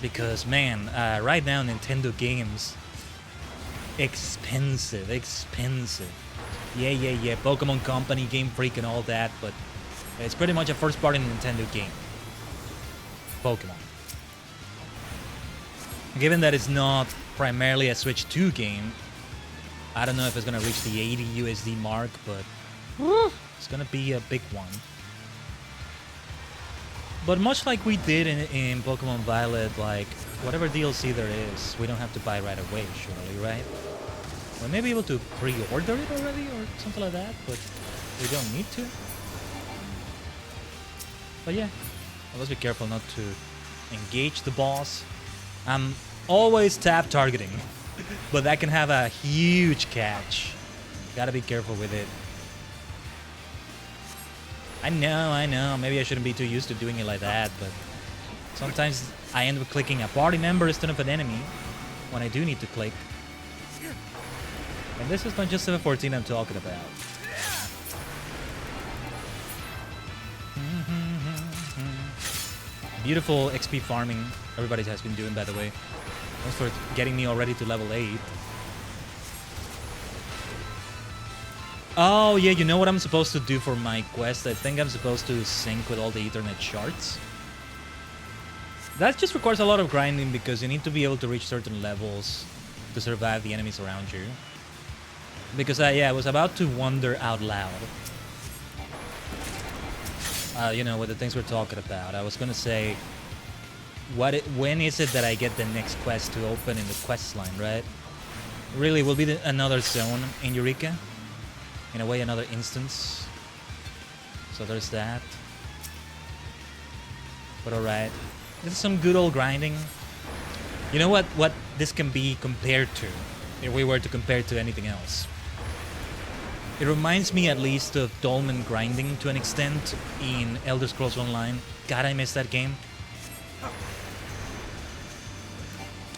Because, man, right now Nintendo games... Expensive. Yeah. Pokemon Company, Game Freak and all that, but... It's pretty much a first-party Nintendo game. Pokemon. Given that it's not primarily a Switch 2 game, I don't know if it's gonna reach the 80 USD mark, but... It's gonna be a big one. But much like we did in Pokemon Violet, like, whatever DLC there is, we don't have to buy right away, surely, right? We may be able to pre-order it already or something like that, but we don't need to. But yeah, let's be careful not to engage the boss. I'm always tap targeting, but that can have a huge catch. Gotta be careful with it. I know. Maybe I shouldn't be too used to doing it like that, but sometimes I end up clicking a party member instead of an enemy when I do need to click. And this is not just 714 I'm talking about. Beautiful XP farming everybody has been doing, by the way. Thanks for getting me already to level 8. Oh, yeah, you know what I'm supposed to do for my quest? I think I'm supposed to sync with all the Ethernet shards. That just requires a lot of grinding because you need to be able to reach certain levels to survive the enemies around you. Because I was about to wonder out loud. You know, with the things we're talking about. I was gonna say, when is it that I get the next quest to open in the quest line, right? Really, will be another zone in Eureka. In a way, another instance. So there's that. But alright. This is some good old grinding. You know what this can be compared to? If we were to compare it to anything else. It reminds me at least of Dolmen grinding to an extent in Elder Scrolls Online. God, I miss that game.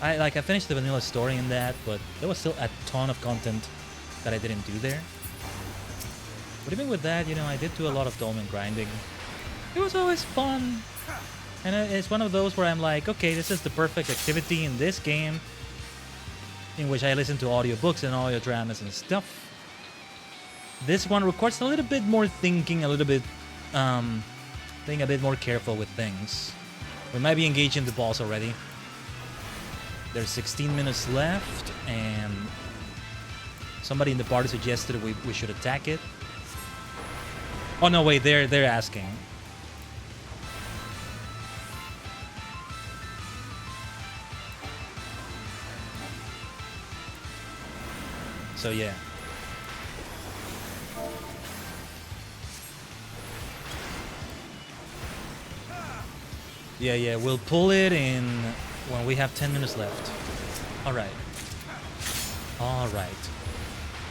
I finished the vanilla story in that, but there was still a ton of content that I didn't do there. But even with that, you know, I did do a lot of dolmen grinding. It was always fun. And it's one of those where I'm like, okay, this is the perfect activity in this game in which I listen to audiobooks and audio dramas and stuff. This one requires a little bit more thinking, a little bit, being a bit more careful with things. We might be engaging the boss already. There's 16 minutes left, and somebody in the party suggested we should attack it. Oh no, wait, they're asking. So yeah. Yeah, we'll pull it in when we have 10 minutes left. Alright.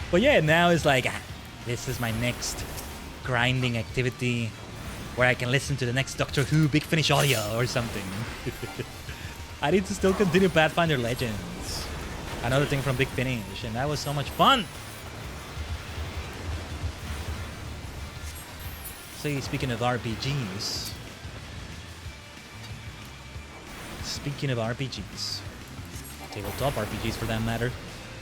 But yeah, now it's like, this is my next grinding activity where I can listen to the next Doctor Who Big Finish audio or something. I need to still continue Pathfinder Legends. Another thing from Big Finish, and that was so much fun! See, speaking of RPGs... tabletop RPGs for that matter,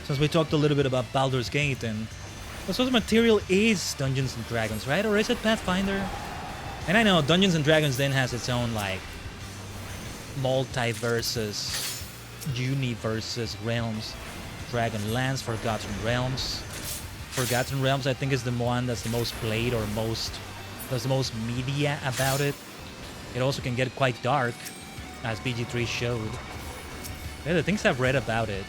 since we talked a little bit about Baldur's Gate, and the source material is Dungeons and Dragons, right? Or is it Pathfinder? And I know Dungeons and Dragons then has its own, like, multiverses, universes, realms. Dragonlance, Forgotten Realms. Forgotten Realms, I think, is the one that's the most played, or there's the most media about it. It also can get quite dark, as BG3 showed. Yeah, the things I've read about it.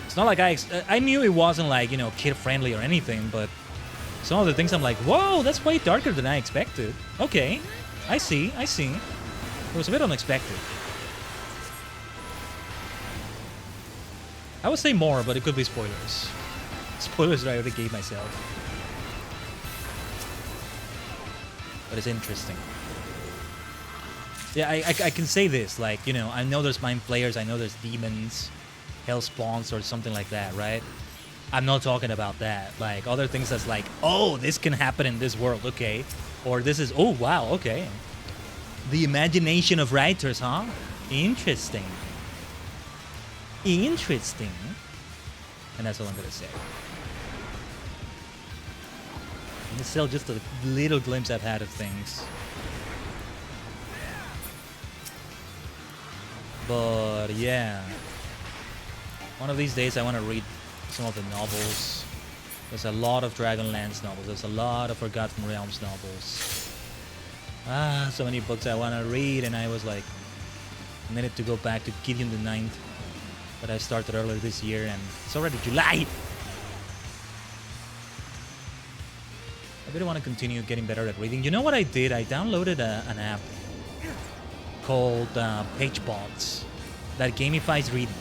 It's not like I knew it wasn't like, you know, kid-friendly or anything, but some of the things I'm like, whoa, that's way darker than I expected. Okay, I see. It was a bit unexpected. I would say more, but it could be spoilers. Spoilers that I already gave myself. But it's interesting. Yeah, I can say this, like, you know, I know there's mind flayers, I know there's demons, hell spawns, or something like that, right? I'm not talking about that. Like, other things that's like, oh, this can happen in this world, okay. Or this is, oh, wow, okay. The imagination of writers, huh? Interesting. Interesting. And that's all I'm gonna say. And it's still just a little glimpse I've had of things. But yeah, one of these days I want to read some of the novels. There's a lot of Dragonlance novels. There's a lot of Forgotten Realms novels. So many books I want to read, and I was like, I needed to go back to Gideon the Ninth, that I started earlier this year, and it's already July. I really want to continue getting better at reading. You know what I did? I downloaded an app called PageBots that gamifies reading.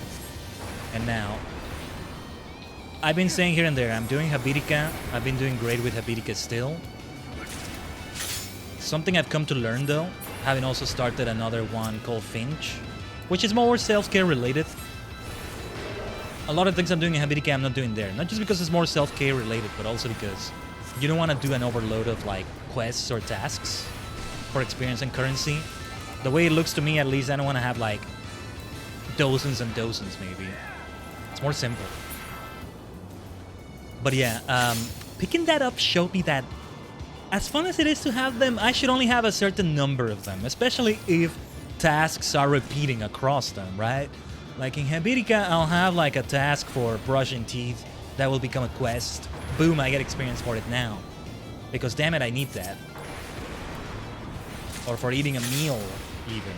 And now, I've been saying here and there, I'm doing Habitica. I've been doing great with Habitica still. Something I've come to learn though, having also started another one called Finch, which is more self-care related. A lot of things I'm doing in Habitica I'm not doing there. Not just because it's more self-care related, but also because you don't want to do an overload of like quests or tasks for experience and currency. The way it looks to me, at least, I don't want to have like dozens and dozens, maybe. It's more simple. But yeah, picking that up showed me that as fun as it is to have them, I should only have a certain number of them, especially if tasks are repeating across them, right? Like in Habitica, I'll have like a task for brushing teeth that will become a quest. Boom, I get experience for it now. Because damn it, I need that. Or for eating a meal, even.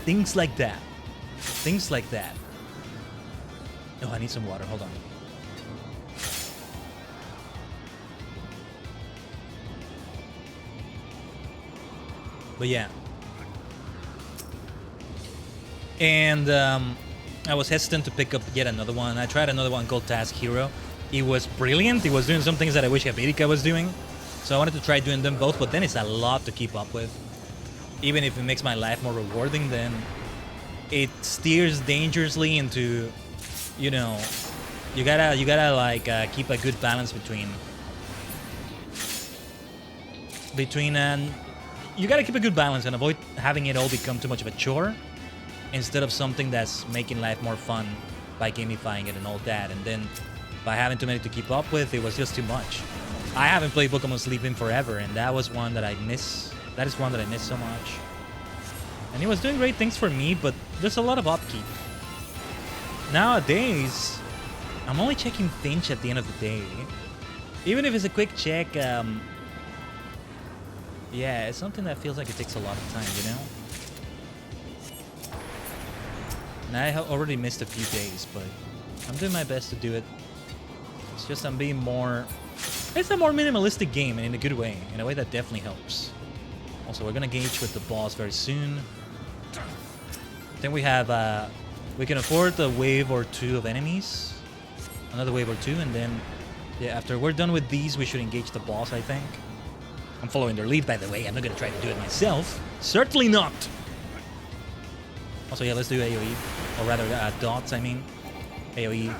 Things like that. Things like that. Oh, I need some water. Hold on. But yeah. And I was hesitant to pick up yet another one. I tried another one called Task Hero. It was brilliant. It was doing some things that I wish Habitica was doing. So I wanted to try doing them both, but then it's a lot to keep up with. Even if it makes my life more rewarding, then it steers dangerously into, you know, you gotta like keep a good balance between between you gotta keep a good balance and avoid having it all become too much of a chore instead of something that's making life more fun by gamifying it and all that. And then by having too many to keep up with, it was just too much. I haven't played Pokemon Sleep in forever, and that was one that I miss. That is one that I miss so much. And it was doing great things for me, but there's a lot of upkeep. Nowadays, I'm only checking Finch at the end of the day. Even if it's a quick check, yeah, it's something that feels like it takes a lot of time, you know? And I already missed a few days, but I'm doing my best to do it. It's just I'm being more... It's a more minimalistic game, and in a good way. In a way that definitely helps. Also, we're gonna gauge with the boss very soon. Then we have... we can afford a wave or two of enemies. Another wave or two, and then... Yeah, after we're done with these, we should engage the boss, I think. I'm following their lead, by the way. I'm not gonna try to do it myself. Certainly not! Also, yeah, let's do AoE. Or rather, dots, I mean. AoE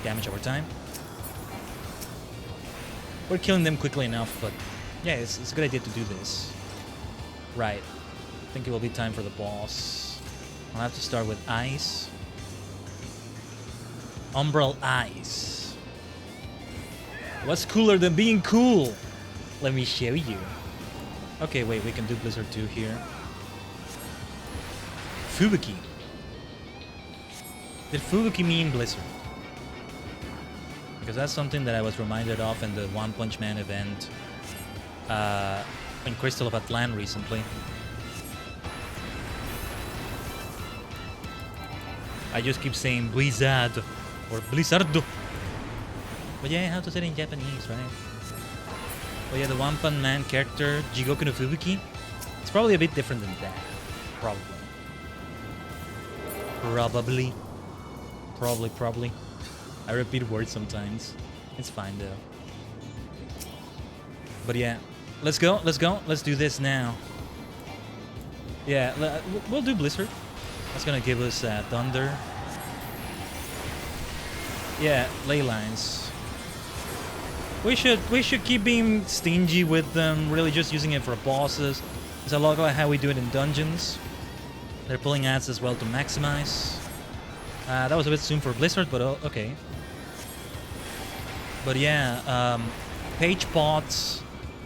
damage over time. We're killing them quickly enough, but... Yeah, it's a good idea to do this. Right. I think it will be time for the boss. I'll have to start with Ice. Umbral Ice. What's cooler than being cool? Let me show you. Okay, wait, we can do Blizzard 2 here. Fubuki. Did Fubuki mean Blizzard? Because that's something that I was reminded of in the One Punch Man event in Crystal of Atlan recently. I just keep saying Blizzard or Blizzardo. But yeah, how to say it in Japanese, right? But yeah, the One Punch Man character, Jigoku no Fubuki, it's probably a bit different than that. Probably. I repeat words sometimes. It's fine though. But yeah, let's go. Let's do this now. Yeah, we'll do Blizzard. That's gonna give us Thunder. Yeah, ley lines. We should keep being stingy with them, really just using it for bosses. It's a lot like how we do it in dungeons. They're pulling ads as well to maximize. That was a bit soon for Blizzard, but okay. But yeah, page pots.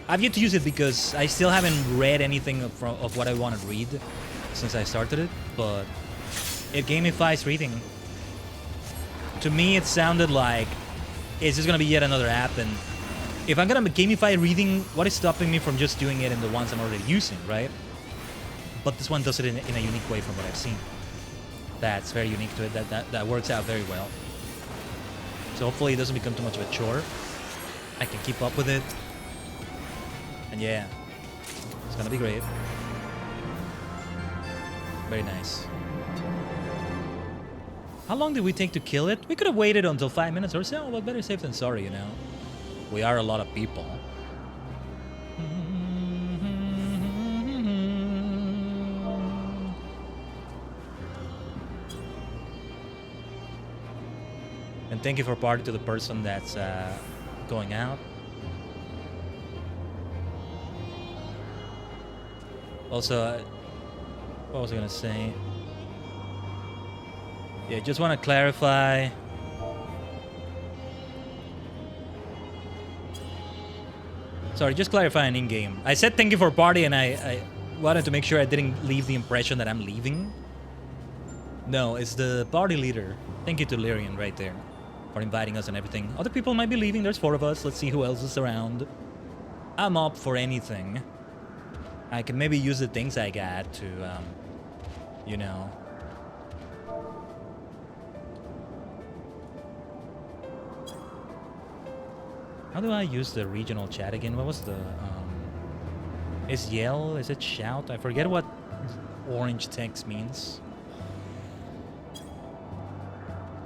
I've yet to use it because I still haven't read anything of what I want to read since I started it, but it gamifies reading. To me, it sounded like it's just gonna be yet another app, and if I'm gonna gamify reading, what is stopping me from just doing it in the ones I'm already using, right? But this one does it in a unique way from what I've seen. That's very unique to it. That works out very well. So hopefully it doesn't become too much of a chore. I can keep up with it. And yeah, it's gonna be great. Very nice. How long did we take to kill it? We could have waited until 5 minutes or so, but better safe than sorry, you know. We are a lot of people. And thank you for party to the person that's going out. Also, what was I gonna say? Yeah, just want to clarify. Sorry, just clarifying in-game. I said thank you for party, and I wanted to make sure I didn't leave the impression that I'm leaving. No, it's the party leader. Thank you to Lyrian right there for inviting us and everything. Other people might be leaving. There's 4 of us. Let's see who else is around. I'm up for anything. I can maybe use the things I got to, you know. How do I use the regional chat again? What was the, is yell? Is it shout? I forget what orange text means.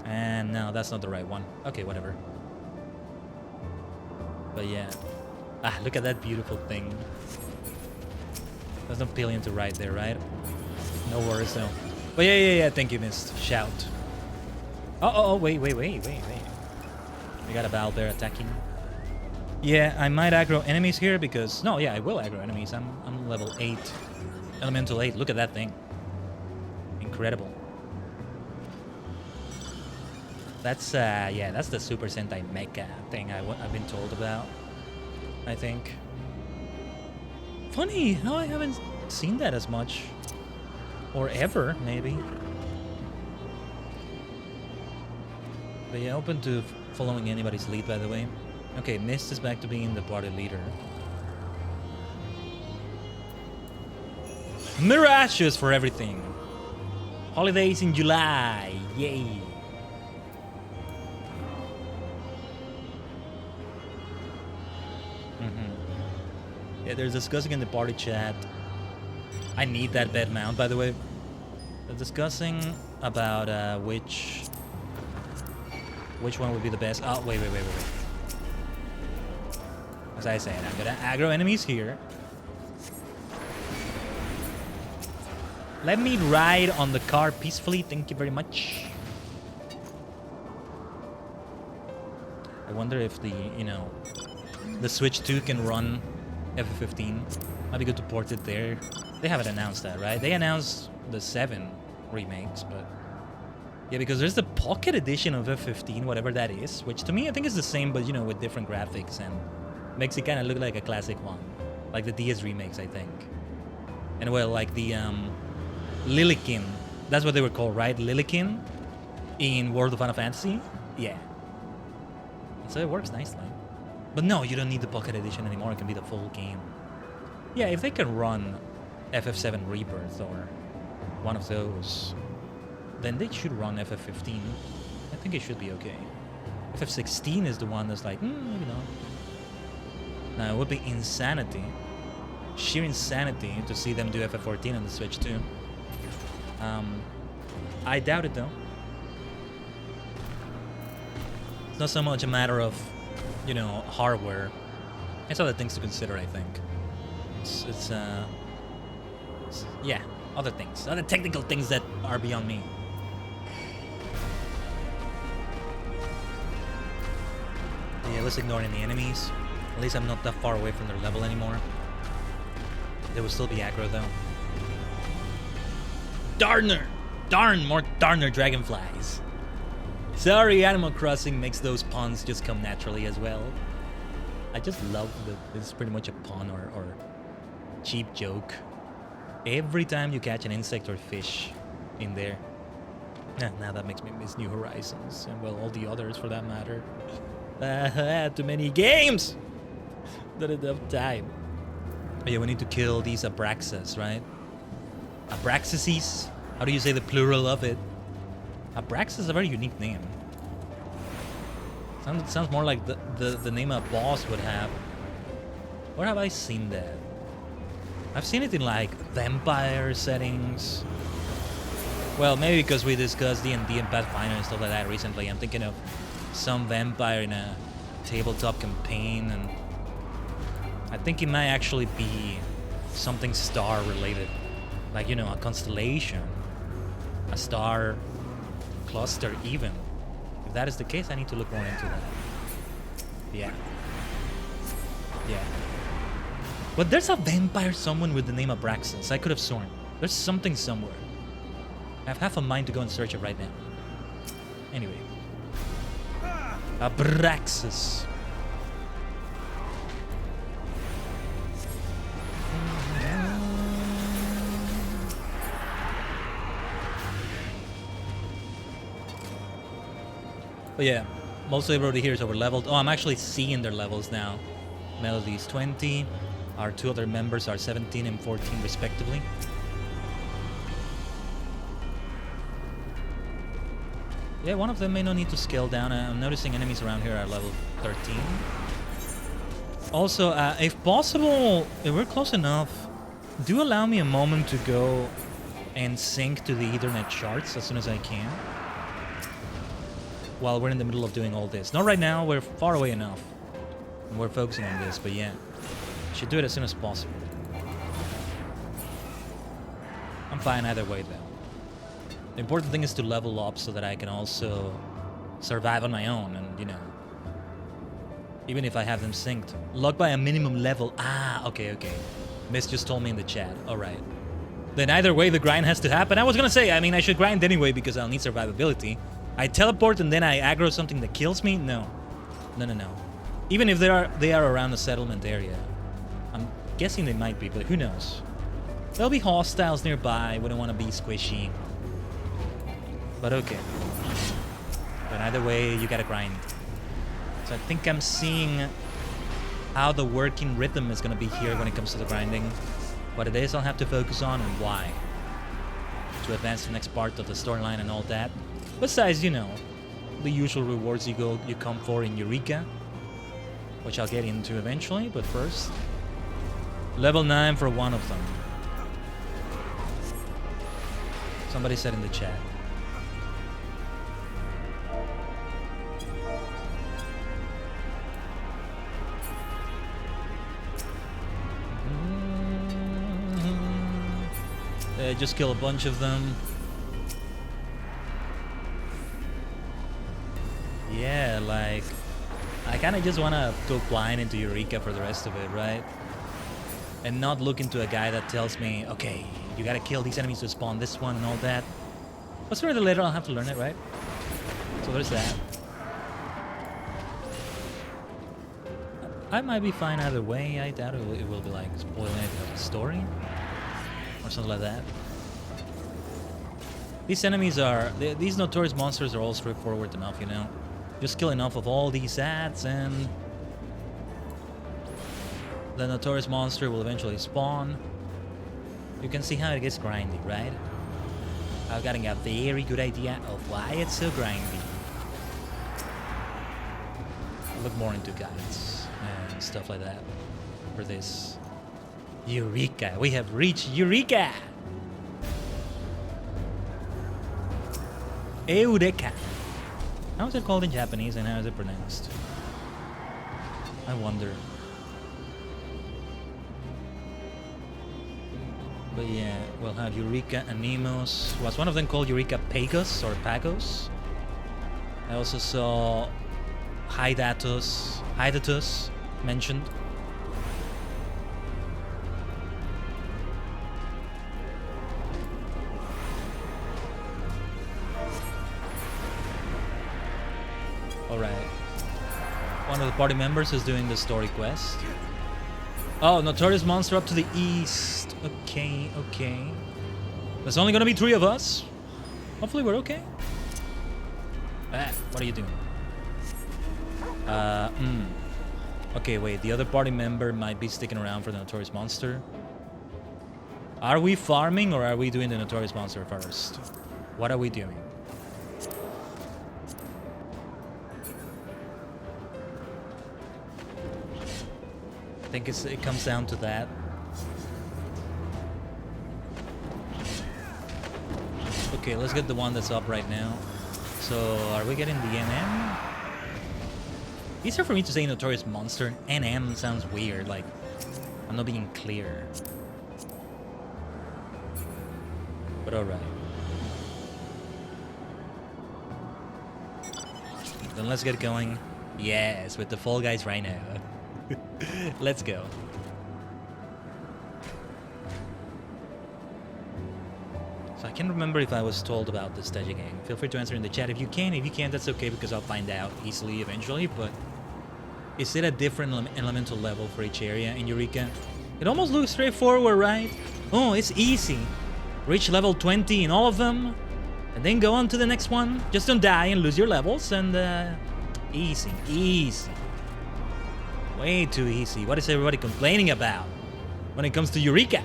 And no, that's not the right one. Okay, whatever. But yeah. Ah, look at that beautiful thing. There's no pillion to ride there, right? No worries, though. But yeah, thank you, missed. Shout. Oh, wait. We got a Owlbear attacking. Yeah, I might aggro enemies here because... No, yeah, I will aggro enemies. I'm level 8. Elemental 8. Look at that thing. Incredible. That's, yeah, that's the Super Sentai Mecha thing I've been told about, I think. Funny how I haven't seen that as much. Or ever, maybe. But yeah, open to following anybody's lead, by the way. Okay, Mist is back to being the party leader. Mirages for everything. Holidays in July. Yay. Yeah, they're discussing in the party chat. I need that bed mount, by the way. They're discussing about which one would be the best. Oh, wait. As I said, I'm gonna aggro enemies here. Let me ride on the car peacefully. Thank you very much. I wonder if the, you know, the Switch 2 can run FF15. Might be good to port it there. They haven't announced that, right? They announced the 7 remakes, but... Yeah, because there's the Pocket Edition of F15, whatever that is, which to me I think is the same, but, you know, with different graphics and makes it kind of look like a classic one. Like the DS remakes, I think. And, well, like the, Lilikin. That's what they were called, right? Lilikin in World of Final Fantasy? Yeah. So it works nicely. But no, you don't need the Pocket Edition anymore. It can be the full game. Yeah, if they can run FF7 Rebirth or one of those, then they should run FF15. I think it should be okay. FF16 is the one that's like, maybe not. Now, it would be insanity. Sheer insanity to see them do FF14 on the Switch too. I doubt it though. It's not so much a matter of, you know, hardware. It's other things to consider, I think. It's yeah, other things. Other technical things that are beyond me. Yeah, let's ignore any enemies. At least I'm not that far away from their level anymore. They will still be aggro though. Darner! Darn, more Darner dragonflies. Sorry, Animal Crossing makes those puns just come naturally as well. I just love that this is pretty much a pun or cheap joke. Every time you catch an insect or fish in there. Now that makes me miss New Horizons, and well, all the others for that matter. Too many games! Not enough time. But yeah, we need to kill these Abraxas, right? Abraxases? How do you say the plural of it? Abraxas is a very unique name. Sounds more like the name a boss would have. Where have I seen that? I've seen it in like vampire settings. Well, maybe because we discussed D&D and Pathfinder and stuff like that recently. I'm thinking of some vampire in a tabletop campaign, and I think it might actually be something star related. Like, you know, a constellation, a star cluster even. If that is the case, I need to look more into that. Yeah. But there's a vampire someone with the name Abraxas. I could have sworn. There's something somewhere. I have half a mind to go and search it right now. Anyway. Abraxas. But yeah, most of everybody here is over leveled. Oh, I'm actually seeing their levels now. Melody is 20. Our two other members are 17 and 14 respectively. Yeah, one of them may not need to scale down. I'm noticing enemies around here are level 13. Also, if possible, if we're close enough, do allow me a moment to go and sync to the Ethernet charts as soon as I can. While we're in the middle of doing all this. Not right now, we're far away enough. And we're focusing on this, but yeah. Should do it as soon as possible. I'm fine either way though. The important thing is to level up so that I can also survive on my own and, you know, Even if I have them synced. Locked by a minimum level. Ah, okay. Miss just told me in the chat. Alright. Then either way, the grind has to happen. I was gonna say, I mean, I should grind anyway because I'll need survivability. I teleport and then I aggro something that kills me? No. No. Even if they are around the settlement area. I'm guessing they might be, but who knows? There'll be hostiles nearby. We don't want to be squishy. But okay. But either way, you gotta grind. So I think I'm seeing how the working rhythm is gonna be here when it comes to the grinding. What it is I'll have to focus on and why. To advance the next part of the storyline and all that. Besides, you know, the usual rewards you come for in Eureka. Which I'll get into eventually, but first. Level 9 for one of them. Somebody said in the chat. Just kill a bunch of them. Yeah, like, I kind of just want to go blind into Eureka for the rest of it, right? And not look into a guy that tells me, okay, you gotta kill these enemies to spawn this one and all that. But sooner or later I'll have to learn it, right? So there's that. I might be fine either way. I doubt it will be like spoiling anything of the story. Or something like that. These enemies are... These notorious monsters are all straightforward enough, you know? Just kill enough of all these ads and... the notorious monster will eventually spawn. You can see how it gets grindy, right? I've gotten a very good idea of why it's so grindy. I'll look more into guides and stuff like that for this. Eureka! We have reached Eureka! Eureka! How is it called in Japanese and how is it pronounced? I wonder. But yeah, we'll have Eureka and Nemos. Was one of them called Eureka Pagos or Pagos? I also saw Hydatus mentioned. Alright. One of the party members is doing the story quest. Oh, Notorious Monster up to the east. Okay. There's only gonna be 3 of us. Hopefully we're okay. What are you doing? Okay, wait. The other party member might be sticking around for the Notorious Monster. Are we farming or are we doing the Notorious Monster first? What are we doing? I think it comes down to that. Okay, let's get the one that's up right now. So, are we getting the NM? Easier for me to say Notorious Monster. NM sounds weird, like I'm not being clear. But alright. Then let's get going. Yes, with the Fall Guys right now. Let's go. So I can't remember if I was told about the staging gang. Feel free to answer in the chat if you can. If you can't, that's okay because I'll find out easily eventually. But is it a different elemental level for each area in Eureka? It almost looks straightforward, right? Oh, it's easy. Reach level 20 in all of them. And then go on to the next one. Just don't die and lose your levels. And easy. Way too easy. What is everybody complaining about when it comes to Eureka?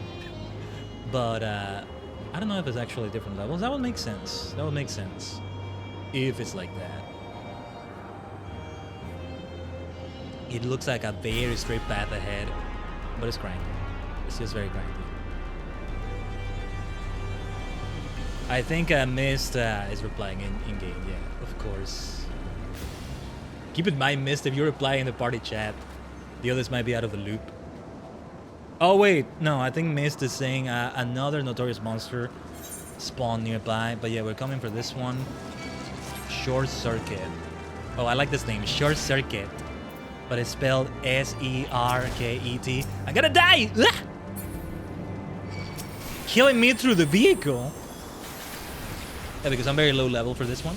But I don't know if it's actually different levels. That would make sense. If it's like that. It looks like a very straight path ahead, but it's grindy. It's just very grindy. I think Mist is replying in game. Yeah, of course. Keep in mind, Mist, if you reply in the party chat, the others might be out of the loop. Oh wait, no, I think Mist is saying another Notorious Monster spawn nearby. But yeah, we're coming for this one. Short Circuit. Oh, I like this name, Short Circuit. but it's spelled S-E-R-K-E-T. I'm gonna die! Ah! Killing me through the vehicle. Yeah, because I'm very low level for this one.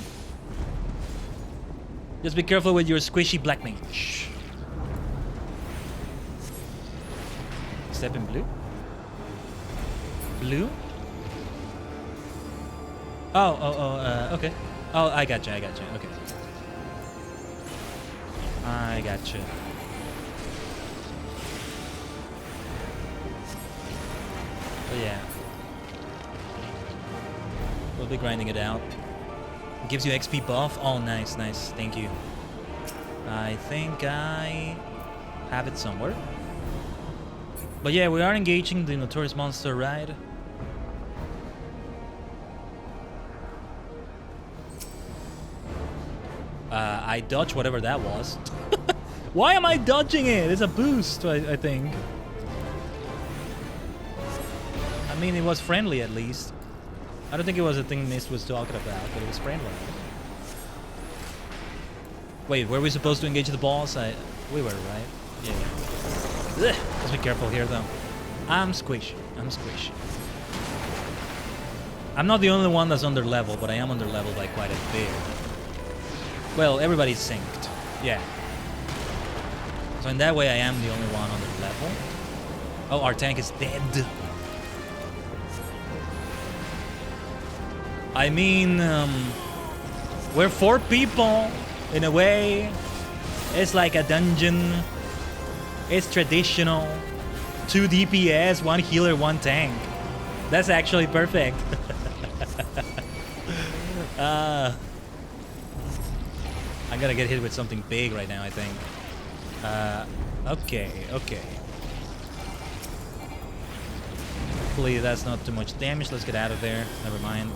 Just be careful with your squishy black mage. Step in blue. Blue? Okay. Oh, I gotcha. Okay. I gotcha. But yeah. We'll be grinding it out. Gives you XP buff. Oh, nice. Thank you. I think I have it somewhere. But yeah, we are engaging the Notorious Monster, right? I dodge whatever that was. Why am I dodging it? It's a boost, I think. I mean, it was friendly at least. I don't think it was a thing Mist was talking about, but it was friendly. Wait, were we supposed to engage the boss? We were, right? Yeah. Ugh. Let's be careful here, though. I'm squishy. I'm not the only one that's under level, but I am under level by quite a bit. Well, everybody's synced. Yeah. So in that way, I am the only one under level. Oh, our tank is dead. I mean, we're 4 people, in a way. It's like a dungeon. It's traditional. 2 DPS, 1 healer, 1 tank. That's actually perfect. I'm gonna get hit with something big right now, I think. Okay. Hopefully that's not too much damage. Let's get out of there. Never mind.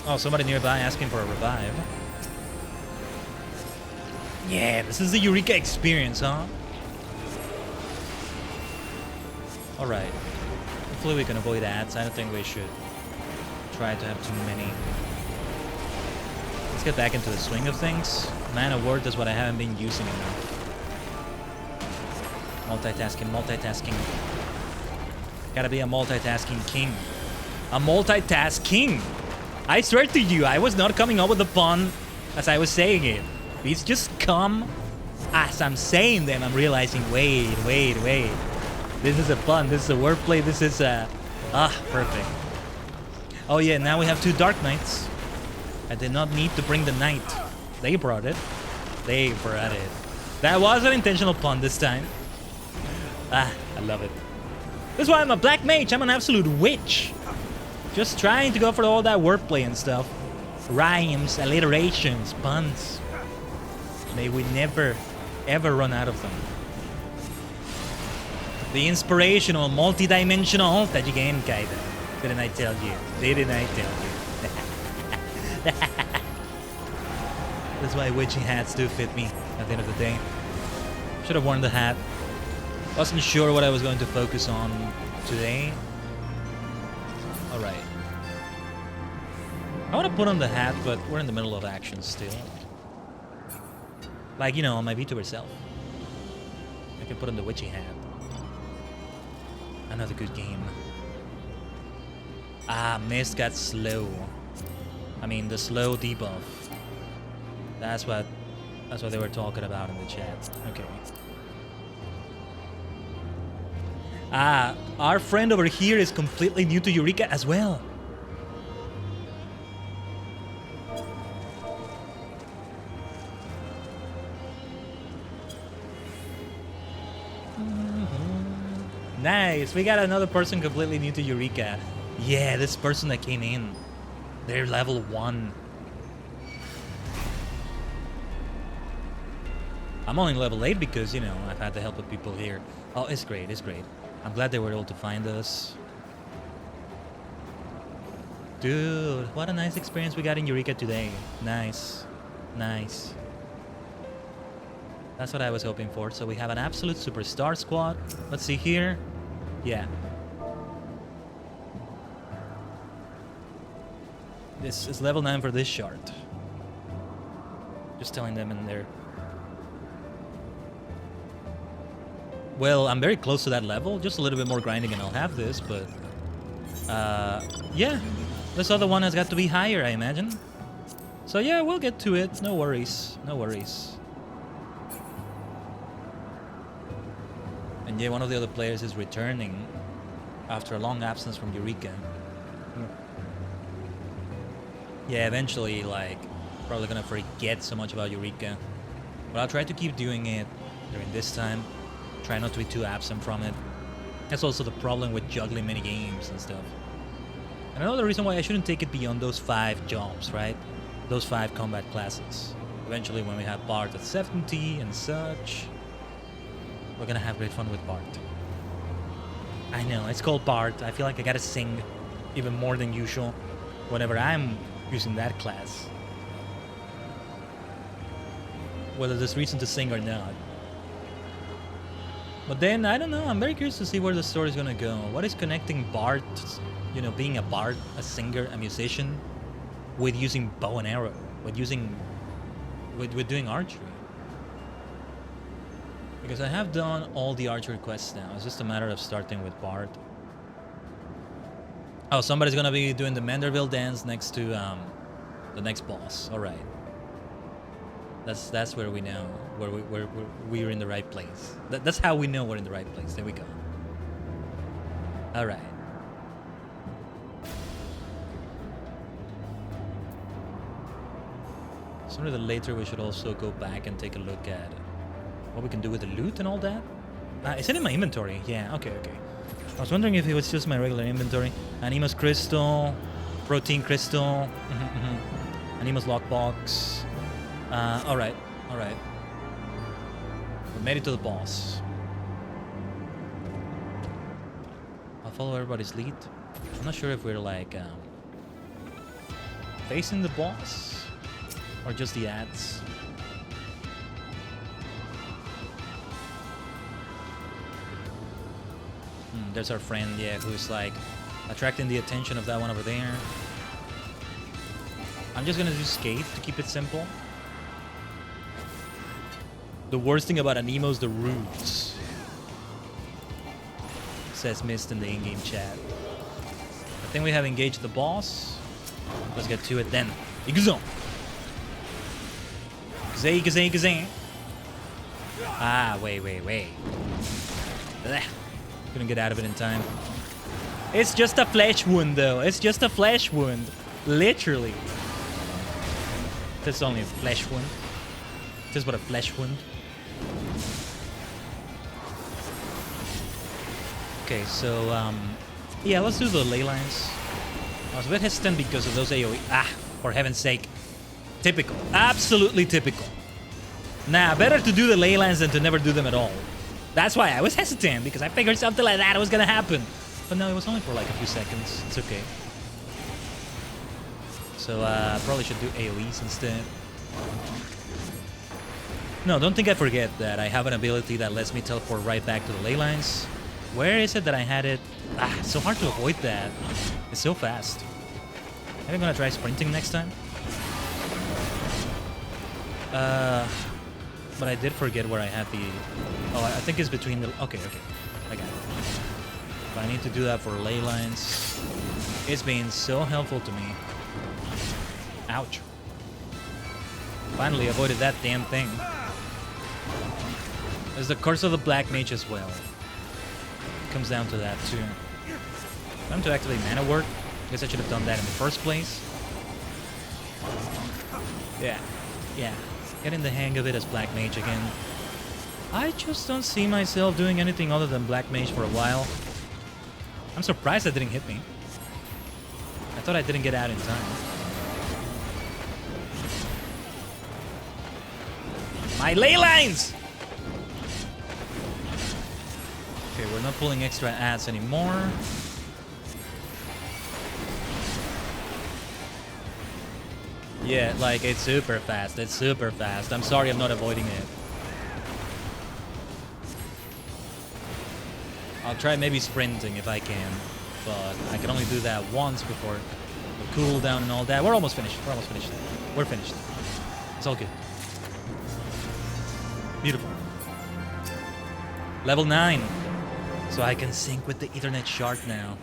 Oh, somebody nearby asking for a revive. Yeah, this is the Eureka experience, huh? Alright. Hopefully we can avoid ads. I don't think we should try to have too many. Let's get back into the swing of things. Man of Word is what I haven't been using enough. Multitasking. Gotta be a multitasking king. A multitask king! I swear to you, I was not coming up with the pun as I was saying it. These just come as I'm saying them. I'm realizing, wait. This is a pun, this is a wordplay, this is a... perfect. Oh yeah, now we have 2 Dark Knights. I did not need to bring the knight. They brought it. That was an intentional pun this time. I love it. That's why I'm a black mage. I'm an absolute witch. Just trying to go for all that wordplay and stuff. Rhymes, alliterations, puns. May we never, ever run out of them. The inspirational, multi-dimensional that you gain, Khaiden. Didn't I tell you? That's why witching hats do fit me at the end of the day. Should have worn the hat. Wasn't sure what I was going to focus on today. Alright. I want to put on the hat, but we're in the middle of action still. Like, you know, on my VTuber self. I can put on the witchy hat. Another good game. Mist got slow. I mean, the slow debuff. That's what they were talking about in the chat. Okay. Our friend over here is completely new to Eureka as well. Nice, we got another person completely new to Eureka. Yeah, this person that came in. They're level 1. I'm only level 8 because, you know, I've had to help with people here. Oh, it's great, it's great. I'm glad they were able to find us. Dude, what a nice experience we got in Eureka today. Nice. Nice. That's what I was hoping for. So we have an absolute superstar squad. Let's see here. Yeah. This is level 9 for this shard. Just telling them in there. Well, I'm very close to that level. Just a little bit more grinding and I'll have this, but... yeah. This other one has got to be higher, I imagine. So yeah, we'll get to it. No worries. No worries. And yeah, one of the other players is returning after a long absence from Eureka. Yeah, eventually, like, probably gonna forget so much about Eureka. But I'll try to keep doing it during this time. Try not to be too absent from it. That's also the problem with juggling many games and stuff. And another reason why I shouldn't take it beyond those 5 jobs, right? Those 5 combat classes. Eventually, when we have Bart at 70 and such, we're gonna have great fun with Bart. I know, it's called Bart. I feel like I gotta sing even more than usual whenever I'm using that class. Whether there's reason to sing or not. But then, I don't know, I'm very curious to see where the story's gonna go. What is connecting Bart, you know, being a bard, a singer, a musician, with using bow and arrow, with doing archery? Because I have done all the archery quests now. It's just a matter of starting with Bart. Oh, somebody's gonna be doing the Manderville dance next to the next boss. All right. That's where we know we're in the right place. That's how we know we're in the right place. There we go. All right. Sooner than later, we should also go back and take a look at what we can do with the loot and all that. Is it in my inventory? Yeah. Okay. I was wondering if it was just my regular inventory. Animus crystal, protein crystal, Animus lockbox. All right. We made it to the boss. I'll follow everybody's lead. I'm not sure if we're like facing the boss or just the ads. There's our friend, yeah, who's like attracting the attention of that one over there. I'm just gonna do skate to keep it simple. The worst thing about Anemo is the roots. Says Mist in the in-game chat. I think we have engaged the boss. Let's get to it then. Iguzo! Gazay. Ah, wait. Blech. Couldn't get out of it in time. It's just a flesh wound, though. It's just a flesh wound. Literally. That's only a flesh wound. Just what a flesh wound. Okay, so, yeah, let's do the ley lines. I was a bit hesitant because of those AoE. Ah, for heaven's sake. Typical. Absolutely typical. Nah, better to do the ley lines than to never do them at all. That's why I was hesitant, because I figured something like that was gonna happen. But no, it was only for like a few seconds. It's okay. So, probably should do AoEs instead. No, don't think I forget that I have an ability that lets me teleport right back to the ley lines. Where is it that I had it? Ah, it's so hard to avoid that. It's so fast. Maybe I'm gonna try sprinting next time. But I did forget where I had the... Oh, I think it's between the... Okay. I got it. But I need to do that for ley lines. It's been so helpful to me. Ouch. Finally avoided that damn thing. There's the Curse of the Black Mage as well. It comes down to that too. Time to activate Mana Word. I guess I should have done that in the first place. Yeah. Getting the hang of it as Black Mage again. I just don't see myself doing anything other than Black Mage for a while. I'm surprised that didn't hit me. I thought I didn't get out in time. My ley lines! Okay, we're not pulling extra ads anymore. Yeah, like, it's super fast. It's super fast. I'm sorry I'm not avoiding it. I'll try maybe sprinting if I can. But I can only do that once before the cooldown and all that. We're almost finished. We're finished. It's all good. Beautiful. Level 9. So I can sync with the Ethernet shard now.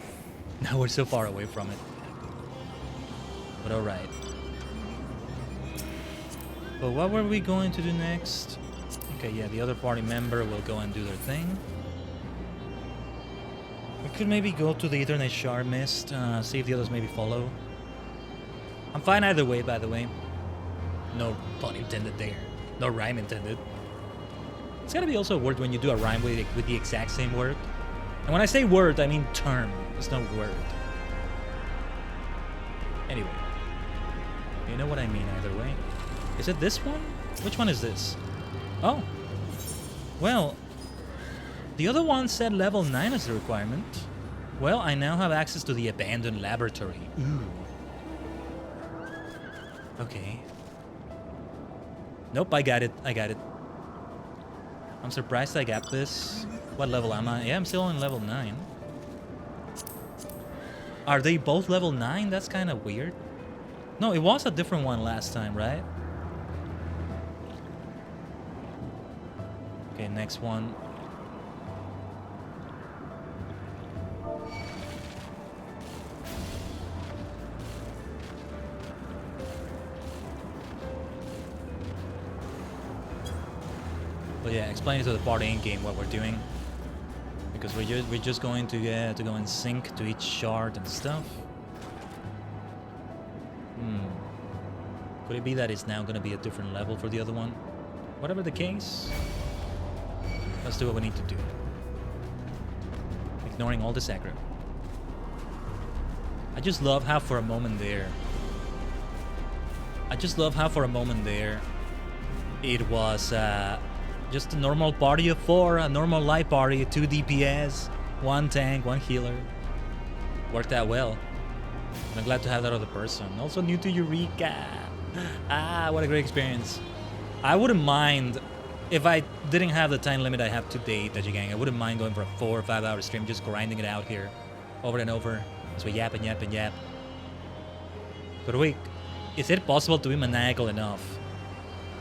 Now we're so far away from it. But alright. But what were we going to do next? Okay, yeah, the other party member will go and do their thing. We could maybe go to the Ethernet shard mist, see if the others maybe follow. I'm fine either way, by the way. No pun intended there. No rhyme intended. It's gotta be also a word when you do a rhyme with the exact same word. And when I say word, I mean term. It's not word. Anyway. You know what I mean either way. Is it this one? Which one is this? Oh. Well, the other one said level 9 as the requirement. Well, I now have access to the abandoned laboratory. Ooh. Okay. Nope, I got it. I got it. I'm surprised I got this. What level am I? Yeah, I'm still on level 9. Are they both level 9? That's kind of weird. No, it was a different one last time, right? Okay, next one. But yeah, explain it to the party in game what we're doing, because we're just going to go and sync to each shard and stuff. Could it be that it's now going to be a different level for the other one? Whatever the case, let's do what we need to do. Ignoring all this aggro. I just love how for a moment there. It was just a normal party of 4, a normal light party, 2 DPS, 1 tank, 1 healer. Worked out well. And I'm glad to have that other person. Also new to Eureka. Ah, what a great experience. I wouldn't mind, if I didn't have the time limit I have today, Gang, I wouldn't mind going for a 4 or 5 hour stream, just grinding it out here, over and over. So yap and yap and yap. But wait, is it possible to be maniacal enough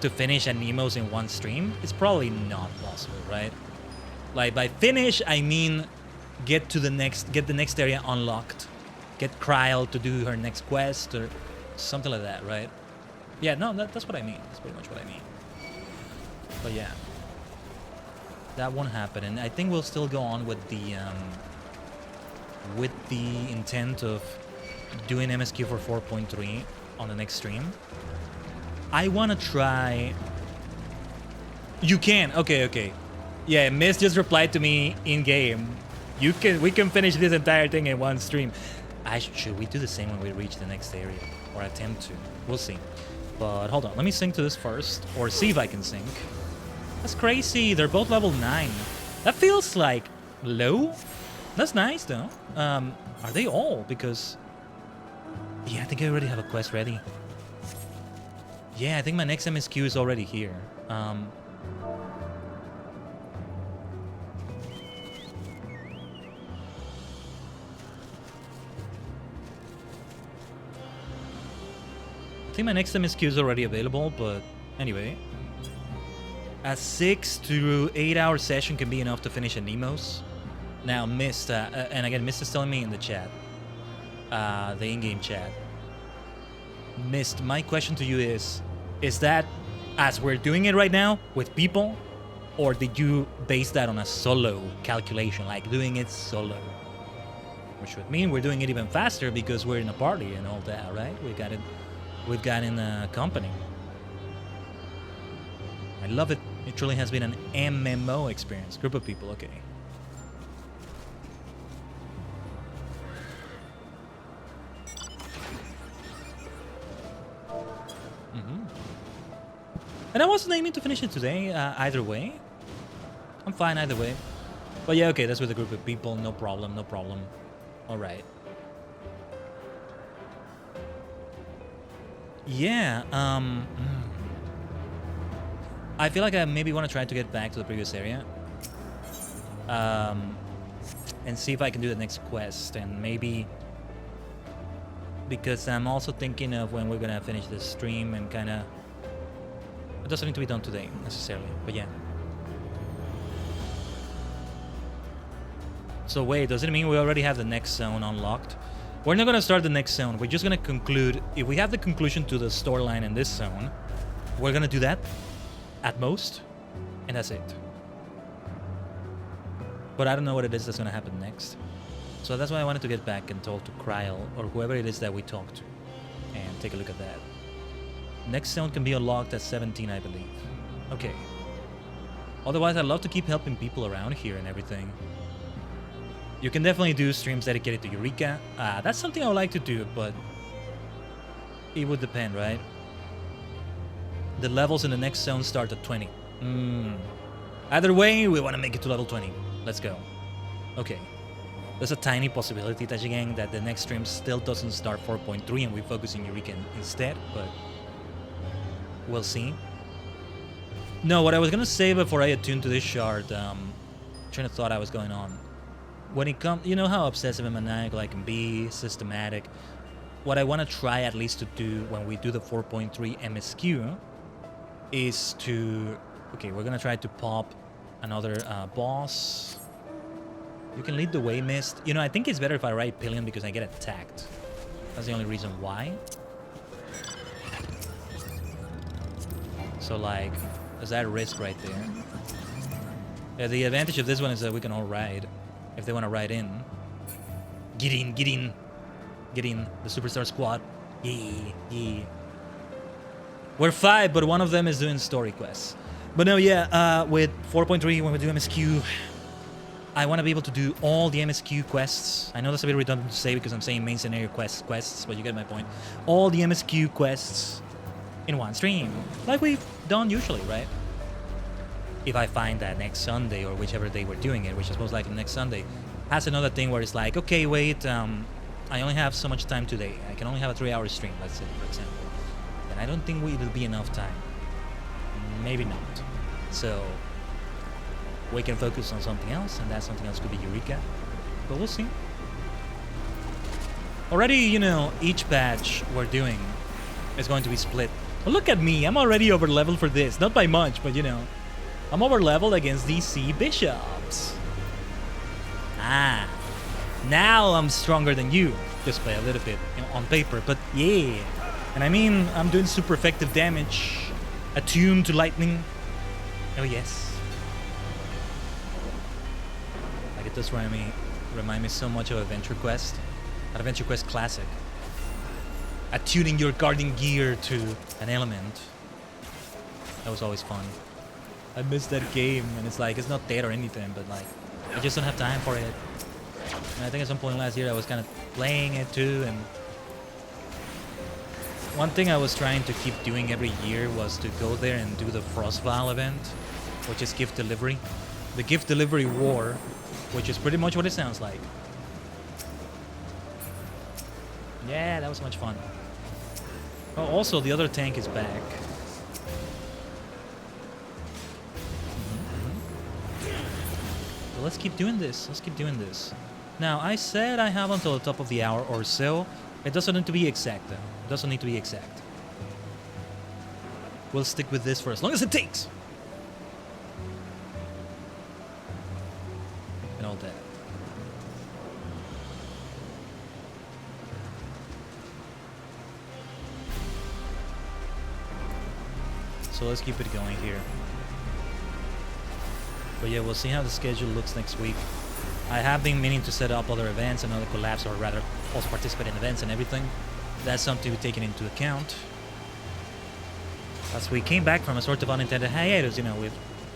to finish an Nemos in one stream? It's probably not possible, right? Like by finish, I mean get the next area unlocked, get Kryl to do her next quest or something like that, right? Yeah, no, that's what I mean. That's pretty much what I mean. But yeah, that won't happen, and I think we'll still go on with the intent of doing MSQ for 4.3 on the next stream. I want to try... You can. Okay. Yeah, Miss just replied to me in-game. We can finish this entire thing in one stream. Should we do the same when we reach the next area? Or attempt to? We'll see. But hold on. Let me sync to this first. Or see if I can sync. That's crazy. They're both level 9. That feels like low. That's nice, though. Are they all? Because... Yeah, I think I already have a quest ready. Yeah, I think my next MSQ is already here. I think my next MSQ is already available, but anyway. A 6 to 8 hour session can be enough to finish a Nemos. Now, Mist, and again, Mist is telling me in the chat, the in-game chat. Mist, my question to you is that as we're doing it right now with people, or did you base that on a solo calculation, like doing it solo? Which would mean we're doing it even faster because we're in a party and all that, right? We've got in a company. I love it. It truly has been an MMO experience. Group of people, okay. And I wasn't aiming to finish it today, either way. I'm fine either way. But yeah, okay, that's with a group of people. No problem, no problem. Alright. Yeah, I feel like I maybe want to try to get back to the previous area. And see if I can do the next quest. And maybe... Because I'm also thinking of when we're gonna finish this stream and kind of... It doesn't need to be done today, necessarily, but yeah. So wait, does it mean we already have the next zone unlocked? We're not gonna start the next zone. We're just gonna conclude. If we have the conclusion to the storyline in this zone, we're gonna do that at most, and that's it. But I don't know what it is that's gonna happen next. So that's why I wanted to get back and talk to Kryl or whoever it is that we talk to and take a look at that. Next zone can be unlocked at 17, I believe. Okay. Otherwise, I'd love to keep helping people around here and everything. You can definitely do streams dedicated to Eureka. That's something I would like to do, but it would depend, right? The levels in the next zone start at 20. Either way, we want to make it to level 20. Let's go. Okay. There's a tiny possibility, Tachi Gang, that the next stream still doesn't start 4.3 and we focus on Eureka instead, but we'll see. No, what I was going to say before I attuned to this shard, train of thought I was going on. When it comes, you know how obsessive and maniacal I can be, systematic. What I want to try at least to do when we do the 4.3 MSQ is to... Okay, we're going to try to pop another boss. You can lead the way, Mist. You know, I think it's better if I ride Pillion because I get attacked. That's the only reason why. So, like, there's that risk right there. Yeah, the advantage of this one is that we can all ride. If they want to ride in. Get in, get in. Get in. The Superstar Squad. Yeah, yeah. We're 5, but one of them is doing story quests. But no, yeah, with 4.3, when we do MSQ, I want to be able to do all the MSQ quests. I know that's a bit redundant to say because I'm saying main scenario quests, but you get my point. All the MSQ quests in one stream, like we've done usually, right? If I find that next Sunday or whichever day we're doing it, which is most likely next Sunday, has another thing where it's like, okay, wait, I only have so much time today. I can only have a 3-hour stream, let's say, for example. Then I don't think it'll be enough time. Maybe not. So we can focus on something else, and that something else could be Eureka. But we'll see. Already, you know, each patch we're doing is going to be split. Well, look at me, I'm already over leveled for this. Not by much, but you know, I'm over leveled against DC bishops. Ah, now I'm stronger than you. Just by a little bit, you know, on paper, but yeah. And I mean, I'm doing super effective damage. Attuned to lightning. Oh yes. Like it does remind me so much of Adventure Quest. Adventure Quest Classic. Attuning your guardian gear to an element. That was always fun. I missed that game, and it's like, it's not dead or anything, but like, I just don't have time for it. And I think at some point last year I was kind of playing it too, and one thing I was trying to keep doing every year was to go there and do the Frost Vial event, which is gift delivery. The gift delivery war, which is pretty much what it sounds like. Yeah, that was much fun. Oh, also, the other tank is back. So let's keep doing this. Let's keep doing this. Now, I said I have until the top of the hour or so. It doesn't need to be exact, though. It doesn't need to be exact. We'll stick with this for as long as it takes. And all that. So let's keep it going here. But yeah, we'll see how the schedule looks next week. I have been meaning to set up other events and other collabs, or rather also participate in events and everything. That's something to be taken into account. As we came back from a sort of unintended hiatus, you know, we've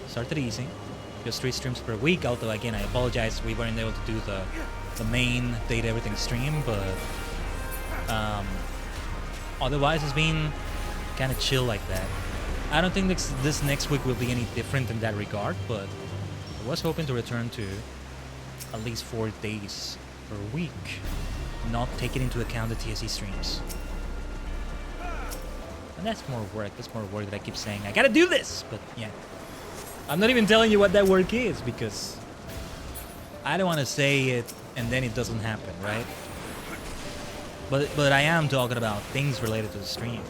started easy. Just 3 streams per week, although again, I apologize we weren't able to do the main Date Everything stream, but otherwise it's been kind of chill like that. I don't think this next week will be any different in that regard, but I was hoping to return to at least 4 days per week, not taking into account the TSE streams. And that's more work that I keep saying, I gotta do this! But yeah, I'm not even telling you what that work is, because I don't want to say it and then it doesn't happen, right? But I am talking about things related to the stream.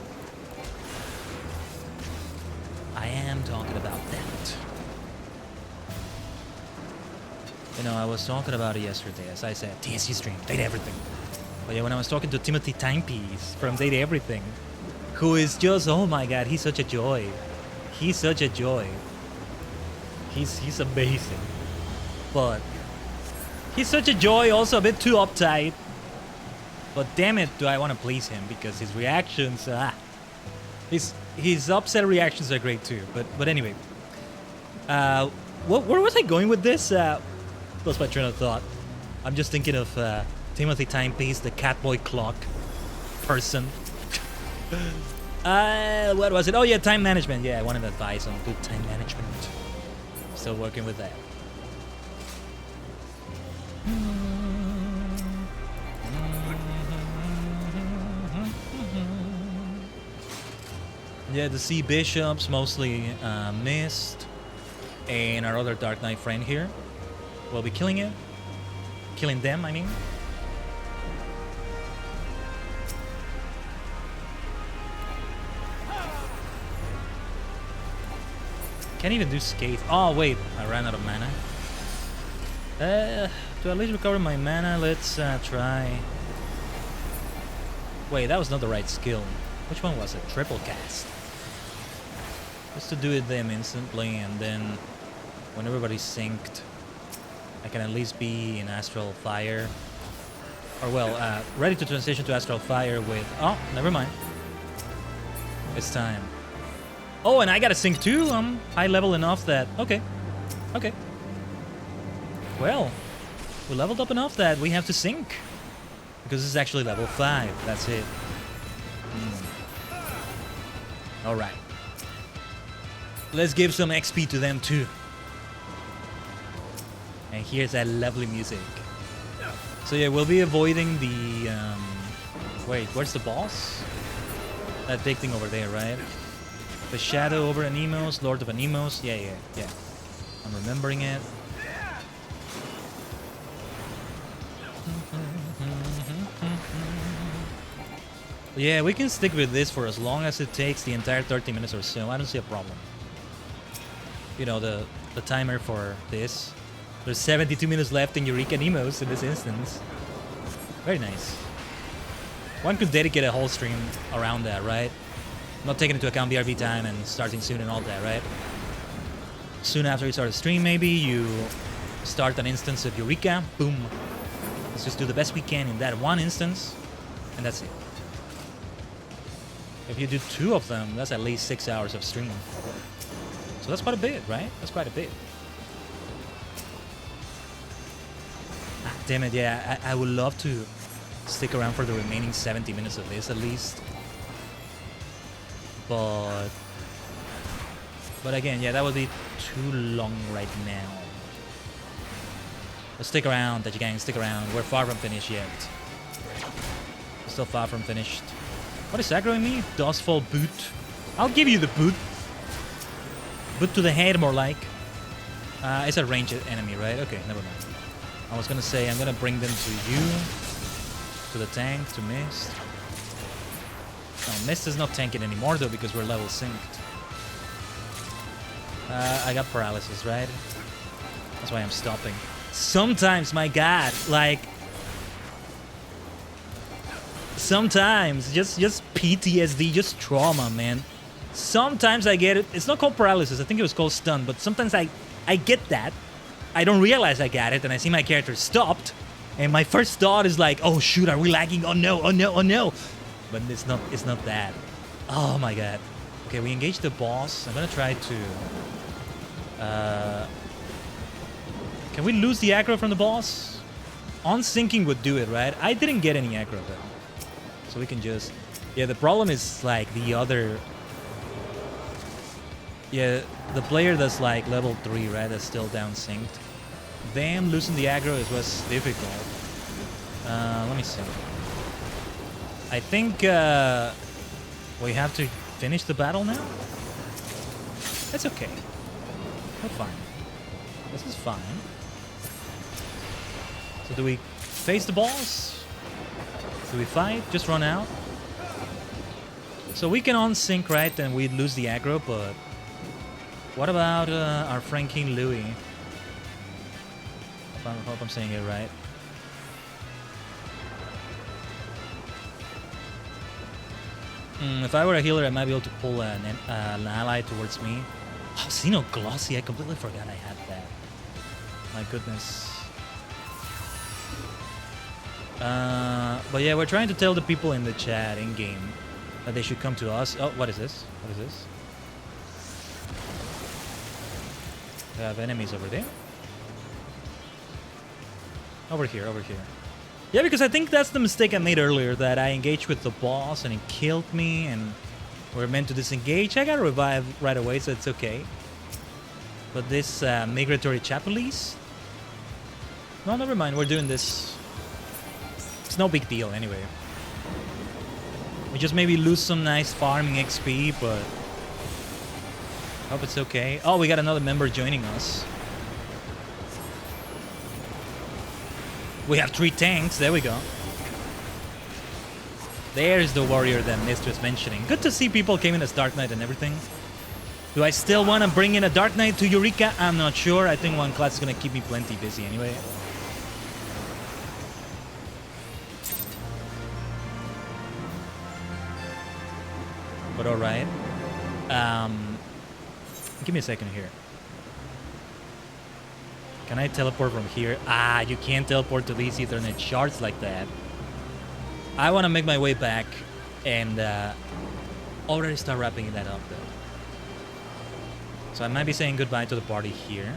I am talking about that. You know, I was talking about it yesterday, as I said, TSC stream, Date Everything. But yeah, when I was talking to Timothy Timepiece from Date Everything, who is just, oh my god, he's such a joy. He's such a joy. He's amazing. But he's such a joy, also a bit too uptight. But damn it, do I want to please him, because his reactions, his upset reactions are great too. But anyway, where was I going with this? Lost my train of thought. I'm just thinking of Timothy Timepiece, the Catboy Clock person. What was it? Oh yeah, time management. Yeah, I wanted advice on good time management. Still working with that. Yeah, the Sea Bishops, mostly Mist, and our other Dark Knight friend here. We'll be killing it. Killing them, I mean. Can't even do Scathe. Oh, wait. I ran out of mana. To at least recover my mana, let's try... Wait, that was not the right skill. Which one was it? Triple cast. Just to do it them instantly, and then when everybody's synced, I can at least be in Astral Fire. Or well, ready to transition to Astral Fire with... Oh, never mind. It's time. Oh, and I gotta sync too. I'm high level enough that... Okay. Okay. Well, we leveled up enough that we have to sync. Because this is actually level 5. That's it. Alright. Let's give some XP to them too. And here's that lovely music. So yeah, we'll be avoiding the... Wait, where's the boss? That big thing over there, right? The Shadow over Anemos, Lord of Anemos. Yeah. I'm remembering it. Yeah, we can stick with this for as long as it takes, the entire 30 minutes or so. I don't see a problem. You know, the timer for this. There's 72 minutes left in Eureka Nemos in this instance. Very nice. One could dedicate a whole stream around that, right? Not taking into account BRB time and starting soon and all that, right? Soon after you start a stream, maybe, you start an instance of Eureka. Boom. Let's just do the best we can in that one instance. And that's it. If you do 2 of them, that's at least 6 hours of stream. So that's quite a bit, right? That's quite a bit. Ah, damn it, yeah. I would love to stick around for the remaining 70 minutes of this at least. But again, yeah, that would be too long right now. But stick around, Tachi Gang, stick around. We're far from finished yet. We're still far from finished. What is aggroing me? Dustfall boot. I'll give you the boot. Boot to the head, more like. It's a ranged enemy, right? Okay, never mind. I was gonna say I'm gonna bring them to you, to the tank, to Mist. No, Mist is not tanking anymore though because we're level synced. I got paralysis, right? That's why I'm stopping. Sometimes, my god, like... Sometimes, just PTSD, just trauma, man. Sometimes I get it. It's not called paralysis. I think it was called stun. But sometimes I get that. I don't realize I got it, and I see my character stopped. And my first thought is like, oh shoot, are we lagging? Oh no, oh no, oh no. But it's not that. Oh my god. Okay, we engage the boss. I'm gonna try to... Can we lose the aggro from the boss? On-syncing would do it, right? I didn't get any aggro though. So we can just... Yeah, the problem is like the other... Yeah, the player that's like level 3, right? That's still down synced. Them losing the aggro is what's difficult. Let me see. I think we have to finish the battle now? That's okay. We're fine. This is fine. So do we face the boss? Do we fight? Just run out? So we can on-sync, right? And we lose the aggro, but... What about our friend King Louis? hope I'm saying it right. If I were a healer, I might be able to pull an ally towards me. Oh, Xeno Glossy, I completely forgot I had that. My goodness. But yeah, we're trying to tell the people in the chat in-game that they should come to us. Oh, what is this? What is this? We have enemies over there. Over here, over here. Yeah, because I think that's the mistake I made earlier, that I engaged with the boss and he killed me and we're meant to disengage. I got revived right away, so it's okay. But this migratory chapelies? No, never mind, we're doing this. It's no big deal anyway. We just maybe lose some nice farming XP, but I hope it's okay. Oh, we got another member joining us. We have 3 tanks. There we go. There's the warrior that Mist was mentioning. Good to see people came in as Dark Knight and everything. Do I still want to bring in a Dark Knight to Eureka? I'm not sure. I think one class is going to keep me plenty busy anyway. But alright. Give me a second here. Can I teleport from here? Ah, you can't teleport to these Ethernet shards like that. I want to make my way back and already start wrapping that up though. So I might be saying goodbye to the party here.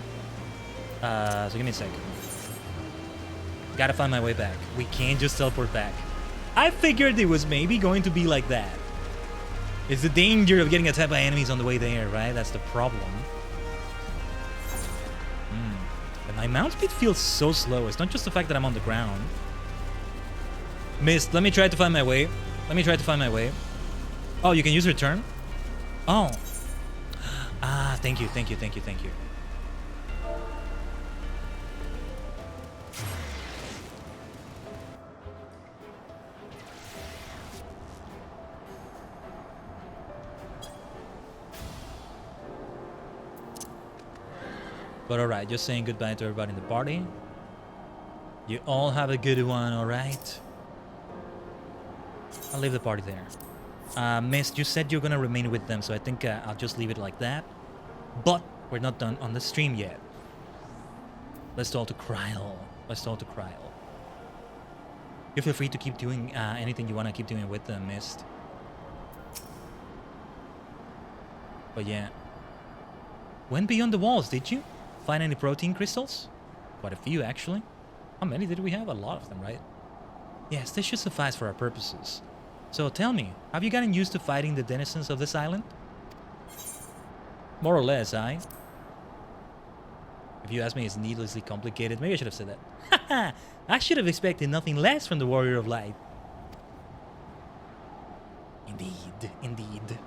So give me a second. Gotta find my way back. We can't just teleport back. I figured it was maybe going to be like that. It's the danger of getting attacked by enemies on the way there, right? That's the problem. And my mount speed feels so slow. It's not just the fact that I'm on the ground. Mist, let me try to find my way. Let me try to find my way. Oh, you can use return? Oh. Ah, thank you, thank you, thank you, thank you. But alright, just saying goodbye to everybody in the party. You all have a good one, alright? I'll leave the party there. Mist, you said you're gonna remain with them, so I think I'll just leave it like that. But we're not done on the stream yet. Let's talk to Kryl. Let's talk to Kryl. You feel free to keep doing anything you want to keep doing with them, Mist. But yeah. Went beyond the walls, did you? Find any protein crystals? Quite a few, actually. How many did we have? A lot of them, right? Yes, this should suffice for our purposes. So tell me, have you gotten used to fighting the denizens of this island? More or less, If you ask me, it's needlessly complicated. Maybe I should have said that. Haha! I should have expected nothing less from the Warrior of Light. Indeed, indeed.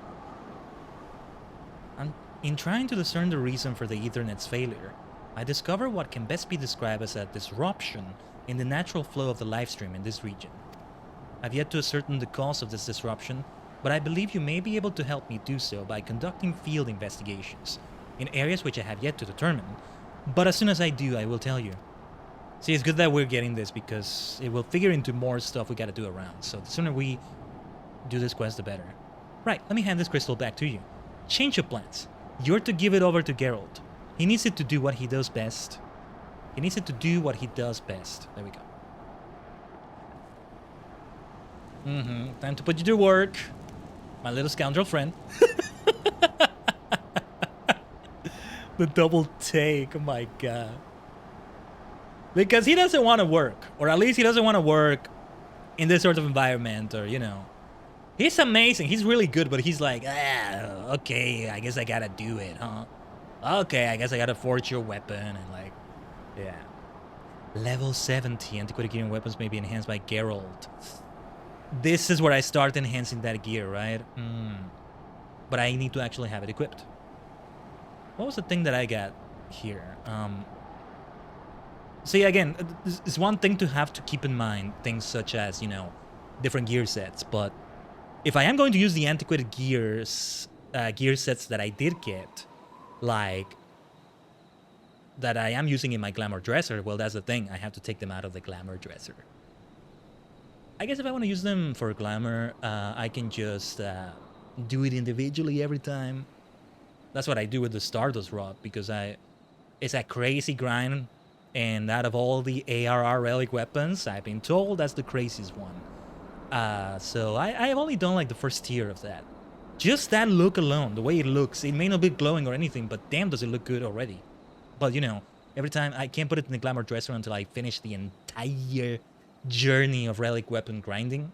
In trying to discern the reason for the Ethernet's failure, I discovered what can best be described as a disruption in the natural flow of the livestream in this region. I've yet to ascertain the cause of this disruption, but I believe you may be able to help me do so by conducting field investigations in areas which I have yet to determine, but as soon as I do, I will tell you. See, it's good that we're getting this because it will figure into more stuff we gotta do around, so the sooner we do this quest, the better. Right, let me hand this crystal back to you. Change of plans. You're to give it over to Geralt. He needs it to do what he does best. He needs it to do what he does best. There we go. Time to put you to work. My little scoundrel friend. The double take. Oh my god. Because he doesn't want to work. Or at least he doesn't want to work in this sort of environment. Or, you know. He's amazing. He's really good. But he's like, okay, I guess I gotta do it, huh? Okay, I guess I gotta forge your weapon. And like, yeah. Level 70. Antiquated gear and weapons may be enhanced by Geralt. This is where I start enhancing that gear, right? But I need to actually have it equipped. What was the thing that I got here? See, again, it's one thing to have to keep in mind things such as, you know, different gear sets. But if I am going to use the antiquated gear sets that I did get, like that I am using in my glamour dresser, well, that's the thing. I have to take them out of the glamour dresser. I guess if I want to use them for glamour, I can just do it individually every time. That's what I do with the Stardust Rod, because it's a crazy grind, and out of all the ARR relic weapons, I've been told that's the craziest one. So I've only done like the first tier of that. Just that look alone, the way it looks, it may not be glowing or anything, but damn does it look good already. But you know, every time I can't put it in the glamour dresser until I finish the entire journey of relic weapon grinding.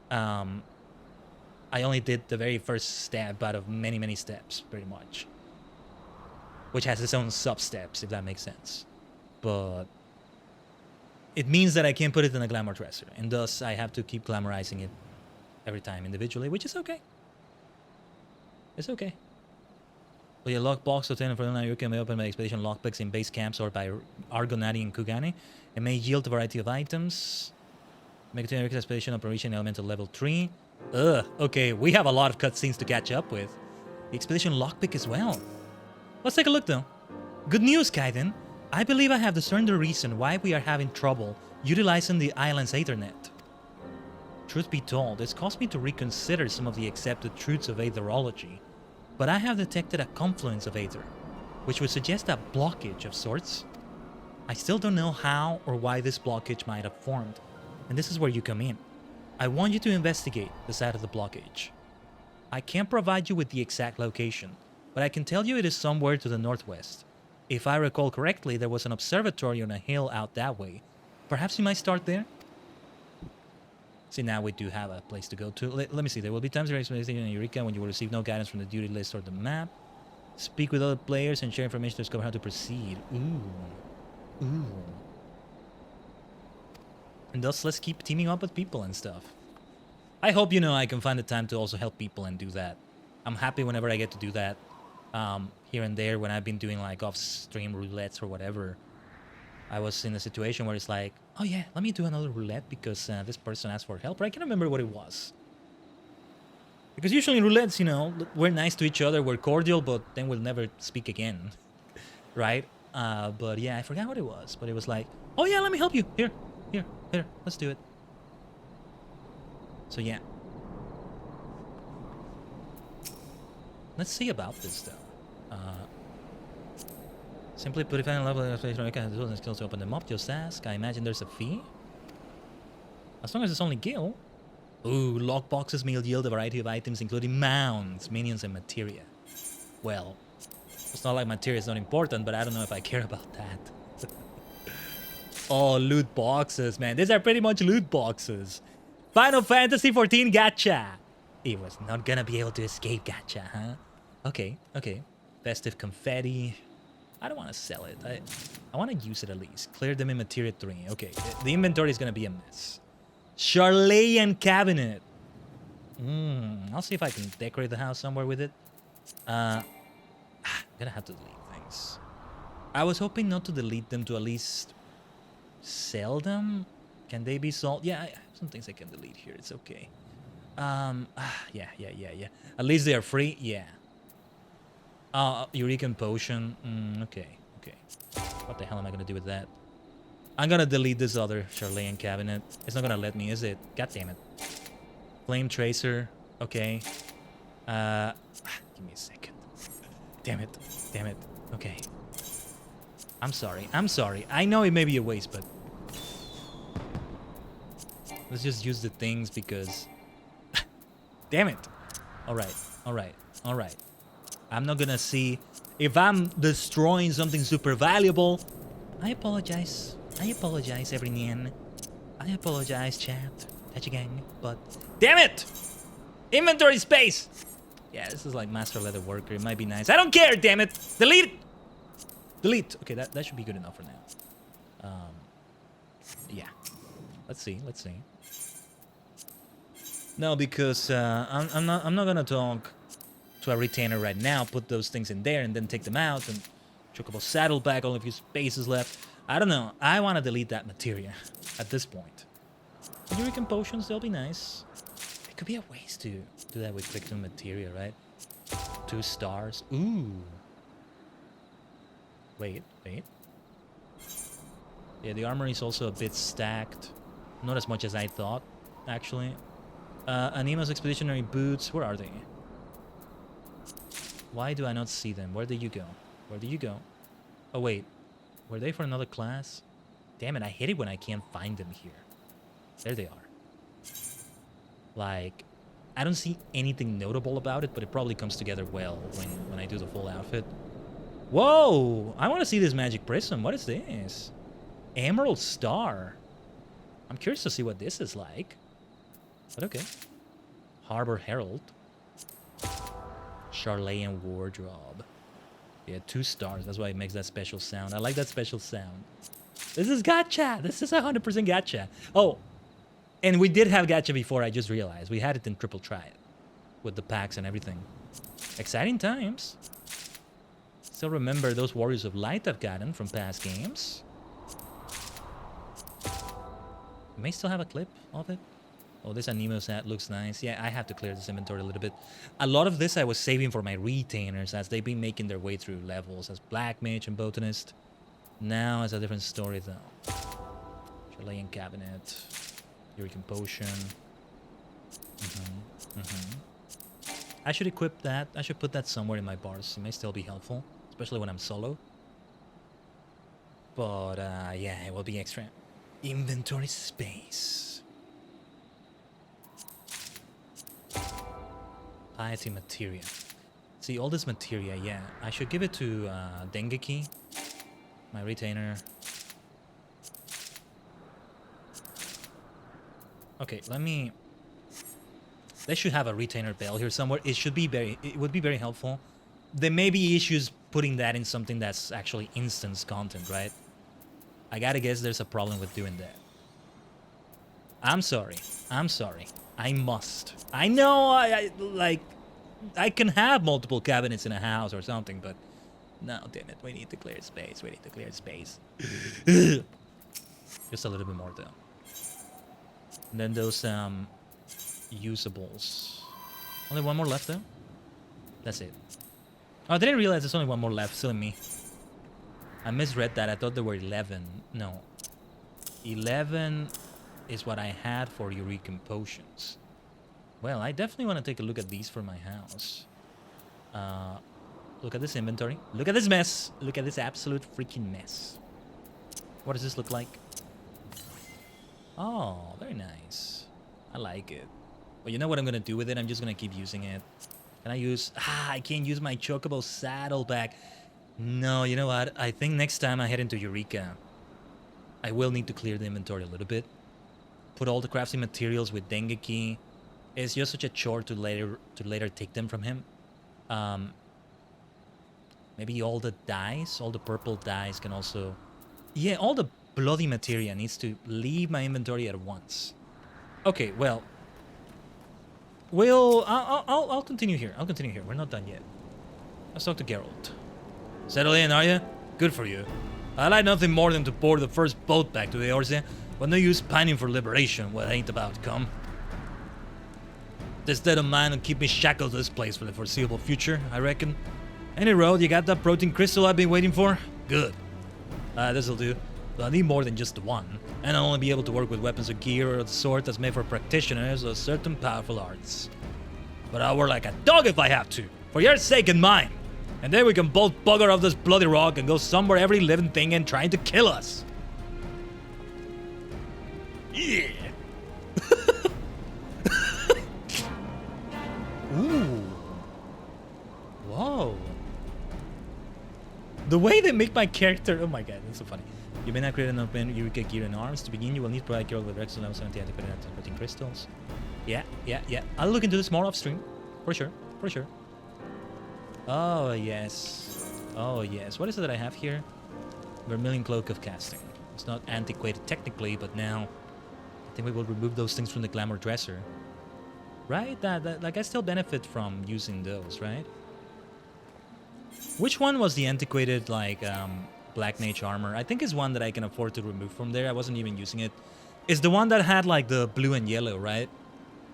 I only did the very first step out of many, many steps, pretty much. Which has its own sub-steps, if that makes sense. But it means that I can't put it in a glamour dresser, and thus I have to keep glamorizing it every time individually, which is okay. It's okay. With a lockbox obtained from Eureka may open by expedition lockpicks in base camps or by Argonati and Kugani. It may yield a variety of items. Make it to Eureka expedition operation elemental level 3. Okay, we have a lot of cutscenes to catch up with. The expedition lockpick as well. Let's take a look though. Good news, Khaiden. I believe I have discerned the reason why we are having trouble utilizing the island's Aethernet. Truth be told, it's caused me to reconsider some of the accepted truths of Aetherology, but I have detected a confluence of Aether, which would suggest a blockage of sorts. I still don't know how or why this blockage might have formed, and this is where you come in. I want you to investigate the site of the blockage. I can't provide you with the exact location, but I can tell you it is somewhere to the northwest. If I recall correctly, there was an observatory on a hill out that way. Perhaps you might start there? See, now we do have a place to go to. Let me see. There will be times during expedition in Eureka when you will receive no guidance from the duty list or the map. Speak with other players and share information to discover how to proceed. Ooh. And thus, let's keep teaming up with people and stuff. I hope, you know, I can find the time to also help people and do that. I'm happy whenever I get to do that. Here and there, when I've been doing like off-stream roulettes or whatever, I was in a situation where it's like, oh yeah, let me do another roulette because this person asked for help. But I can't remember what it was. Because usually in roulettes, you know, we're nice to each other, we're cordial, but then we'll never speak again, right? But yeah, I forgot what it was. But it was like, oh yeah, let me help you. Here, let's do it. So yeah. Let's see about this though. Simply put, if I level of the skills to open them up, just ask. I imagine there's a fee. As long as it's only Gil. Ooh, lockboxes may yield a variety of items, including mounts, minions, and materia. Well, it's not like materia is not important, but I don't know if I care about that. Oh, loot boxes, man. These are pretty much loot boxes. Final Fantasy XIV gacha. It was not gonna be able to escape gacha, huh? Okay. Festive confetti. I don't want to sell it. I want to use it at least. Clear them in materia 3. Okay, the inventory is gonna be a mess. Charlayan cabinet. I'll see if I can decorate the house somewhere with it. I'm gonna have to delete things. I was hoping not to delete them, to at least sell them. Can they be sold? Yeah, I have some things I can delete here. It's okay. Yeah. At least they are free. Yeah. Eureka potion. Okay. What the hell am I gonna do with that? I'm gonna delete this other Charlayan cabinet. It's not gonna let me, is it? God damn it. Flame tracer. Okay. Give me a second. Damn it. Okay. I'm sorry. I know it may be a waste, but let's just use the things because damn it. All right. I'm not gonna see if I'm destroying something super valuable. I apologize, everyone. I apologize, chat, gang. But damn it! Inventory space. Yeah, this is like Master Leather Worker. It might be nice. I don't care. Damn it! Delete. Okay, that should be good enough for now. Yeah. Let's see. No, because I'm not gonna talk to a retainer right now, put those things in there and then take them out and Chocobo Saddleback, only a few spaces left. I don't know. I want to delete that materia at this point. Eureka potions, they'll be nice. It could be a waste to do that with victim materia, right? 2 stars. Ooh. Wait. Yeah, the armor is also a bit stacked. Not as much as I thought, actually. Anima's expeditionary boots. Where are they? Why do I not see them? Where did you go? Where did you go? Oh, wait. Were they for another class? Damn it, I hate it when I can't find them here. There they are. Like, I don't see anything notable about it, but it probably comes together well when I do the full outfit. Whoa! I want to see this magic prism. What is this? Emerald Star. I'm curious to see what this is like. But okay. Harbor Herald. Charlatan Wardrobe. Yeah, 2 stars. That's why it makes that special sound. I like that special sound. This is gacha! This is 100% gacha. Oh, and we did have gacha before, I just realized. We had it in Triple Try It. With the packs and everything. Exciting times. Still remember those Warriors of Light I've gotten from past games. We may still have a clip of it. Oh, this Anemo set looks nice. Yeah, I have to clear this inventory a little bit. A lot of this I was saving for my retainers as they've been making their way through levels as Black Mage and Botanist. Now it's a different story though. Chilean Cabinet. Eureka Potion. I should equip that. I should put that somewhere in my bars. It may still be helpful. Especially when I'm solo. But yeah, it will be extra inventory space. Piety materia. See, all this materia, yeah. I should give it to Dengeki, my retainer. Okay, let me... They should have a retainer bell here somewhere. It would be very helpful. There may be issues putting that in something that's actually instance content, right? I gotta guess there's a problem with doing that. I'm sorry. I must. I know I can have multiple cabinets in a house or something, but no, damn it. We need to clear space. Just a little bit more though. And then those usables. Only one more left though. That's it. Oh, I didn't realize there's only one more left. Silly me. I misread that. I thought there were 11. No. 11 is what I had for Eureka potions. Well, I definitely want to take a look at these for my house. Look at this inventory. Look at this mess. Look at this absolute freaking mess. What does this look like? Oh, very nice. I like it. But you know what I'm going to do with it? I'm just going to keep using it. Can I use... I can't use my Chocobo saddleback. No, you know what? I think next time I head into Eureka, I will need to clear the inventory a little bit. Put all the crafting materials with Dengeki. It's just such a chore to later take them from him. Maybe all the dyes, all the purple dyes can also... Yeah, all the bloody materia needs to leave my inventory at once. Okay, well... I'll continue here. We're not done yet. Let's talk to Geralt. Settle in, are you? Good for you. I like nothing more than to board the first boat back to the Eorzea, but no use pining for liberation when it ain't about to come. This state of mind will keep me shackled to this place for the foreseeable future, I reckon. Any road, you got that protein crystal I've been waiting for? Good. This'll do. But I need more than just the one, and I'll only be able to work with weapons or gear or the sort that's made for practitioners of certain powerful arts. But I'll work like a dog if I have to, for your sake and mine. And then we can both bugger off this bloody rock and go somewhere every living thing ain't trying to kill us. Yeah. Ooh. Whoa. The way they make my character... Oh my god, that's so funny. You may not create enough Eureka gear and arms. To begin, you will need to provide Geralt with Rex level 70 adequate protein crystals. Yeah. I'll look into this more off stream. For sure. Oh, yes. What is it that I have here? Vermilion Cloak of Casting. It's not antiquated technically, but now I think we will remove those things from the Glamour Dresser. Right? Like, I still benefit from using those, right? Which one was the antiquated, like, Black Mage armor? I think it's one that I can afford to remove from there. I wasn't even using it. It's the one that had, like, the blue and yellow, right?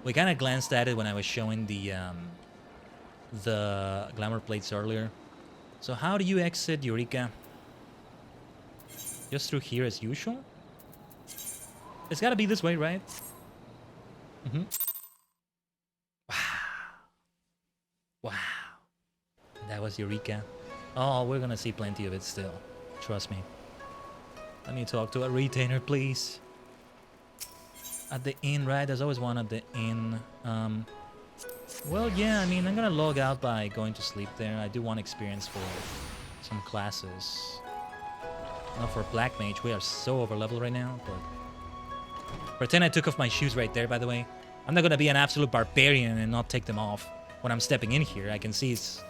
We kind of glanced at it when I was showing the glamour plates earlier. So how do you exit Eureka? Just through here as usual? It's gotta be this way, right? Mm-hmm. Wow. That was Eureka. Oh, we're gonna see plenty of it still. Trust me. Let me talk to a retainer, please. At the inn, right? There's always one at the inn. Well, yeah, I mean, I'm gonna log out by going to sleep there. I do want experience for some classes. Not for Black Mage. We are so over level right now, but... Pretend I took off my shoes right there, by the way. I'm not gonna be an absolute barbarian and not take them off when I'm stepping in here. I can see it's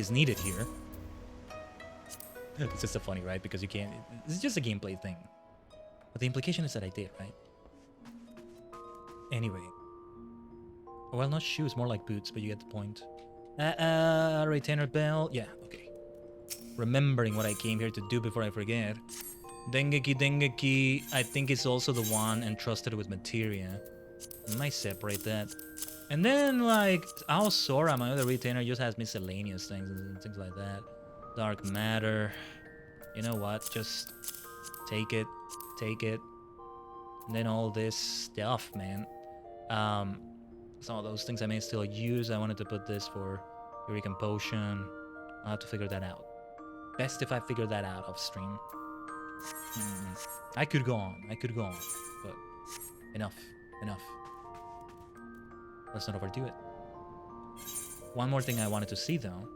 needed here. It's just so funny, right? Because you can't... It's just a gameplay thing. But the implication is that I did, right? Anyway. Well, not shoes, more like boots, but you get the point. Retainer bell. Yeah, okay. Remembering what I came here to do before I forget. Dengeki. I think it's also the one entrusted with materia. I might separate that. And then, like, our Sora, my other retainer, just has miscellaneous things and things like that. Dark matter. You know what? Just take it. Take it. And then all this stuff, man. Some of those things I may still use. I wanted to put this for Eureka Potion. I'll have to figure that out. Best if I figure that out off stream. I could go on. But enough. Let's not overdo it. One more thing I wanted to see, though.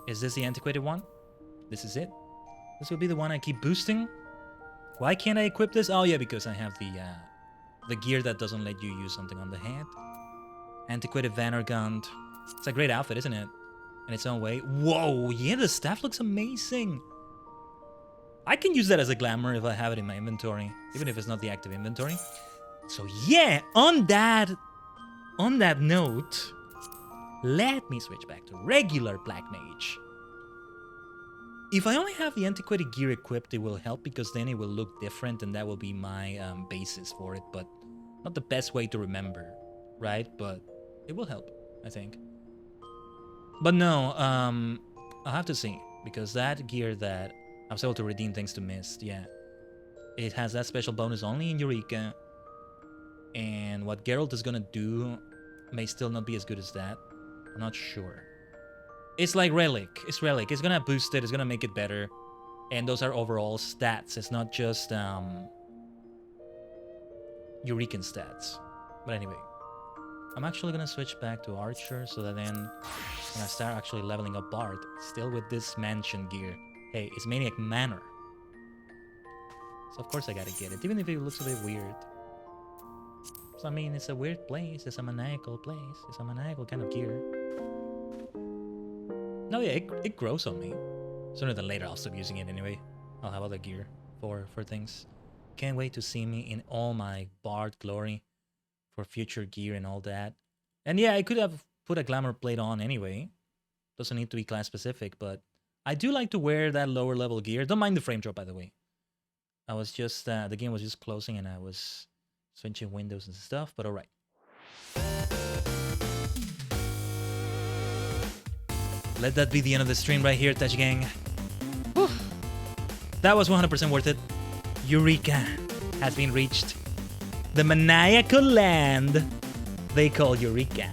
Is this the antiquated one? This is it. This will be the one I keep boosting. Why can't I equip this? Oh, yeah, because I have the gear that doesn't let you use something on the head. Antiquated Vanargund. It's a great outfit, isn't it? In its own way. Whoa, yeah, the staff looks amazing. I can use that as a glamour if I have it in my inventory, even if it's not the active inventory. So yeah, on that note, let me switch back to regular Black Mage. If I only have the antiquated gear equipped, it will help because then it will look different and that will be my basis for it, but not the best way to remember, right? But it will help, I think. But no, I'll have to see, because that gear that I was able to redeem thanks to Mist, yeah. It has that special bonus only in Eureka, and what Geralt is gonna do may still not be as good as that. I'm not sure. It's like Relic. It's Relic. It's gonna boost it. It's gonna make it better. And those are overall stats. It's not just Eurekan stats. But anyway, I'm actually gonna switch back to Archer so that then when I start actually leveling up Bard, still with this mansion gear. Hey, it's Maniac Manor. So of course I gotta get it, even if it looks a bit weird. So I mean, it's a weird place. It's a maniacal place. It's a maniacal kind of gear. No, yeah, it grows on me. Sooner than later, I'll stop using it anyway. I'll have other gear for things. Can't wait to see me in all my Bard glory for future gear and all that. And yeah, I could have put a glamour plate on anyway. Doesn't need to be class specific, but I do like to wear that lower level gear. Don't mind the frame drop, by the way. I was just, the game was just closing and I was switching windows and stuff, but alright. Let that be the end of the stream right here, Touch Gang. Whew. That was 100% worth it. Eureka has been reached. The maniacal land they call Eureka.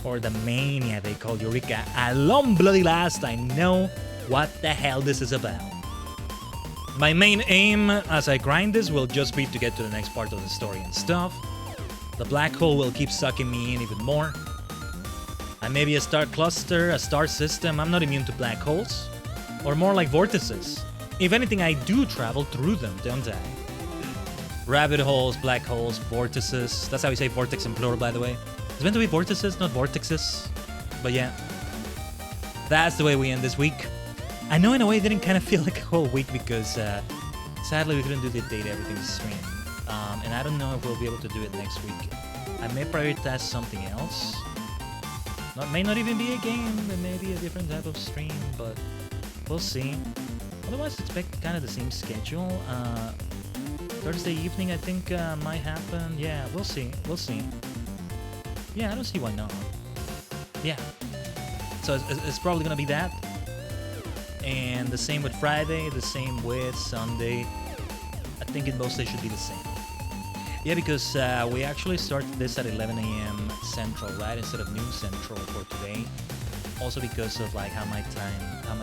Or the mania they call Eureka. At long bloody last, I know what the hell this is about. My main aim as I grind this will just be to get to the next part of the story and stuff. The black hole will keep sucking me in even more. I may be a star cluster, a star system. I'm not immune to black holes. Or more like vortices. If anything, I do travel through them, don't I? Rabbit holes, black holes, vortices. That's how you say vortex in plural, by the way. It's meant to be vortices, not vortexes. But yeah. That's the way we end this week. I know in a way it didn't kind of feel like a whole week because sadly we couldn't do the data everything stream. And I don't know if we'll be able to do it next week. I may prioritize something else. May not even be a game, it may be a different type of stream, but we'll see. Otherwise, expect kind of the same schedule. Thursday evening, I think, might happen. Yeah, we'll see. We'll see. Yeah, I don't see why not. Yeah. So it's probably gonna be that. And the same with Friday, the same with Sunday. I think it mostly should be the same. Yeah, because we actually started this at 11 a.m. Central, right, instead of noon Central for today. Also because of like how my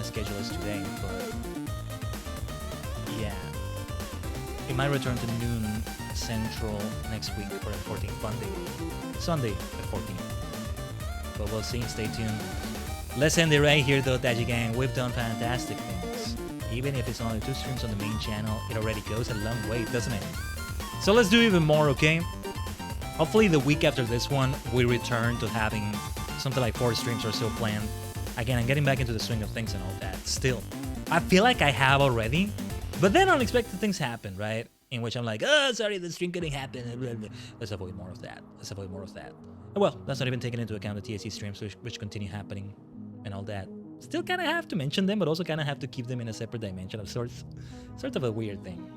schedule is today. But yeah, it might return to noon Central next week for the 14th, Sunday the 14th. But we'll see. Stay tuned. Let's end it right here, though, Taji Gang. We've done fantastic things. Even if it's only 2 streams on the main channel, it already goes a long way, doesn't it? So let's do even more, okay? Hopefully the week after this one, we return to having something like 4 streams or so planned. Again, I'm getting back into the swing of things and all that. Still, I feel like I have already, but then unexpected things happen, right? In which I'm like, oh, sorry, the stream couldn't happen. Let's avoid more of that. Let's avoid more of that. Well, that's not even taking into account the TSC streams, which continue happening and all that. Still kind of have to mention them, but also kind of have to keep them in a separate dimension of sorts. Sort of a weird thing.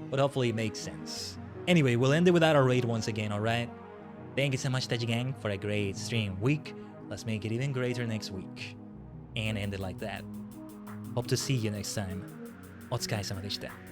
But hopefully it makes sense. Anyway, we'll end it without our raid once again, alright? Thank you so much, Taji Gang, for a great stream week. Let's make it even greater next week. And end it like that. Hope to see you next time. お疲れ様でした。